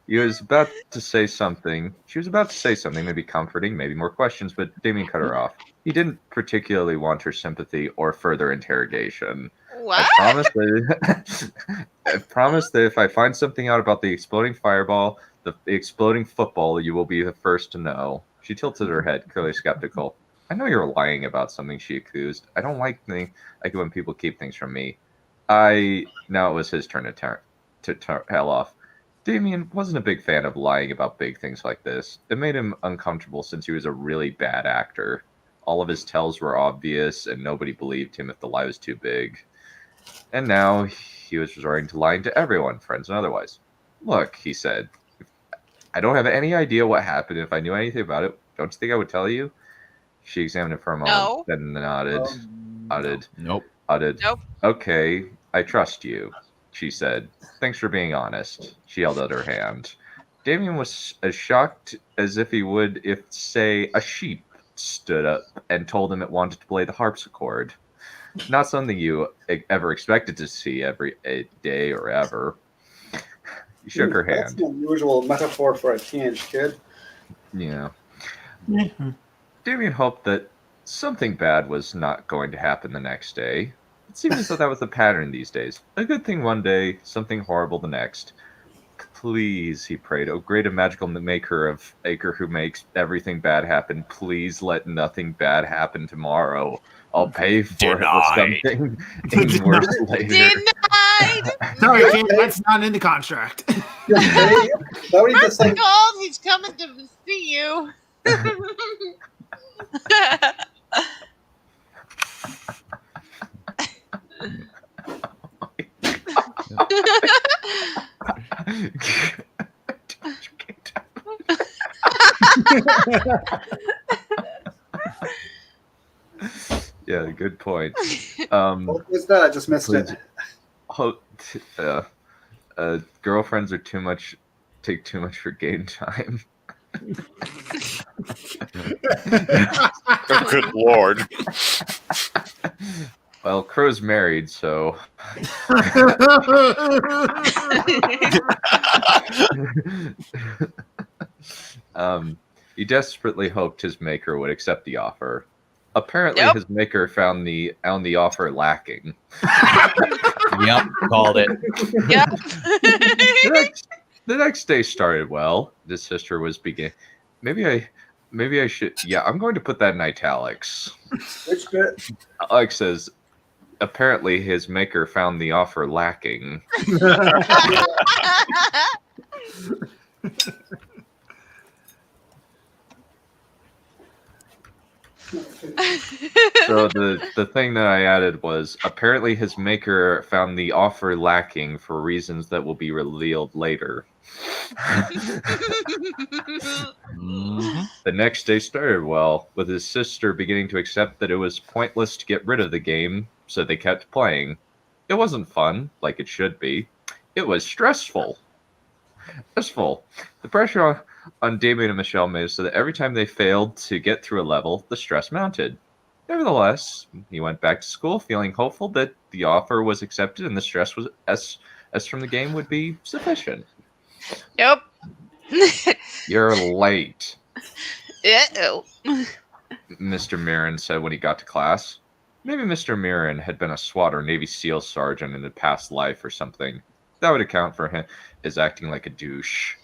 He was about to say something. She was about to say something, maybe comforting, maybe more questions, but Damien cut her off. He didn't particularly want her sympathy or further interrogation. What? I promise that if I find something out about the exploding fireball, the exploding football, you will be the first to know. She tilted her head, clearly skeptical. "I know you're lying about something," she accused. "I don't like when people keep things from me." Now it was his turn to tell off. Damien wasn't a big fan of lying about big things like this. It made him uncomfortable since he was a really bad actor. All of his tells were obvious, and nobody believed him if the lie was too big. And now he was resorting to lying to everyone, friends and otherwise. Look, he said, I don't have any idea what happened. If I knew anything about it, don't you think I would tell you? She examined it for a moment, No. then nodded. Nope. Nodded. Nope. Okay, I trust you, she said. Thanks for being honest. She held out her hand. Damien was as shocked as if he would if, say, a sheep stood up and told him it wanted to play the harpsichord. Not something you ever expected to see every day or ever. He shook her That's hand. an unusual metaphor for a teenage kid. Yeah. Damien hoped that something bad was not going to happen the next day. It seemed as though that was the pattern these days. A good thing one day, something horrible the next. Please, he prayed, oh great and magical maker of Acre who makes everything bad happen, please let nothing bad happen tomorrow. I'll pay for it with something even worse later. Denied. Sorry, kid, that's not in the contract. First called, he's coming to see you. Yeah, good point. What was that? I just missed it. Girlfriends are take too much for game time. Oh, good lord. Well, Crow's married, so he desperately hoped his maker would accept the offer. Apparently, his maker found the offer lacking. Yep, called it. Yep. The next day started well. His sister was beginning. Maybe I should. Yeah, I'm going to put that in italics. Which bit? Alex says, apparently his maker found the offer lacking. So the thing that I added was apparently his maker found the offer lacking for reasons that will be revealed later. The next day started well, with his sister beginning to accept that it was pointless to get rid of the game, so they kept playing. It wasn't fun, like it should be. It was stressful. The pressure on Damien and Michelle made it so that every time they failed to get through a level, the stress mounted. Nevertheless, he went back to school feeling hopeful that the offer was accepted and the stress was as from the game would be sufficient. Nope. You're late, Uh-oh. Mr. Mirren said when he got to class. Maybe Mr. Mirren had been a SWAT or Navy SEAL sergeant in a past life or something. That would account for him as acting like a douche.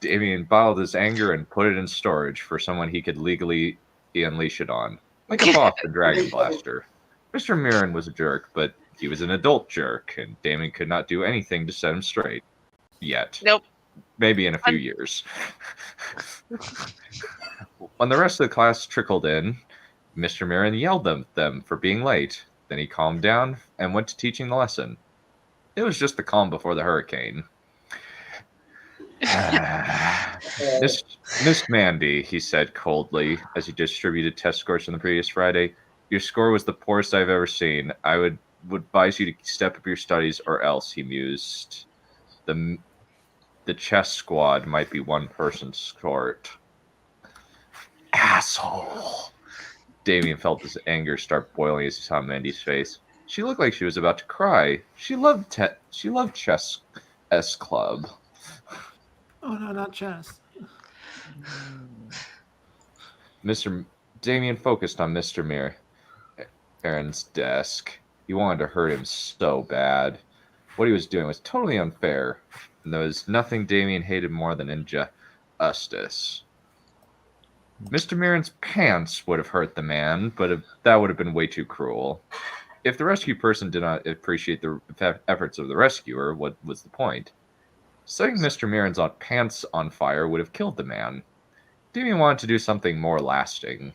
Damien bottled his anger and put it in storage for someone he could legally unleash it on. Like a boss of Dragon Blaster. Mr. Mirren was a jerk, but he was an adult jerk, and Damien could not do anything to set him straight. Yet. Nope. Maybe in a few years. When the rest of the class trickled in, Mr. Mirren yelled at them for being late. Then he calmed down and went to teaching the lesson. It was just the calm before the hurricane. Miss Mandy, he said coldly as he distributed test scores from the previous Friday. Your score was the poorest I've ever seen. I would advise you to step up your studies or else, he mused. The chess squad might be one person short. Asshole. Damien felt his anger start boiling as he saw Mandy's face. She looked like she was about to cry. She loved chess club. Oh no, not chess. Mr. Damien focused on Mr. Aaron's desk. He wanted to hurt him so bad. What he was doing was totally unfair, and there was nothing Damien hated more than injustice. Mr. Mirren's pants would have hurt the man, but that would have been way too cruel. If the rescue person did not appreciate the efforts of the rescuer, what was the point? Setting Mr. Mirren's pants on fire would have killed the man. Damien wanted to do something more lasting.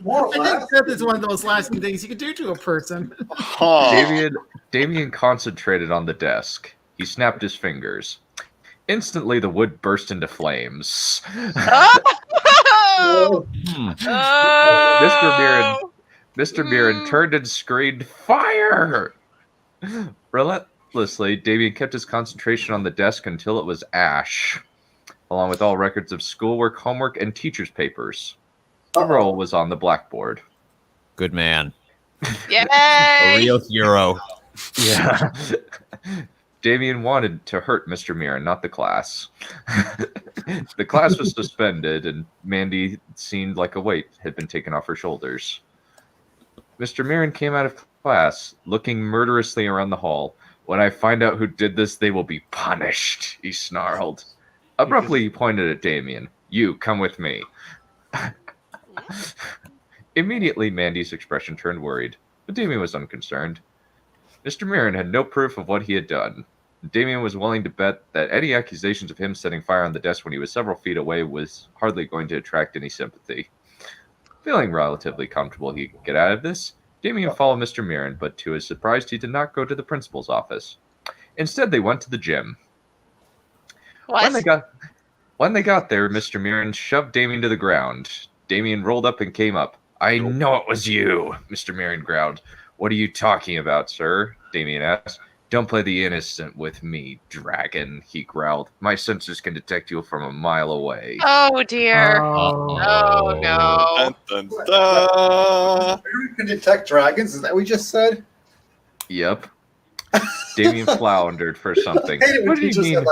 More or I less. think death is one of those lasting things you can do to a person. Huh. Damien concentrated on the desk. He snapped his fingers. Instantly, the wood burst into flames. Oh! Mr. Mirren turned and screamed, "Fire!" Relentlessly, Damien kept his concentration on the desk until it was ash, along with all records of schoolwork, homework, and teacher's papers. The roll was on the blackboard. Good man. Yay! A real hero. Yeah. Damien wanted to hurt Mr. Mirren, not the class. The class was suspended, and Mandy seemed like a weight had been taken off her shoulders. Mr. Mirren came out of class, looking murderously around the hall. "When I find out who did this, they will be punished," he snarled. Abruptly, he pointed at Damien. "You, come with me." Immediately, Mandy's expression turned worried, but Damien was unconcerned. Mr. Mirren had no proof of what he had done. Damien was willing to bet that any accusations of him setting fire on the desk when he was several feet away was hardly going to attract any sympathy. Feeling relatively comfortable he could get out of this, Damien followed Mr. Mirren, but to his surprise he did not go to the principal's office. Instead, they went to the gym. What? When they got there, Mr. Mirren shoved Damien to the ground. Damien rolled up and came up. "I know it was you," Mr. Mirren growled. "What are you talking about, sir?" Damien asked. "Don't play the innocent with me, dragon," he growled. "My sensors can detect you from a mile away." Oh dear. Oh. Oh no. Dun, dun, dun. You can detect dragons. Is that what we just said? Yep. Damien floundered for something. I hate it when What did he teachers say mean?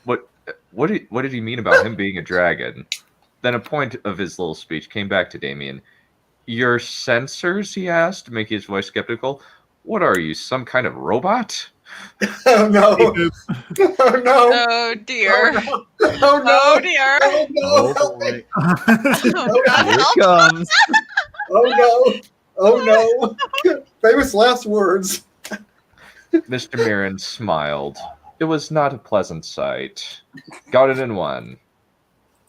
that. What did he mean about him being a dragon? Then a point of his little speech came back to Damien. "Your sensors?" he asked, making his voice skeptical. "What are you, some kind of robot?" Oh no! Oh no! Oh dear. Oh no! Oh dear. Oh no! Help me. Oh God, Here help. it comes. Oh no! Oh no! Famous last words. Mr. Mirren smiled. It was not a pleasant sight. Got it in one.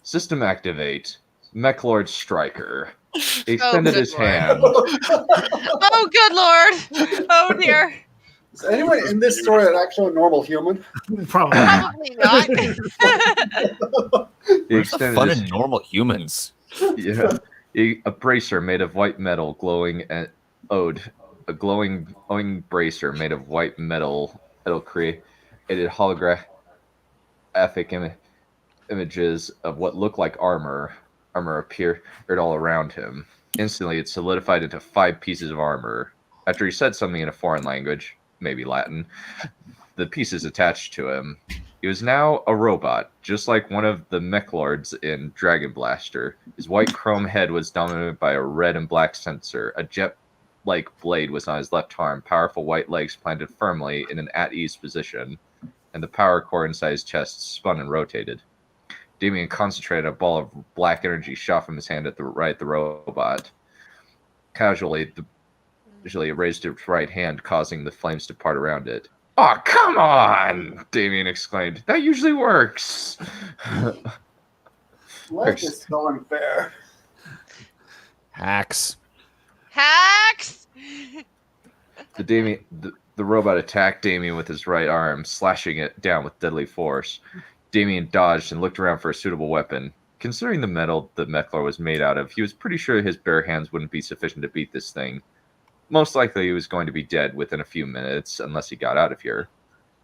System activate. Mechlord Striker. He extended good his lord. hand. Oh good lord. Oh dear. Is anyone in this story an actual normal human? Probably. Probably not. He Where's the extended fun his in normal humans? Yeah. A bracer made of white metal glowing and ode. A glowing bracer made of white metal. It'll create holographic images of what looked like armor. Armor appeared all around him. Instantly, it solidified into 5 pieces of armor. After he said something in a foreign language, maybe Latin, the pieces attached to him. He was now a robot, just like one of the Mechlords in Dragon Blaster. His white chrome head was dominated by a red and black sensor. A jet-like blade was on his left arm, powerful white legs planted firmly in an at-ease position, and the power core inside his chest spun and rotated. Damien concentrated. A ball of black energy shot from his hand at the robot. Casually, it raised its right hand, causing the flames to part around it. "Oh, come on!" Damien exclaimed. "That usually works." Life is so unfair. Hacks. Hacks. The robot attacked Damien with his right arm, slashing it down with deadly force. Damien dodged and looked around for a suitable weapon. Considering the metal the Mechlor was made out of, he was pretty sure his bare hands wouldn't be sufficient to beat this thing. Most likely he was going to be dead within a few minutes, unless he got out of here.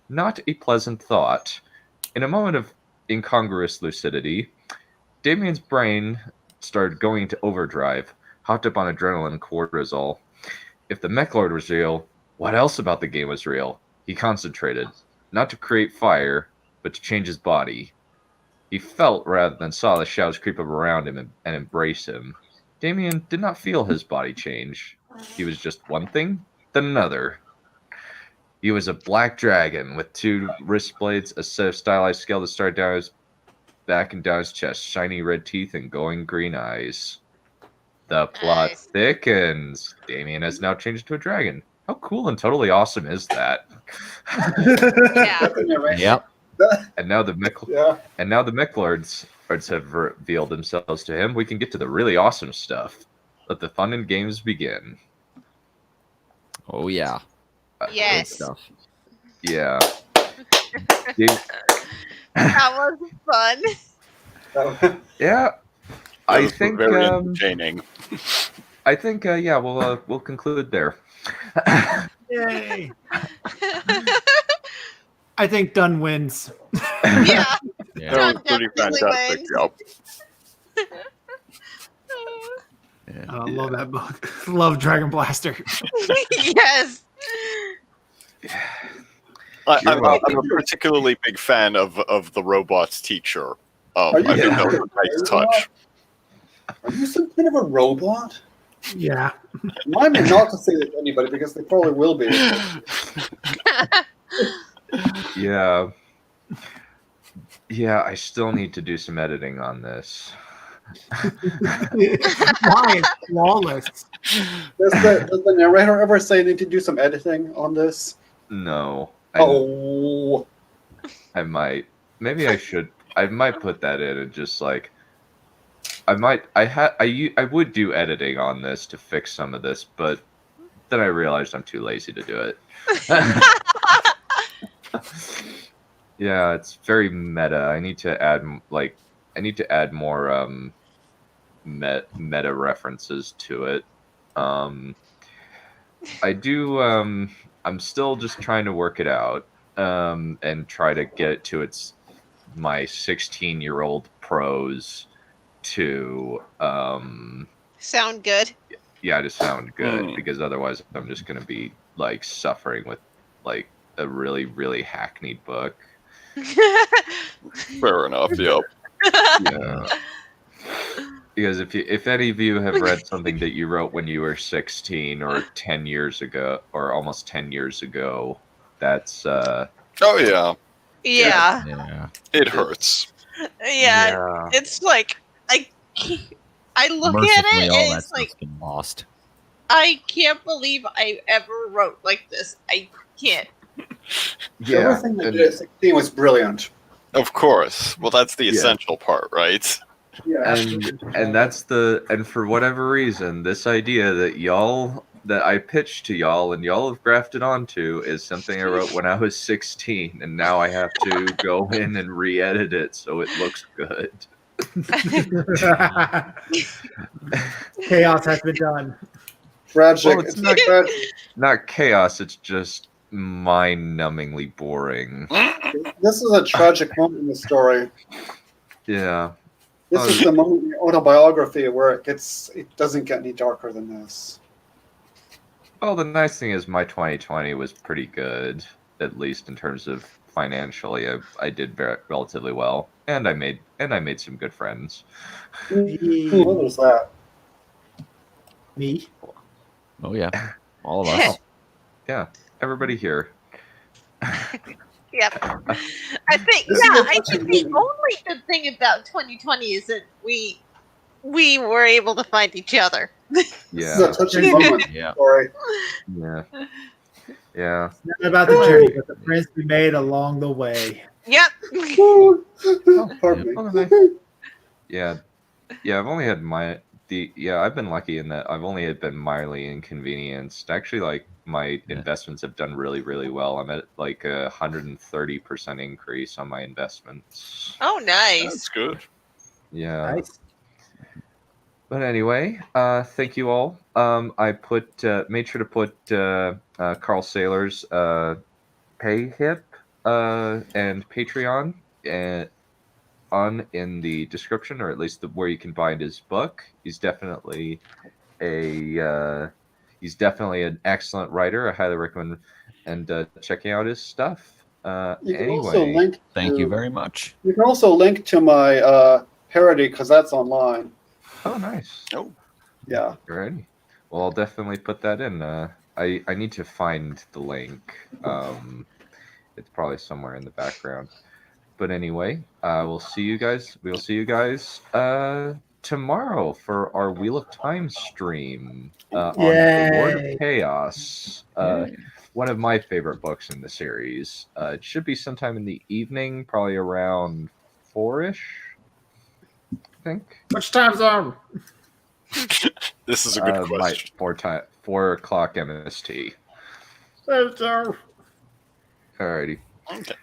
Not a pleasant thought. In a moment of incongruous lucidity, Damien's brain started going into overdrive, hopped up on adrenaline and cortisol. If the Mechlord was real, what else about the game was real? He concentrated, not to create fire, but to change his body. He felt rather than saw the shadows creep up around him and embrace him. Damien did not feel his body change. He was just one thing, then another. He was a black dragon with 2 wrist blades, a set of stylized scales that started down his back and down his chest, shiny red teeth, and glowing green eyes. The plot Nice. thickens. Damien has now changed to a dragon. How cool and totally awesome is that? Yeah. Yep. And now the Mech-Lords have revealed themselves to him. We can get to the really awesome stuff. Let the fun and games begin. Oh yeah. Yes. Good stuff. Yeah. That was fun. Yeah. That I was think very entertaining. I think yeah, we'll conclude there. Yay! I think Dunn wins. Yeah. Yeah. That was John pretty definitely fantastic. wins. Yep. Yeah. I love that book. Love Dragon Blaster. Yes. I'm a particularly big fan of the robot's teacher. Are you I think that was a nice touch. Are you some kind of a robot? Yeah. Remind me not to say that to anybody because they probably will be. Yeah. Yeah, I still need to do some editing on this. Why? It's flawless. Does the narrator ever say they need to do some editing on this? No. Oh. I might. Maybe I should. I might put that in and just like. I would do editing on this to fix some of this, but then I realized I'm too lazy to do it. Yeah, it's very meta. I need to add more meta references to it. I do. I'm still just trying to work it out and try to get it to my 16-year-old prose to Sound good. yeah, to sound good, because otherwise I'm just gonna be like suffering with like a really, really hackneyed book. Fair enough. Yep. Yeah. Because if any of you have read something that you wrote when you were 16 or 10 years ago or almost 10 years ago, that's Oh yeah. Yeah. Yeah. It hurts. Yeah. It's like I look at Mercifully, it all and that it's like stuff's been lost. I can't believe I ever wrote like this. I can't. Everything they did at 16 was brilliant. Of course. Well, that's the Yeah. essential part, right? Yeah. And for whatever reason, this idea that I pitched to y'all and y'all have grafted onto is something I wrote when I was 16, and now I have to go in and re-edit it so it looks good. Chaos has been done. Tragic. Well, it's tragic. not chaos, it's just mind-numbingly boring. This is a tragic moment in the story. Yeah. This is the moment in the autobiography where it doesn't get any darker than this. Well, the nice thing is my 2020 was pretty good, at least in terms of financially. I did relatively well, and I made some good friends. What was that? Me? Oh yeah. All of us. Yeah, everybody here. Yep. I think the only good thing about 2020 is that we were able to find each other. This is Yeah, a touching moment in the Yeah. story. yeah, yeah. It's not about the journey, but the friends we made along the way. Yep. Pardon me. Oh, Yeah, I've only had I've been lucky in that I've only been mildly inconvenienced. Actually, like my investments have done really, really well. I'm at like 130% increase on my investments. Oh, nice. That's good. Yeah. Nice. But anyway, thank you all. I made sure to put Carl Saylor's PayHip and Patreon on in the description, or at least where you can find his book. He's definitely an excellent writer. I highly recommend checking out his stuff. You can also Anyway, link. Thank you very much. You can also link to my parody because that's online. oh nice. Oh. Yeah. Alrighty. Well, I'll definitely put that in. I need to find the link. It's probably somewhere in the background. But anyway, we'll see you guys. We'll see you guys tomorrow for our Wheel of Time stream on Yay. Lord of Chaos. One of my favorite books in the series. It should be sometime in the evening, probably around 4-ish, I think. Which time zone? This is a good question. 4 o'clock MST. Alrighty. Okay.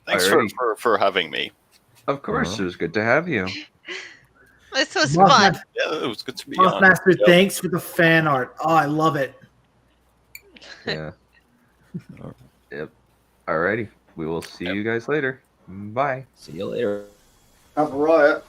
Thanks Alrighty. for having me. Of course, it was good to have you. This was fun. Yeah, it was good to be on. Master, Yep. thanks for the fan art. Oh, I love it. Yeah. Yep. Alrighty. We will see you guys later. Bye. See you later. Have a riot.